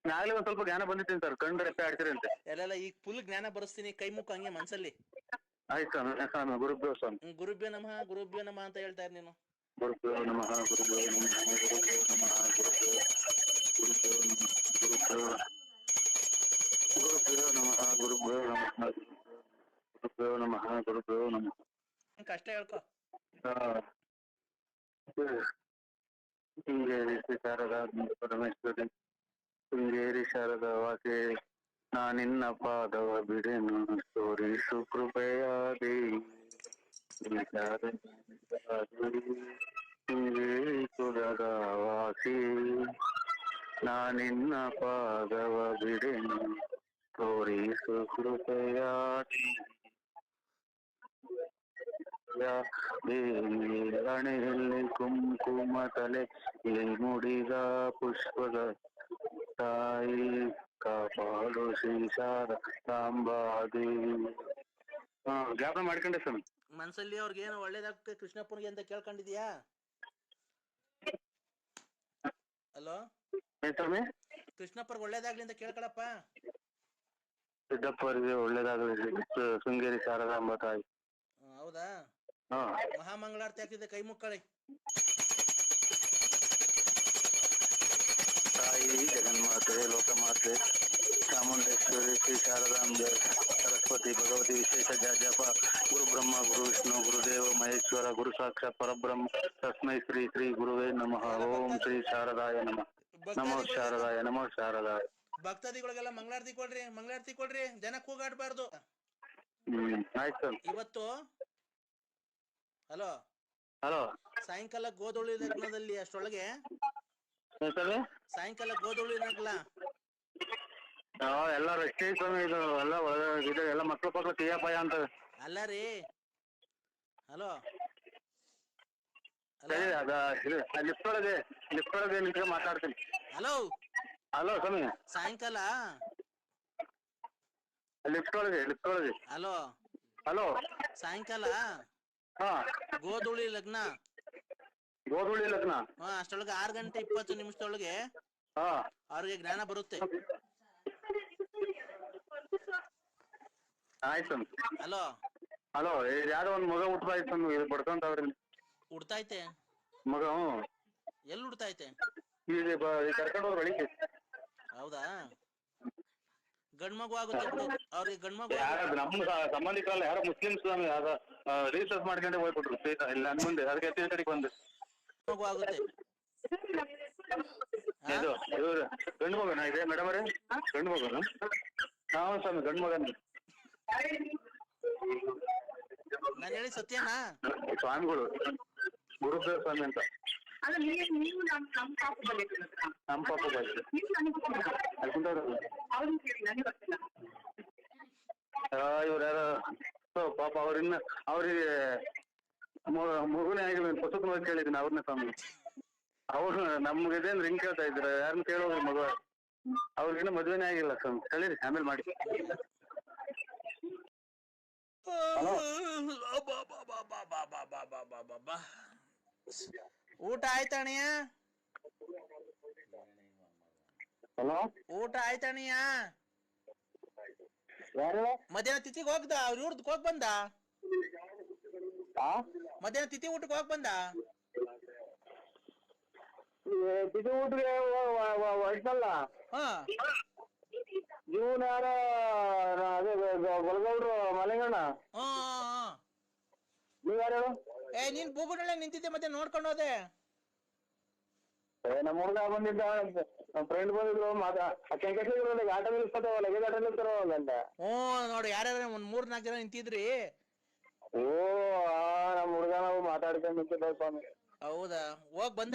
ನಾಳೆ ಒಂದ್ ಸ್ವಲ್ಪ ಜ್ಞಾನ ಬಂದಿದ್ದೀನಿ ಸರ್. ಕಣ್ಣು ರೆಪ್ಪೆ ಆಡ್ತೀರಿ ಅಂತೆ. ಎಲ್ಲ ಈಗ ಫುಲ್ ಜ್ಞಾನ ಬರೆಸ್ತೀನಿ. ಕೈ ಮುಕ್ಕು ಹಂಗೆ ಮನ್ಸಲ್ಲಿ. ಆಯ್ತು ಸ್ವಾಮಿ. ಗುರುಭ್ಯೋ ಸ್ವಾಮಿ. ಗುರುಭ್ಯೋ ನಮಃ, ಗುರುಭ್ಯೋ ನಮಃ ಅಂತ ಹೇಳ್ತಾ ಇರ್ ನೀನು. ಗುರುಭ್ಯೋ ನಮಃ, ಗುರುಭ್ಯೋ ನಮಃ, ಗುರುಭ್ಯೋ ನಮಃ, ಗುರುಭ್ಯೋ ನಮಃ, ಗುರುಭ್ಯೋ ನಮಃ, ಗುರುಭ್ಯೋ ನಮಃ, ಗುರುಭ್ಯೋ ನಮಃ. ಕಷ್ಟ ಹೇಳ್ಕೊ. ಶೃಂಗೇರಿ ಶಾರದಾ ಪರಮೇಶ್ವರಿ, ಶೃಂಗೇರಿ ಶಾರದಾ ವಾಸಿ ನಾನಿನ್ನ ಪಾದವ ಬಿಡೆನು ತೋರಿಸು ಕೃಪೆಯಾಗಿ ಕುಲದ ವಾಸಿ ನಾನಿನ್ನ ಪಾದವ ಬಿಡೆನು ತೋರಿಸು ಕೃಪೆಯಾಗಿ ಹಣೆಯಲ್ಲಿ ಕುಂಕುಮ ತಲೆ ಇಲ್ಲಿ ಮುಡಿದ ಪುಷ್ಪದ ತಾಯಿ ಕಾಪಾಡು ಶ್ರೀ ಶಾರದಾಂಬಾದೇವಿ. ಜ್ಞಾಪನ ಮಾಡ್ಕೊಂಡೆ ಸ್ವಾಮಿ. ಮನ್ಸಲ್ಲಿ ಅವ್ರಿಗೆ ಏನು ಒಳ್ಳೇದಾಗ್ತದೆ ಕೃಷ್ಣಪ್ಪನಿಗೆ ಅಂತ ಕೇಳ್ಕೊಂಡಿದ್ಯಾ? ಹಲೋ ಸ್ವಾಮಿ, ಕೃಷ್ಣಪ್ಪರ್ಗೆ ಒಳ್ಳೇದಾಗ್ಲಿ ಅಂತ ಕೇಳ್ಕೊಳಪ್ಪ. ಸಿದ್ದಪ್ಪರಿಗೆ ಒಳ್ಳೇದಾಗಲಿ ಶೃಂಗೇರಿ ಶಾರದಾಂಬ ತಾಯಿ. ಹೌದಾ? ಮಹಾಮಂಗಳಾರತಿ ಆಗ್ತಿದೆ, ಕೈ ಮುಕ್ಕಳಿ. ತಾಯಿ ಜಗನ್ಮಾತೆ ಲೋಕಮಾತೆ ಚಾಮುಂಡೇಶ್ವರಿ ಶ್ರೀ ಶಾರದಾಂಬೆ ಸರಸ್ವತಿ ಭಗವತಿ ವಿಶೇಷ ಜಪ. ಗುರು ಬ್ರಹ್ಮ ಗುರು ವಿಷ್ಣು ಗುರುದೇವ ಮಹೇಶ್ವರ ಗುರು ಸಾಕ್ಷಾತ್ ಪರಬ್ರಹ್ಮ ತಸ್ಮೈ ಶ್ರೀ ಶ್ರೀ ಗುರುವೇ ನಮಃ. ಓಂ ಶ್ರೀ ಶಾರದಾಯ ನಮಃ. ನಮೋ ಶಾರದಾಯ ನಮೋ ಶಾರದಾಯ. ಭಕ್ತಾದಿಗಳಿಗೆಲ್ಲ ಮಂಗಳಾರತಿ ಕೊಡ್ರಿ, ಮಂಗಳಾರತಿ ಕೊಡ್ರಿ, ಜನ ಕೂಗಾಡ್ಬಾರ್ದು. ಆಯ್ತು ಇವತ್ತು ಹಲೋ ಸಾಯಂಕಾಲ ಗೋಧೂಳಿ ಲಗ್ನದಲ್ಲಿ ಅಷ್ಟೊಳಗೆ ಸಾಯಂಕಾಲ ಗೋಧೂಳಿ ಲಗ್ನ ಎಲ್ಲಾರು ಎಷ್ಟೇ ಸ್ವಾಮಿ ಇದು ಎಲ್ಲ ಇದು ಎಲ್ಲ ಮಕ್ಳು ಪಕ್ಳು ಟಿಯ ಪಾಯ ಅಂತ. ಅಲ್ಲ ರೀ, ಹಲೋ ಸರಿ ಅದ ಲಿಫ್ಟ್ ಒಳಗೆ ನಿಂತ್ಕೊಂಡು ಮಾತಾಡ್ತೀನಿ. ಹಲೋ ಸ್ವಾಮಿ, ಸಾಯಂಕಾಲ ಲಿಫ್ಟ್ ಒಳಗೆ ಹಲೋ ಸಾಯಂಕಾಲ ಹಾ ಗೋಧೂಳಿ ಲಗ್ನ ಅಷ್ಟೊಳಗೆ 6:20 ಅವ್ರಿಗೆ ಜ್ಞಾನ ಬರುತ್ತೆ. ಆಯ್ತು. ಹಲೋ ಯಾರೋ ಒಂದ್ ಮಗ ಹುಟ್ಟುತ್ತಾಯ್ತು ಇದು ಬಡ್ಕೊಂತವ್ರಿ. ಹುಡ್ತೈತೆ ಮಗ? ಎಲ್ಲಿ ಹುಡ್ತೈತೆ? ಈಗ ಕರ್ಕೊಂಡು ಹೋಗ್ರು ಬೆಳಿಗ್ಗೆ. ಹೌದಾ? ಗಂಡ್ಮಗು ಆಗುತ್ತೆ ಅವ್ರಿಗೆ, ಗಂಡ್ಮಗು. ನಮ್ಮ ಸಂಬಂಧಿಕರಲ್ಲ, ಯಾರೋ ಮುಸ್ಲಿಮ್ಸ್ ರಿಜಿಸ್ಟರ್ ಮಾಡ್ಕೊಂಡೆ ಹೋಗ್ಬಿಟ್ರು ಇಲ್ಲ ನನ್ ಮುಂದೆ. ಅದಕ್ಕೆ ಕಡೆಗೆ ಬಂದೆ. ಮಗು ಆಗುತ್ತೆ. ಇದು ಇವ್ರು ಗಂಡು ಮಗನ ಇದೆ ಮೇಡಮ್ ಅವರೇ? ಗಂಡು ಮಗನ? ನಾವು ಸ್ವಾಮಿ ಗಂಡು ಮಗನ. ನಾನು ಹೇಳಿ ಸತ್ಯನಾ? ಸ್ವಾಮಿಗಳು ಗುರುದೇವ ಸ್ವಾಮಿ ಅಂತ. ನಮ್ಮ ಪಾಪ ಇವ್ರು ಯಾರ ಪಾಪ ಅವ್ರಿನ್ನ ಅವ್ರಿಗೆ ಮಗುನೇ ಆಗಿಲ್ಲ. ಪುಸ್ತಕ ನೋಡಿ ಕೇಳಿದ್ದೀನಿ ಅವ್ರನ್ನೇ ಸ್ವಾಮಿ. ಅವ್ರು ನಮ್ಗೆ ಇದೇನು ರಿಂಗ್ ಕೇಳ್ತಾ ಇದ್ರ, ಯಾರನ್ನ ಕೇಳೋದು ಮಗು? ಅವ್ರಿಗಿನ್ನ ಮದ್ವೆನೇ ಆಗಿಲ್ಲ ಸ್ವಾಮಿ. ಹೇಳಿರಿ ಆಮೇಲೆ ಮಾಡಿ. ಊಟ ಆಯ್ತಣ್ಣ? ಊಟ ಆಯ್ತಣ್ಣ? ಮಧ್ಯಾಹ್ನ ತಿಥಿಗೆ ಹೋಗ್ದ? ಅವ್ರ ಇವ್ರದ್ದು ಹೋಗ್ ಬಂದ? ಮಧ್ಯಾಹ್ನ ತಿಥಿ ಊಟಕ್ಕೆ ಹೋಗ್ ಬಂದ? ತಿಥಿ ಊಟಕ್ಕೆ ಹೊರಟಲ್ಲ. ಇವನ್ ಯಾರ ಅದೇ ಗೊಳಗೌಡ್ರು ಮಲೆಗಣ್ಣ. ನೀವ್ ಯಾರು? ನೀನ್ ಬೂಗುನಳ್ಳಿ ನಿಂತಿದ್ದೆ, ಮತ್ತೆ ನೋಡ್ಕೊಂಡು ಹೋದೆ. ನಮ್ಮ ಹುಡುಗ ಬಂದಿದ್ದ, ನಮ್ಮ ಫ್ರೆಂಡ್ ಬಂದಿದ್ರು. ಆಟ ನಿಲ್ಸ್ಕೊತಾವ, ಲಗೇಜ್ ಆಟ ನಿಲ್ತಾರಲ್ಲ ಅಂತ. ನೋಡಿ ಯಾರ್ಯಾರ ಒಂದ್ 3-4 ಜನ ನಿಂತಿದ್ರಿ. ನಮ್ಮ ಹುಡುಗ ನಾವು ಮಾತಾಡ್ಕೊಂಡು ನಿಂತಿದ್ದ ಸ್ವಾಮಿ. ಹೌದಾ? ಹೋಗ್ ಬಂದ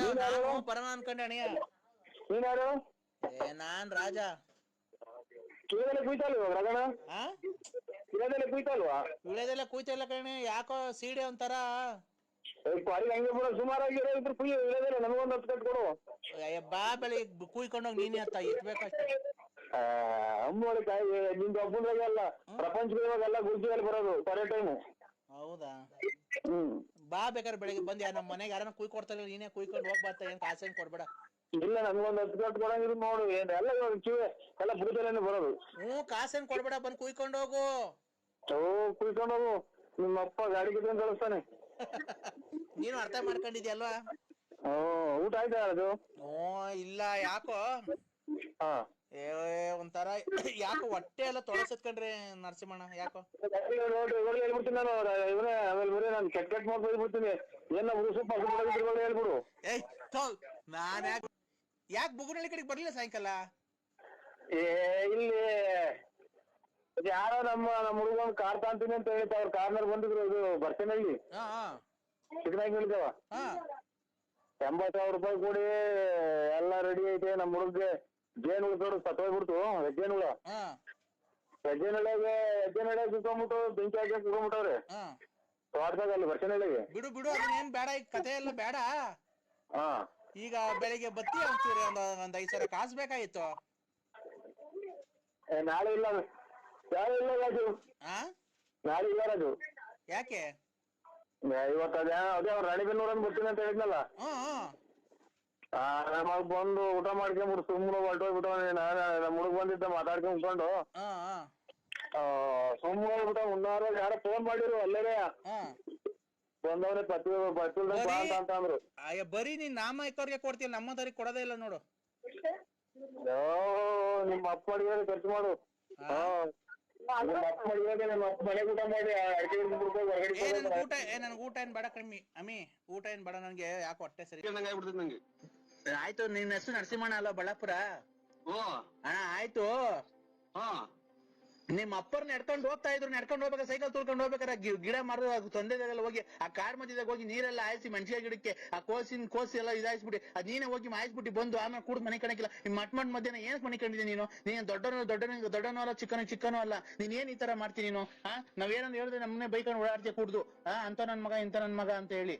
ಬರೋಣ ಅನ್ಕೊಂಡೆ ಅಣ್ಣ. ನೀನ್ ಯಾರು? ನಾನ್ ರಾಜ. ಕಿಳದೆಲ್ಲ ಕುಯ್ತಲ್ವಾ ರಗಣ? ಕಿಳದೆಲ್ಲ ಕುಯ್ತಲ್ವಾ? ವಿಳೆದೆಲ್ಲ ಕುಯ್ತಾ ಇಲ್ಲ ಕಣೆ, ಯಾಕೋ ಸೀಡೆ ಒಂಥರ. ಪಾರಿ ಹಂಗೆ ಬಿಡ, ಸುಮಾರಾಗಿರೋ ಇದ್ರು ಕುಯ್ಯ ವಿಳೆದೆಲ್ಲ ನಮಗೊಂದು 10 ಕಟ್ ಕೊಡು. ಬಾ ಬೆಳಿಗ್ಗೆ ಕುಯ್ಕೊಂಡೋಗಿ ನೀನೇ ಅತ್ತ ಎತ್ಬೇಕಷ್ಟೇ. ಅಂಬೋಳಿ ಕಾಯಿ ನಿಂದು ಒಬ್ಬನಾಗೆ ಅಲ್ಲ, ಪ್ರಪಂಚದ ಇವಾಗೆಲ್ಲ ಗುರ್ಜಿಯಲ್ಲಿ ಬರೋದು ಕೊನೆ ಟೈಮು. ಹೌದಾ? ಬಾ ಬೇಕಾದ್ರೆ ಬೆಳಿಗ್ಗೆ ಬಂದ್ ನಮ್ಮ ಮನೆಗೆ ಯಾರನ್ನ ಕುಯ್ ಕೊಡ್ತಾರೆ, ನೀನೇ ಕುಯ್ಕೊಂಡು ಹೋಗ್ಬಾರ್ತ. ಏನ್ ಕಾಸೇನ್ ಕೊಡ್ಬೇಡ. ಇಲ್ಲ ನಮ್ಗೊಂದು 10 ಕಟ್ ಕೊಡಂಗಿದ್ರು ನೋಡು. ಏನ್ ಎಲ್ಲ ಕಿವಿ ಎಲ್ಲ ಬುಡದಲ್ಲೇನೆ ಬರೋದು. ಕಾಸೇನ್ ಕೊಡ್ಬೇಡ, ಬಂದ್ ಕುಯ್ಕೊಂಡು ಹೋಗು. ಕುಯ್ಕೊಂಡು ಹೋಗು. ನಿಮ್ಮಪ್ಪ ಗಾಡಿ ಕಿತ್ಕೊಂಡು ಕಳಿಸ್ತಾನೆ. ನೀನು ಅರ್ಥ ಮಾಡ್ಕೊಂಡಿದ್ಯಲ್ವಾ? ಊಟ ಆಯ್ತಾ ಅದು? ಇಲ್ಲ, ಯಾಕೋ ಒಂಥರ ಯಾಕೋ ಹೊಟ್ಟೆ ಎಲ್ಲ ತೊಳಸತ್ಕಂಡ್ರೆ ನರಸಿಂಹಣ್ಣ. ಯಾಕೋ ಹೇಳ್ಬಿಡ್ತೀನಿ ನಾನು. ಇವನೇ ಆಮೇಲೆ ಬರೀ ನಾನು ಕೆಟ್ಟ ಮಾಡ್ಬಿಡ್ತೀನಿ. ಏನ ಸೂಪ ಹೇಳ್ಬಿಡು. ನಾನ್ ಯಾಕೆ ಬುಗುನಳ್ಳಿ ಕಡೆಗೆ ಬರ್ಲಿಲ್ಲ ಸಾಯಂಕಾಲ? ಇಲ್ಲಿ ಯಾರೋ ನಮ್ಮ ಹುಡುಗ ಕಾರ್ ತಾಂತೀನಿ ಅಂತ ಹೇಳಿತ ಅವ್ರ ಕಾರ್ನರ್ ಬಂದಿದ್ರು ಇದು ಬರ್ತೀನಲ್ಲಿ ಚಿಕ್ಕನಾಗಿ ಹೇಳಿದವ 80,000 ರೂಪಾಯಿ ಕೂಡಿ ಎಲ್ಲ ರೆಡಿ ಐತೆ ನಮ್ಮ ಹುಡುಗ್ಗೆ ಜೇನು ಉಳ್ದೋಡು ಸತ್ತೋಗ್ಬಿಡ್ತು ಹೆಜ್ಜೆನುಳ ಹೆಜ್ಜೆನಳೆ ಸುತ್ಕೊಂಡ್ಬಿಟ್ಟು ಬೆಂಕಿ ಹಾಕಿ ಕುತ್ಕೊಂಡ್ಬಿಟ್ಟವ್ರೆ ತೋಟದಾಗ ಅಲ್ಲಿ ಬರ್ತೀನಳ್ಳಿಗೆ. ಬಿಡು ಬಿಡು ಅದನ್ನೇನ್ ಬೇಡ, ಈಗ ಕತೆ ಎಲ್ಲ ಬೇಡ. ಈಗ ಬೆಳಿಗ್ಗೆ ಬತ್ತಿ ಅಂತೀರಿ ಒಂದ್ 5,000 ಕಾಸು ಬೇಕಾಗಿತ್ತು. ನಾಳೆ ಇಲ್ಲ ರಾಜು, ನಾಳೆ ಇಲ್ಲ ರಾಜು. ಯಾಕೆ? ಇವತ್ತು ಅದೇ ಅವ್ರ ರಾಣಿಬೆನ್ನೂರ್ ಅಂತ ಬರ್ತೀನಿ ಅಂತ ಹೇಳಿದ್ನಲ್ಲ, ನಮಗ್ ಬಂದು ಊಟ ಮಾಡ್ಕೊಂಡ್ಬಿಟ್ಟು ಸುಮ್ಮನೆ ಹೊರಟೋಗ್ಬಿಟ್ಟು ನಮ್ಮ ಹುಡುಗ ಬಂದಿದ್ದ ಮಾತಾಡ್ಕೊಂಡ್ ಕುತ್ಕೊಂಡು ಸುಮ್ಮನೆ ಹೋಗ್ಬಿಟ್ಟ. ಮುನ್ನಾರು ಯಾರೋ ಫೋನ್ ಮಾಡಿರು ಅಲ್ಲೇ ಬಂದವ್ರೆ ಅಂತ ಅಂದ್ರು. ಬರೀ ನೀನ್ ನಾಮಕವ್ರಿಗೆ ಕೊಡ್ತೀಯ, ನಮ್ಮದವ್ರಿಗೆ ಕೊಡೋದೇ ಇಲ್ಲ ನೋಡು. ನಿಮ್ಮ ಅಪ್ಪ ಅಡಿಗೆ ಖರ್ಚು ಮಾಡು. ನನ್ಗೆ ಊಟ ಏನ್ ಬೇಡ ಕಮ್ಮಿ ಅಮ್ಮಿ, ಊಟ ಏನ್ ಬೇಡ ನನ್ಗೆ, ಯಾಕೆ ಹೊಟ್ಟೆ ಸರಿ ನಂಗೆ. ಆಯ್ತು, ನಿನ್ನ ಹೆಸರು ನರಸಿಂಹಣ್ಣ ಅಲ್ಲ ಬಳ್ಳಾಪುರ? ಅಣ್ಣ ಆಯ್ತು. ನಿಮ್ ಅಪ್ಪರ್ ನಡ್ಕೊಂಡು ಹೋಗ್ತಾ ಇದ್ರು, ನಡ್ಕೊಂಡು ಹೋಗ್ಬೇಕ ಸೈಕಲ್ ತುಳ್ಕೊಂಡು ಹೋಗ್ಬೇಕಾರೆ ಗಿಡ ಮರದ ತೊಂದರೆಲ್ಲ ಹೋಗಿ ಆ ಕಾಡ್ ಮಧ್ಯದಾಗ ಹೋಗಿ ನೀರೆಲ್ಲ ಹಾಯಿಸಿ ಮೆಣಸಿನ ಗಿಡಕ್ಕೆ ಆ ಕೋಸಿ ಎಲ್ಲ ಇದಾಯಿಸ್ಬಿಟ್ಟು ಅದ್ ನೀನೇ ಹೋಗಿ ಮಾಯಿಸ್ಬಿಟ್ಟು ಬಂದು ಆಮೇಲೆ ಕುಡ್ದು ಮನೆ ಕಣಕಿಲ್ಲ. ಮಟ್ ಮಧ್ಯಾಹ್ನ ಏನ್ ಮನೆ ಕಂಡಿದ್ದೀನಿ ನೀನು ದೊಡ್ಡನೋ ಅಲ್ಲ ಚಿಕ್ಕನೋ ಅಲ್ಲ, ನೀನ್ ಏನ್ ಈ ತರ ಮಾಡ್ತೀನಿ ನೀನು? ನಾವೇನಂದ್ ಹೇಳಿದ್ರೆ ನಮ್ಮನೆ ಬೈಕೊಂಡು ಓಡಾಡ್ತೀಯ ಕುಡ್ದು ಅಂತ ನನ್ ಮಗ ಇಂತ ನನ್ ಮಗ ಅಂತ ಹೇಳಿ.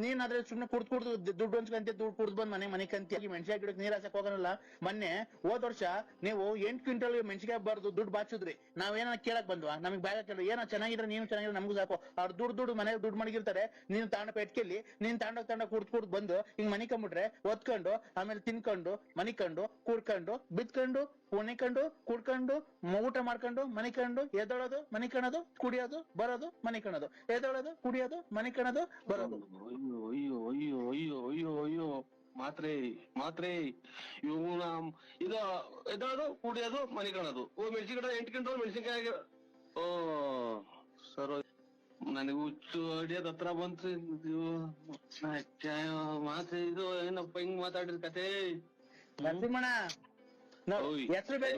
ನೀನ್ ಆದ್ರೆ ಸುಮ್ನೆ ಕುಡ್ದು ದುಡ್ಡು ಹಂಚ್ಕಂತ ದುಡ್ಡು ಕುಡ್ದು ಬಂದ್ ಮನೆ ಕಂತಿ ಮೆಣಸಿನ ಗಿಡಕ್ಕೆ ನೀರ್ ಹಾಸಕ್ ಹೋಗೋನಲ್ಲ. ಮೊನ್ನೆ ಹೋದ್ ವರ್ಷ ನೀವು 8 ಕ್ವಿಂಟಲ್ ಮೆಣಸಿಗೆ ಬಾರ್ದು ದುಡ್ಡು ಬಾಚಿದ್ರಿ. ನಾವೇನ ಕೇಳಕ್ ಬಂದ್ವಾ? ನಮಗ್ ಬ್ಯಾಗ ಕೇಳ ಏನೋ ಚೆನ್ನಾಗಿದ್ರೆ ನೀನು ಚೆನ್ನಾಗಿದ್ರೆ ನಮಗೂ ಸಾಕು. ಅವ್ರು ದುಡ್ಡು ಮನೆಗೆ ದುಡ್ಡು ಮಡಗಿರ್ತಾರೆ, ನೀನು ತಾಂಡ ಪೆಟ್ಕೆಲ್ಲಿ ನೀನ್ ತಾಂಡ ಕುಡ್ದು ಬಂದು ಹಿಂಗ್ ಮನಿಕೊಂಡ್ಬಿಟ್ರೆ ಒತ್ಕೊಂಡು ಆಮೇಲೆ ತಿನ್ಕೊಂಡು ಮನಿಕೊಂಡು ಕುಡ್ಕೊಂಡು ಬಿತ್ಕೊಂಡು ಕುಣಿಕೊಂಡು ಕುಡ್ಕೊಂಡು ಊಟ ಮಾಡ್ಕೊಂಡು ಮನಿಕೊಂಡು ಎದೊಳೋದು ಮನಿಕಣದು ಕುಡಿಯೋದು ಬರೋದು ಮನಿಕಣದು ಎದೊಳೋದು ಕುಡಿಯೋದು ಮನಿಕಣದು ಬರೋದು. ಅಯ್ಯೋ ಮಾತ್ರೆ ಇವನ ಇದು ಎದೋದು ಕುಡಿಯೋದು ಮನೆ ಕಾಣೋದು. ಮೆಣಸಿನ ಗಿಡ 8 ಕ್ವಿಂಟಲ್ ಮೆಣಸಿನ್ಕಾಯಿ. ಓ ಸರ್, ನನಗೆ ಹುಚ್ಚು ಅಡಿಯೋದ್ ಹತ್ರ ಬಂತು. ಮಾತ್ರೆ ಇದು ಏನಪ್ಪ ಹಿಂಗ್ ಮಾತಾಡಿದ ಕತೆ? ನರಸಿಂಹಣ್ಣ ಹೆಸರು ಬೇರೆ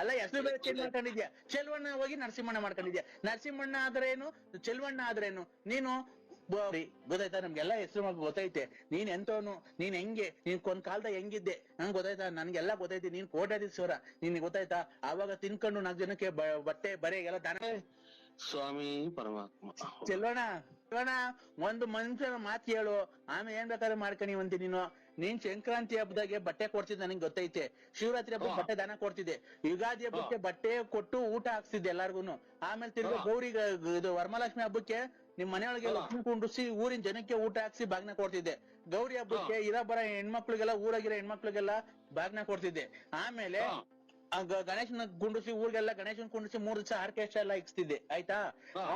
ಅಲ್ಲ, ಹೆಸರು ಬೇರೆ ಚೇಂಜ್ ಮಾಡ್ಕೊಂಡಿದ್ಯಾ. ಚೆಲ್ವಣ್ಣ ಹೋಗಿ ನರಸಿಂಹಣ್ಣ ಮಾಡ್ಕೊಂಡಿದ್ಯಾ. ನರಸಿಂಹಣ್ಣ ಆದ್ರೇನು, ಚೆಲ್ವಣ್ಣ ಆದ್ರೇನು? ನೀನು ಗೊತ್ತಾಯ್ತಾ? ನಮ್ಗೆಲ್ಲಾ ಹೆಸರು ಗೊತ್ತೈತೆ. ನೀನ್ ಎಂತವನು, ನೀನ್ ಹೆಂಗೆ, ನೀನ್ ಒಂದ್ ಕಾಲದಾಗ ಹೆಂಗಿದ್ದೆ ನಂಗೆ ಗೊತ್ತಾಯ್ತಾ? ನನ್ಗೆಲ್ಲಾ ಗೊತ್ತೈತಿ. ನೀನ್ ಕೋಟ್ಯಾಧೀಶ್ವರ, ನಿನ್ ಗೊತ್ತಾಯ್ತಾ? ಆವಾಗ ತಿನ್ಕೊಂಡು 4 ಜನಕ್ಕೆ ಬಟ್ಟೆ ಬರೆ ಎಲ್ಲ ದಾನ. ಸ್ವಾಮಿ ಪರಮಾತ್ಮ. ಚೆಲ್ವಣ್ಣ ಒಂದು ಮನುಷ್ಯನ ಮಾತು ಹೇಳು, ಆಮೇಲೆ ಏನ್ ಬೇಕಾದ್ರೆ ಮಾಡ್ಕೊಂಡಿವಂತಿ ನೀನು. ನೀನ್ ಸಂಕ್ರಾಂತಿ ಹಬ್ಬದಾಗೆ ಬಟ್ಟೆ ಕೊಡ್ತಿದ್ದೆ ನನಗೆ ಗೊತ್ತೈತೆ. ಶಿವರಾತ್ರಿ ಹಬ್ಬಕ್ಕೆ ಬಟ್ಟೆ ದಾನ ಕೊಡ್ತಿದ್ದೆ. ಯುಗಾದಿ ಹಬ್ಬಕ್ಕೆ ಬಟ್ಟೆ ಕೊಟ್ಟು ಊಟ ಹಾಕ್ಸಿದ್ದೆ ಎಲ್ಲಾರ್ಗುನು. ಆಮೇಲೆ ತಿರ್ಗಿ ಗೌರಿಗೆ ಇದು ವರಮಹಾಲಕ್ಷ್ಮಿ ಹಬ್ಬಕ್ಕೆ ನಿಮ್ ಮನೆಯೊಳಗೆ ಲಕ್ಷ್ಮಿ ಕುಂಡ್ರಿಸಿ ಊರಿನ ಜನಕ್ಕೆ ಊಟ ಹಾಕ್ಸಿ ಬಾಗ್ನ ಕೊಡ್ತಿದ್ದೆ. ಗೌರಿ ಹಬ್ಬಕ್ಕೆ ಬರ ಹೆಣ್ಮಕ್ಳಿಗೆಲ್ಲ ಊರಾಗಿರೋ ಹೆಣ್ಮಕ್ಳಿಗೆಲ್ಲ ಬಾಗ್ನ ಕೊಡ್ತಿದ್ದೆ. ಆಮೇಲೆ ಗಣೇಶನ ಕುಂಡ್ರಿಸಿ ಊರಿಗೆಲ್ಲ ಗಣೇಶನ್ ಕುಂಡ್ರಿಸಿ 3 ದಿವಸ ಆರ್ಕೆಸ್ಟ್ರಾ ಎಲ್ಲ ಇಕ್ಸ್ತಿದ್ದೆ. ಆಯ್ತಾ?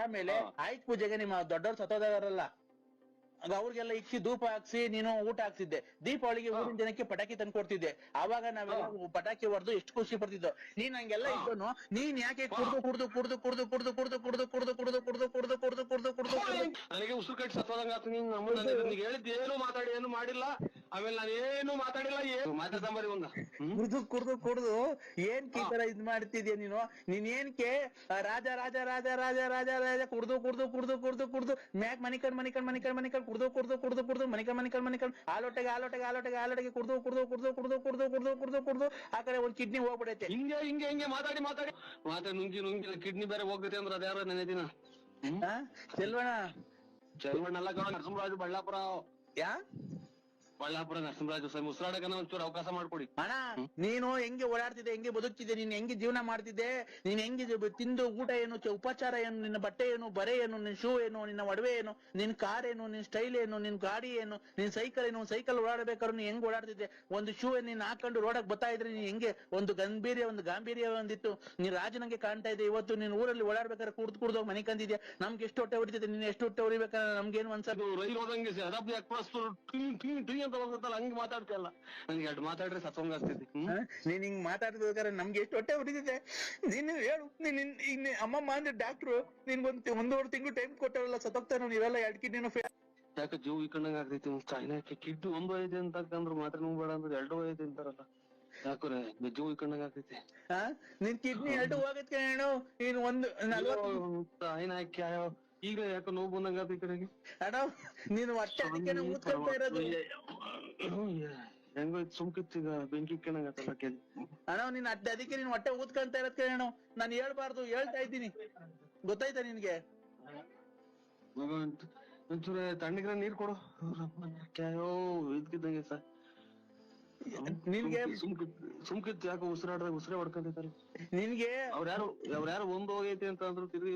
ಆಮೇಲೆ ಆಯ್ತು ಪೂಜೆಗೆ ನಿಮ್ಮ ದೊಡ್ಡವ್ರು ಸತ್ತೋದಾರಲ್ಲ ಅವ್ರಿಗೆಲ್ಲ ಇಕ್ಕಿ ಧೂಪ ಹಾಕ್ಸಿ ನೀನು ಊಟ ಹಾಕ್ಸಿದ್ದೆ. ದೀಪಾವಳಿಗೆ ಊರಿನ ಜನಕ್ಕೆ ಪಟಾಕಿ ತಂದು ಕೊಡ್ತಿದ್ದೆ. ಆವಾಗ ನಾವೆಲ್ಲ ಪಟಾಕಿ ಹೊಡೆದು ಎಷ್ಟು ಖುಷಿ ಪಡ್ತಿದ್ದೋ. ನೀನ್ ಹಂಗೆಲ್ಲ ಇದ್ದನು. ನೀನ್ ಯಾಕೆ ನನಗೆ ಉಸಿರು ಕಟ್ಟಿ ಸತ್ತೋದಂಗ ಆತು. ನೀನ್ ಹೇಳಿದ್ ಏನು ಮಾತಾಡಿ ಏನು ಮಾಡಿಲ್ಲ. ಆಮೇಲೆ ನಾನು ಏನು ಮಾತಾಡಿಲ್ಲ, ಏನು ಮಾತಾಡ್ತಾಂಬರಿ ಒಂದು ಕುಡ್ದು ಏನ್ ಈ ತರ ಇದ್ ಮಾಡ್ತಿದ್ಯ ನೀನು? ನೀನ್ ಏನ್ಕೆ ರಾಜ ರಾಜ ರಾಜ ರಾಜ ರಾಜ ರಾಜ ಕುಡ್ದು ಮ್ಯಾಕ್ ಮನಿಕಂಡ್ ಕುಡ್ದು ಮನಿಕಂಡ್ ಆಲೋಟೆಗೆ ಕುಡ್ದು ಆ ಕಡೆ ಒಂದ್ ಕಿಡ್ನಿ ಹೋಗ್ಬಿಡೈತೆ. ಹಿಂಗೆ ಮಾತಾಡಿ ನುಂಗಿ ಕಿಡ್ನಿ ಬೇರೆ ಹೋಗ್ತೈತೆ ಅಂದ್ರೆ ಅದ್ಯಾರ ನೆನೆ ದಿನ. ಚೆಲ್ವಣ್ಣ ಅಲ್ಲ ಕಣ, ನರಸಿಂಹರಾಜು ಬಳ್ಳಾಪುರ. ಬಳ್ಳಾಪುರ ನರಸಿಂಹರಾಜು. ಉಸಿರಾಡಕನ ಒಂಚೂರು ಅವಕಾಶ ಮಾಡ್ಕೊಡಿ ಅಣ್ಣ. ನೀನು ಹೆಂಗೆ ಓಡಾಡ್ತಿದ್ದೆ, ಹೆಂಗೆ ಬದುಕ್ತಿದ್ದೆ, ನೀನ್ ಹೆಂಗೆ ಜೀವನ ಮಾಡ್ತಿದ್ದೆ, ನೀನ್ ಹೆಂಗೆ ತಿಂದು ಊಟ ಏನು, ಉಪಚಾರ ಏನು, ನಿನ್ನ ಬಟ್ಟೆ ಏನು, ಬರೆ ಏನು, ನಿನ್ ಶೂ ಏನು, ನಿನ್ನ ಒಡವೆ ಏನು, ನಿನ್ ಕಾರ್ ಏನು, ನಿನ್ ಸ್ಟೈಲ್ ಏನು, ನಿನ್ ಗಾಡಿ ಏನು, ನಿನ್ ಸೈಕಲ್ ಏನು. ಸೈಕಲ್ ಓಡಾಡ್ಬೇಕಾದ್ರು ನೀನ್ ಹೆಂಗ್ ಓಡಾಡ್ತಿದ್ದೆ? ಒಂದು ಶೂ ನೀನ್ ಹಾಕೊಂಡು ರೋಡಕ್ ಬರ್ತಾ ಇದ್ರೆ ನೀನ್ ಹೆಂಗೆ ಒಂದು ಗಾಂಭೀರ್ಯ ಒಂದಿತ್ತು. ನೀನ್ ರಾಜನಂಗೆ ಕಾಣ್ತಾ ಇದ್ದೆ. ಇವತ್ತು ನೀನ್ ಊರಲ್ಲಿ ಓಡಾಡ್ಬೇಕಾದ್ರೆ ಕುಡ್ದು ಮನೆ ಕಂದಿದ್ಯಾ. ನಮ್ಗೆ ಎಷ್ಟು ಹೊಟ್ಟೆ ಹೊಡಿತಿದ್ದೆ, ನೀನ್ ಎಷ್ಟು ಹೊಟ್ಟೆ ಹೊಡಿಬೇಕಾದ್ರೆ ನಮ್ಗೇನು ಅನ್ಸದು? ರೈಲು ಹೋದಂಗೆ ಅಂತ ಹೋಗುತ್ತಲ್ಲ, ಹಂಗೆ ಮಾತಾಡ್ತಿಯಲ್ಲ. ನನ್ಗೆ 2 ಮಾತಾಡ್ರೆ ಸತ್ವಂಗ ಆಗ್ತೈತಿ. ನೀನ್ ಹಿಂಗ್ ಮಾತಾಡ್ಬೇಕಾದ್ರೆ ನಮ್ಗೆ ಎಷ್ಟು ಹೊಟ್ಟೆ ಹೊಡಿತಿದ್ದೆ. ನೀನ್ ಹೇಳು, ನೀನ್ ಅಮ್ಮಮ್ಮ ಅಂದ್ರೆ ಡಾಕ್ಟ್ರು ನಿನ್ಗೊಂದು 1.5 ತಿಂಗಳು ಟೈಮ್ ಕೊಟ್ಟಾರಲ್ಲ, ಸತ್ತೋಗ್ತಾನ ನೀವೆಲ್ಲ 2 ಕಿಡ್ನಿನೂ ಯಾಕೆ ಜೀವ ಇಕ್ಕಂಡಂಗ ಆಗ್ತೈತಿ. ಚಾಯ್ನಾಕ್ಕೆ ಕಿಡ್ನಿ 1 ಐತೆ ಅಂತಂದ್ರೆ ಮಾತ್ರ ಬೇಡ ಅಂದ್ರೆ 2 ಐತೆ ಅಂತಾರಲ್ಲ. ಯಾಕೋರೆ ಗೆಜ್ಜೆ ಉಯ್ಕೊಂಡಂಗ ಆಗ್ತೈತೆ. ಹಾ ನಿನ್ ಕಿಡ್ನಿ ಎರಡು ಹೋಗತ್ ಕಣೋ. ನೀನ್ ಒಂದು 40 ಹಾಕಿ ಈಗಲೇ ಯಾಕೋ ನೋವು ಬಂದಂಗ ಆತ ಈ ಕಡೆಗೆ. ಅಣ್ಣ ನೀನ್ ಹೊಟ್ಟೆ ಅದಕ್ಕೆ ಊದ್ಕೊಂತ ಇರೋದು. ಹೆಂಗೋ ಸುಮ್ಕಿತ್ತೀಗ ಬೆಂಕಿ ಇಕ್ಕಣಂಗ ಆತಲ್ಲ ಕೆಜಿ. ಅಣ್ಣ ನೀನ್ ಅದಕ್ಕೆ ನೀನ್ ಹೊಟ್ಟೆ ಊದ್ಕೊಂತ ಇರೋದ್ ಕಣೋ. ನಾನ್ ಹೇಳ್ಬಾರ್ದು ಹೇಳ್ತಾ ಇದ್ದೀನಿ, ಗೊತ್ತಾಯ್ತಾ ನಿನ್ಗೆ? ಒಂಚೂರ ತಣ್ಣಗಿರ ನೀರ್ ಕೊಡು. ಅಯ್ಯೋ ಇದ್ಕಿದ್ದಂಗೆ ಸರ್ ನಿನ್ಗೆ ಸುಮ್ಕಿತ್ ಯಾಕೋ ಉಸಿರಾಡ್ದಾಗ ಉಸಿರೇ ಹೊಡ್ಕೊಂತೈತಲ್ಲ ನಿನ್ಗೆ. ಅವ್ರ್ಯಾರು ಒಂದು ಹೋಗೈತಿ ಅಂತ ಅಂದ್ರು ತಿರ್ಗಿ.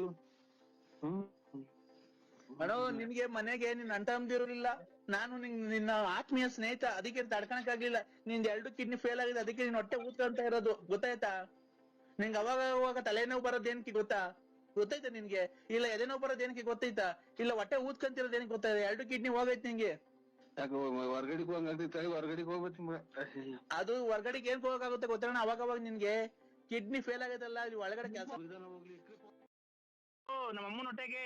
ಅಣ್ಣ ನಿನ್ಗೆ ಮನೆಗೆ ನಿನ್ ಅಂಟಂದಿರಲಿಲ್ಲ. ನಾನು ನಿನ್ನ ಆತ್ಮೀಯ ಸ್ನೇಹಿತ, ಅದಕ್ಕೆ ತಡ್ಕಣಕ್ ಆಗ್ಲಿಲ್ಲ. ನಿಂದ್ 2 ಕಿಡ್ನಿ ಫೇಲ್ ಆಗಿದೆ, ಅದಕ್ಕೆ ನೀನ್ ಹೊಟ್ಟೆ ಊದ್ಕೊಂತ ಇರೋದು, ಗೊತ್ತಾಯ್ತಾ? ನಿಂಗೆ ಅವಾಗ ತಲೆನೋವು ಬರೋದೇನಕ್ಕೆ ಗೊತ್ತಾಯ್ತಾ ನಿನ್ಗೆ? ಇಲ್ಲ ಎದೆನೋವು ಬರೋದೇನಕ್ಕೆ ಗೊತ್ತಾಯ್ತಾ? ಇಲ್ಲ ಹೊಟ್ಟೆ ಊದ್ಕೊಂತಿರೋದೇನಕ್ಕೆ ಗೊತ್ತಾಯ್ತಾ? 2 ಕಿಡ್ನಿ ಹೋಗೈತ್ ನಿಂಗೆ. ಯಾಕೆ ಹೊರ್ಗಡೆಗೆ ಹೋಗಂಗಾಗ್ತೈತೆ, ಹೊರ್ಗಡೆಗೆ ಹೋಗ್ಬೇಕು. ಅದು ಹೊರ್ಗಡೆಗೆ ಏನ್ ಹೋಗಕ್ಕಾಗುತ್ತೆ ಗೊತ್ತಣ್ಣ? ಅವಾಗ ನಿನ್ಗೆ ಕಿಡ್ನಿ ಫೇಲ್ ಆಗೈತಲ್ಲ, ಒಳಗಡೆ ಕೆಲಸ. ನಮ್ಮ ಅಮ್ಮನ ಹೊಟ್ಟೆಗೆ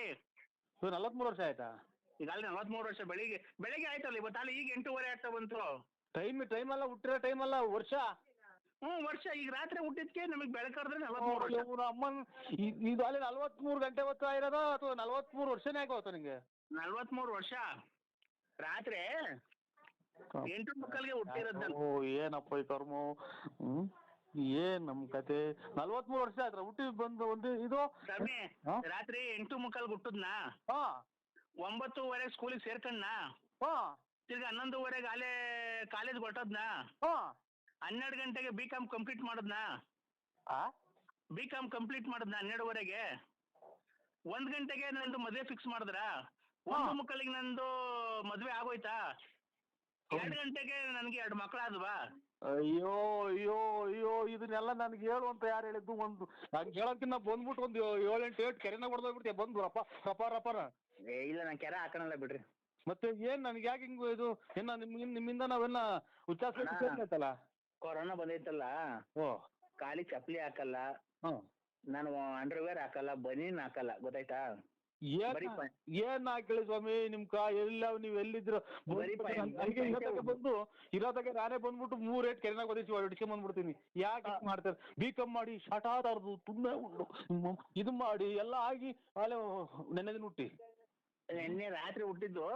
43 ವರ್ಷ ಆಯ್ತಾ? ಈಗ 43 ವರ್ಷ. ಬೆಳಿಗ್ಗೆ ಆಯ್ತಲ್ಲ ಇವತ್ತು, ಅಲ್ಲಿ ಈಗ 8:30 ಆಗ್ತಾ ಬಂತು. ಟೈಮ್ ಅಲ್ಲ, ಹುಟ್ಟಿರೋ ಟೈಮ್ ಅಲ್ಲ, ವರ್ಷ. ವರ್ಷ. ಈಗ ರಾತ್ರಿ ಹುಟ್ಟಿದ್ಕೆ ನಮಗ್ ಬೆಳಕರ್ದ್ರೆ 43 ವರ್ಷ. ಅಮ್ಮನ್ ಇದು ಅಲ್ಲಿ 43 ಗಂಟೆ ಹೊತ್ತು ಆಗಿರೋದು ಅಥವಾ 43 ವರ್ಷನೇ ಆಗೋತ ನಿಂಗೆ? 43 ವರ್ಷ. ರಾತ್ರಿ 8:30ಗೆ ಹುಟ್ಟಿರೋದ್. ಓ ಏನಪ್ಪ ಈ ಕರ್ಮ. ಏನ್ ನಮ್ ಕತೆ. 43 ವರ್ಷ ಆಯ್ತು ಹುಟ್ಟಿ ಬಂದು ಒಂದು ಇದು. ರಾತ್ರಿ 8:30ಗೆ ಹುಟ್ಟದ್ನಾ, 9:30 ಸ್ಕೂಲಿಗೆ ಸೇರ್ಕಣ್ಣ, ತಿರ್ಗಿ 11:30 ಅಲ್ಲೇ ಕಾಲೇಜ್ ಹೊಟ್ಟದ್ನಾ, 12 ಗಂಟೆಗೆ B.Com ಕಂಪ್ಲೀಟ್ ಮಾಡದ್ನಾ, B.Com ಕಂಪ್ಲೀಟ್ ಮಾಡದ್ನ 12:30ಗೆ. 1 ಗಂಟೆಗೆ ನಂದು ಮದ್ವೆ ಫಿಕ್ಸ್ ಮಾಡಿದ್ರ. 1:30ಗೆ ನಂದು ಮದ್ವೆ ಆಗೋಯ್ತಾ. 2 ಗಂಟೆಗೆ ನನ್ಗೆ 2 ಮಕ್ಕಳಾದ್ವಾ. ಅಯ್ಯೋ ಅಯ್ಯೋ ಅಯ್ಯೋ, ಇದನ್ನೆಲ್ಲ ನನ್ಗೆ ಹೇಳು ಅಂತ ಯಾರು ಹೇಳಿದ್ದು? ಒಂದು ನನ್ಗೆ ಹೇಳೋಕಿನ್ನ ಬಂದ್ಬಿಟ್ಟು ಒಂದು 7-8 ಕೆರೆನ ಹೊಡೆದೋಗ್ಬಿಡ್ತೀಯ ಬಂದು ರಪಾರ. ಇಲ್ಲ ನಾನ್ ಕೆರೆ ಹಾಕೋಣಲ್ಲ ಬಿಡ್ರಿ. ಮತ್ತೆ ಏನ್ ನನ್ಗೆ ಯಾಕೆ ಹಿಂಗು ಇದು? ಏನ ನಿಮ್ಮಿಂದ ನಾವೆಲ್ಲ ಉಚ್ಚಾರಿಸಲ್ಲ. ಕೊರೋನಾ ಬಂದೈತಲ್ಲ, ಕಾಲಿ ಚಪ್ಪಲಿ ಹಾಕಲ್ಲ, ನಾನು ಅಂಡರ್ವೇರ್ ಹಾಕಲ್ಲ, ಬನೀನ್ ಹಾಕಲ್ಲ, ಗೊತ್ತಾಯ್ತಾ? ಏನ್ ಹಾಕಲಿ ಸ್ವಾಮಿ ನಿಮ್ಕ? ಎಲ್ಲ ನೀವ್ ಎಲ್ಲಿದ್ರು ಬಂದು ಇರೋದಾಗ ನಾನೇ ಬಂದ್ಬಿಟ್ಟು 3 ಏಟ್ ಕೆರೆನಾಗ ಹೊಡಿಸ್ಕೊಂಡ್ ಬಂದ್ಬಿಡ್ತೀನಿ. ಯಾಕೆ ಮಾಡ್ತಾರೆ? B.Com ಮಾಡಿ ಶಾಟಾದಾರ್ದು ತುಂಬಾ ಉಂಟು, ಇದು ಮಾಡಿ ಎಲ್ಲ ಆಗಿ ಅಲ್ಲೇ ನೆನ್ನೆ ದಿನ ಹುಟ್ಟಿ ನಿನ್ನೆ ರಾತ್ರಿ ಹುಟ್ಟಿದ್ದು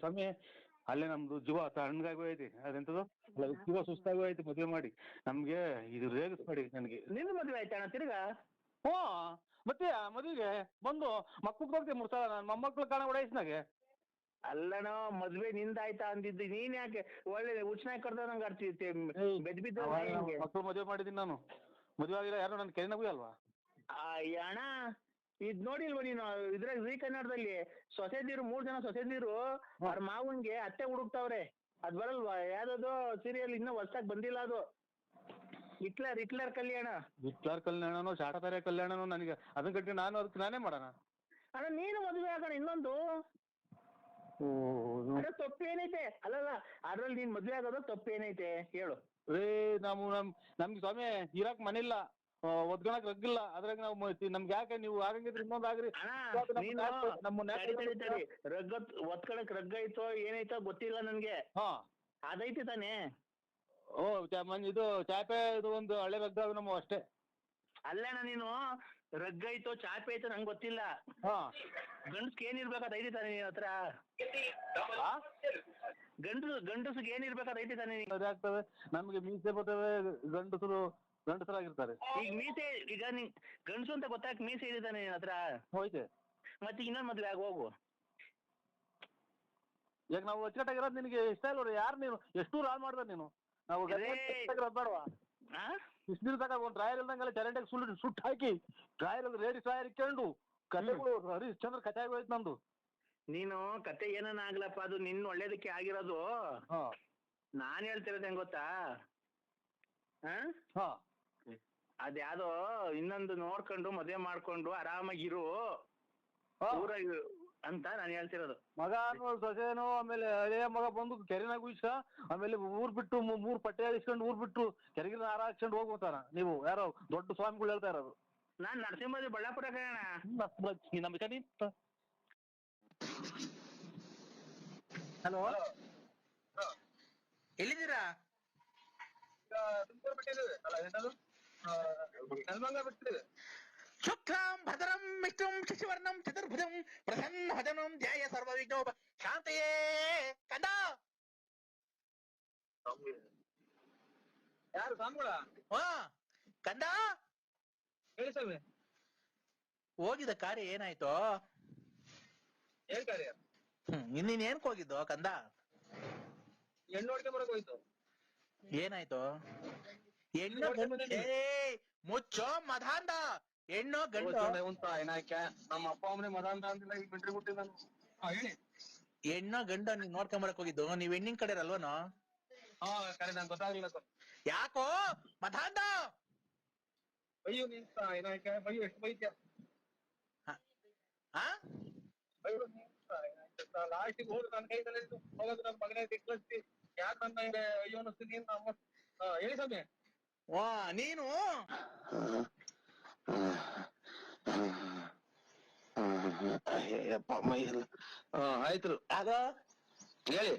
ಸ್ವಾಮಿ. ಅಲ್ಲೇ ನಮ್ದು ಜೀವ ತಣ್ಣಗಾಗಿ ಹೋಯ್ತಿ. ಅದೆಂತದ್ದು ಜೀವ ಸುಸ್ತಾಗಿ ಹೋಯ್ತು ಮದ್ವೆ ಮಾಡಿ. ನಮ್ಗೆ ಇದು ರೇಗಿಸ್ಬೇಡಿ ನನಗೆ. ನಿನ್ನ ಮದ್ವೆ ಆಯ್ತಣ್ಣ ತಿರ್ಗಾ? ಮತ್ತೆ ಮದುವೆಗೆ ಬಂದು ಮಕ್ಕಳು ಹೋಗ್ತೇವೆ 3 ಸಲ. ನನ್ನ ಮೊಮ್ಮಕ್ಳು ಕಾಣ ವಯಸ್ಸಿನಾಗೆ. ಅಲ್ಲಣ್ಣ ಮದ್ವೆ ನಿಂದಾಯ್ತಾ ಅಂದಿದ್ದು, ನೀನ್ ಯಾಕೆ ಒಳ್ಳೆ ಉಚ್ಚನಾಗಿ ಕರ್ದಂಗ ಆಡ್ತಿದ್ದೆ ಬೆದ್ ಬಿದ್ದ. ಮಕ್ಕಳು ಮದುವೆ ಮಾಡಿದೀನಿ ನಾನು. ಮದುವೆ ಆಗಿಲ್ಲ ಯಾರು ನನ್ನ ಕೆರೆನಾಗೂ ಅಲ್ವಾ? ಅಣ್ಣ ಇದ್ ನೋಡಿಲ್ವ ನೀನು? ಇದ್ರಾಗ ಜೀ ಕನ್ನಡದಲ್ಲಿ ಸೊಸೆದಿರು 3 ಜನ ಸೊಸೆದಿರು ಅವ್ರ ಮಾವನ್ಗೆ ಅತ್ತೆ ಹುಡುಕ್ತಾವ್ರೆ. ಅದ್ ಬರಲ್ವಾ? ಯಾವ್ದದು ಸೀರಿಯಲ್ ಇನ್ನೂ ಹೊಸದಾಗಿ ಬಂದಿಲ್ಲ ಅದು. ಹಿಟ್ಲರ್ ಕಲ್ಯಾಣನೋ ಶಾಟತಾರೆ ಕಲ್ಯಾಣನೋ ನನಗೆ ಅದನ್ನ ಕಟ್ಟಿ ಅದಕ್ಕೆ ನಾನೇ ಮಾಡೋಣ. ಅಣ್ಣ ನೀನು ಮದುವೆ ಆಗೋಣ ಇನ್ನೊಂದು. ತಪ್ಪೇನೈತೆ? ಅಲ್ಲಲ್ಲ ಅದ್ರಲ್ಲಿ ನೀನ್ ಮದ್ವೆ ಆಗೋದು ತಪ್ಪೇನೈತೆ ಹೇಳು? ನಮ್ಗೆ ಸ್ವಾಮಿ ಇರಾಕ್ ಮನಿಲ್ಲ, ಒದ್ಕೊಳಕ್ ರಗ್ಗಿಲ್ಲ. ಅದ್ರಾಗ ನಾವು ನಮ್ಗೆ ಯಾಕೆ ನೀವು ಆಗಂಗಿದ್ರೆ ಇನ್ನೊಂದು ಆಗ್ರಿ. ಒತ್ಕೊಳಕ್ ರಗ್ಗ ಐತೋ ಏನೈತೋ ಗೊತ್ತಿಲ್ಲ ನನ್ಗೆ. ಅದೈತಿ ತಾನೇ? ಇದು ಚಾಪೆ ಇದು ಒಂದು ಹಳೆ ರಗ್ಗ ನಮ್ಮ ಅಷ್ಟೇ. ಅಲ್ಲಣ್ಣ ನೀನು ರಗ್ಗ ಐತೋ ಚಾಪೆ ಐತೋ ನಂಗೆ ಗೊತ್ತಿಲ್ಲ. ಗಂಡಸ್ಗೆ ಏನಿರ್ಬೇಕಾದ ಐತಿ ತಾನೆ ನಿನ್ ಹತ್ರ? ಗಂಡಸ್ಗೆ ಏನಿರ್ಬೇಕಾದ ತಾನೆ? ಆಗ್ತವೆ ನಮ್ಗೆ ಮೀಸೆ ಬರ್ತವೆ, ಗಂಡಸರಾಗಿರ್ತಾರೆ. ಈಗ ಮೀಸೆ ಈಗ ಗಂಡಸು ಅಂತ ಗೊತ್ತಾಗ ಮೀಸೆ ಇದೆ ತಾನೆ ನಿನ್ ಹತ್ರ? ಹೋಯ್ತೆ. ಮತ್ತೆ ಇನ್ನೊಂದ್ ಮದ್ವೆ ಆಗ ಹೋಗು. ಈಗ ನಾವು ಅಚ್ಚುಕಟ್ಟಾಗಿರೋದು ನಿನಗೆ ಇಷ್ಟ ಇಲ್ಲ. ಯಾರು ನೀನು ಎಷ್ಟು ಹಾಳು ಮಾಡ್ದ ನೀನು? ನಾವು ಬೇಡವಾ? ಇಷ್ಟು ದಿನ ತಗ ಒಂದು ಡ್ರಾಯರ್ ಇಲ್ದಂಗೆಲ್ಲ ಚರಂಡಿಗೆ ಸುಟ್ಟು ಹಾಕಿ ಡ್ರಾಯರ್ ರೇಡಿ ಡ್ರಾಯರ್ ಇಕ್ಕೊಂಡು ಕತೆಗಳು ಹರಿಶ್ಚಂದ್ರ ಕತೆ ಆಗೋಯ್ತು ನಮ್ದು. ನೀನು ಕತೆ ಏನನ್ನ ಆಗ್ಲಪ್ಪ, ಅದು ನಿನ್ನ ಒಳ್ಳೇದಕ್ಕೆ ಆಗಿರೋದು. ನಾನ್ ಹೇಳ್ತಿರೋದು ಹೆಂಗ್ ಗೊತ್ತಾ? ಅದ್ಯಾವ್ದೋ ಇನ್ನೊಂದು ನೋಡ್ಕೊಂಡು ಮದ್ವೆ ಮಾಡ್ಕೊಂಡು ಆರಾಮಾಗಿರು ಊರ ಅಂತ ನಾನು ಹೇಳ್ತಿರೋದು. ಮಗನೋ ಸೊಸೆನೋ ಆಮೇಲೆ ಹಳೆಯ ಮಗ ಬಂದು ಕೆರೆನಾಗ ಉಯ್ಸ, ಆಮೇಲೆ ಊರ್ ಬಿಟ್ಟು 3 ಪಟ್ಟೆ ಇಸ್ಕೊಂಡು ಊರ್ ಬಿಟ್ಟು ಕೆರೆಗಿನ ಹಾರ ಹಾಕ್ಸ್ಕೊಂಡು ಹೋಗ್ಬೋತಾರ. ನೀವು ಯಾರೋ ದೊಡ್ಡ ಸ್ವಾಮಿಗಳು ಹೇಳ್ತಾ ಇರೋದು. ನಾನ್ ನರಸಿಂಹದಿ ಬಳ್ಳಾಪುರ ಕಣ. ಹಲೋ, ಎಲ್ಲಿದ್ದೀರಾ? ತುಮಕೂರು ಬಿಟ್ಟಿದ್ದೀವಿ ಅಲ್ಲ ಏನದು ನೆಲಮಂಗಲ ಬಿಟ್ಟಿದ್ದೀವಿ. ಶುಕ್ಲಾಂ ಭದ್ರಂ ವಿಷ್ಣುಂ ಶಶಿವರ್ಣಂ ಚತುರ್ಭುಜಂ ಪ್ರಸನ್ನವದನಂ ಧ್ಯಾಯ ಸರ್ವವಿಘ್ನೋಪ ಶಾಂತಯೇ. ಕಂದ ಯಾರು ಸ್ವಾಮಿಗಳ? ಹಾ ಕಂದ, ಹೇಳಿ ಸ್ವಾಮಿ. ಹೋಗಿದ ಕಾರ್ಯ ಏನಾಯ್ತು? ಏನ್ ಕಾರ್ಯ? ಇನ್ನೀನ್ ಏನ್ಕ್ ಹೋಗಿದ್ದು ಕಂದ? ಹೆಣ್ಣು ನೋಡ್ಕೊಂಡ್ ಬರಕ್ ಹೋಯ್ತು. ಏನಾಯ್ತು? ಹೆಣ್ಣು ಮುಚ್ಚೋ ಮಧಾಂಧ, ಹೆಣ್ಣು ಗಂಡು? ಏನಾಯ್ಕೆ ನಮ್ಮ ಅಪ್ಪ ಅಮ್ಮನೆ ಮದಾಂತ ಅಂತಿಲ್ಲ, ಈಗ ಬಿಟ್ರಿ ಬಿಟ್ಟಿದ್ದ ನಾನು. ಹೇಳಿ. ಹೆಣ್ಣು ಗಂಡು ನೀನ್ ನೋಡ್ಕೊಂಬರಕ್ ಹೋಗಿದ್ದು? ನೀವ್ ಹೆಣ್ಣಿನ ಕಡೆ ಅಲ್ವನೋ? ಹಾ ಕರೆ, ನಂಗೆ ಗೊತ್ತಾಗ್ಲಿಲ್ಲ ಸರ್. ಯಾಕೋ ಮಧಾಂಧ? ಅಯ್ಯೋ ನಿಂತ ಏನಾಯ್ಕೆ, ಅಯ್ಯೋ ಎಷ್ಟು ಬೈತ್ಯ. ಅಯ್ಯೋ ಲಾಸ್ಟಿಗೆ ಹೋಗಿ ನನ್ನ ಕೈದಲ್ಲಿ ಹೋಗೋದು, ನನ್ನ ಮಗನೇ ದಿಕ್ಕಿಸ್ತಿ ಯಾಕೆ ನನ್ನ ಹಿಂಗೆ ಅಯ್ಯೋ ಅನ್ನಿಸ್ತೀನಿ ಅಂತ ಅಮ್ಮ. ಹೇಳಿ ಸ್ವಾಮಿ. ವಾ ನೀನು ಅಯ್ಯಪ್ಪ ಮೈ ಎಲ್ಲ ಆಯ್ತು. ಅದು ಹೇಳಿ.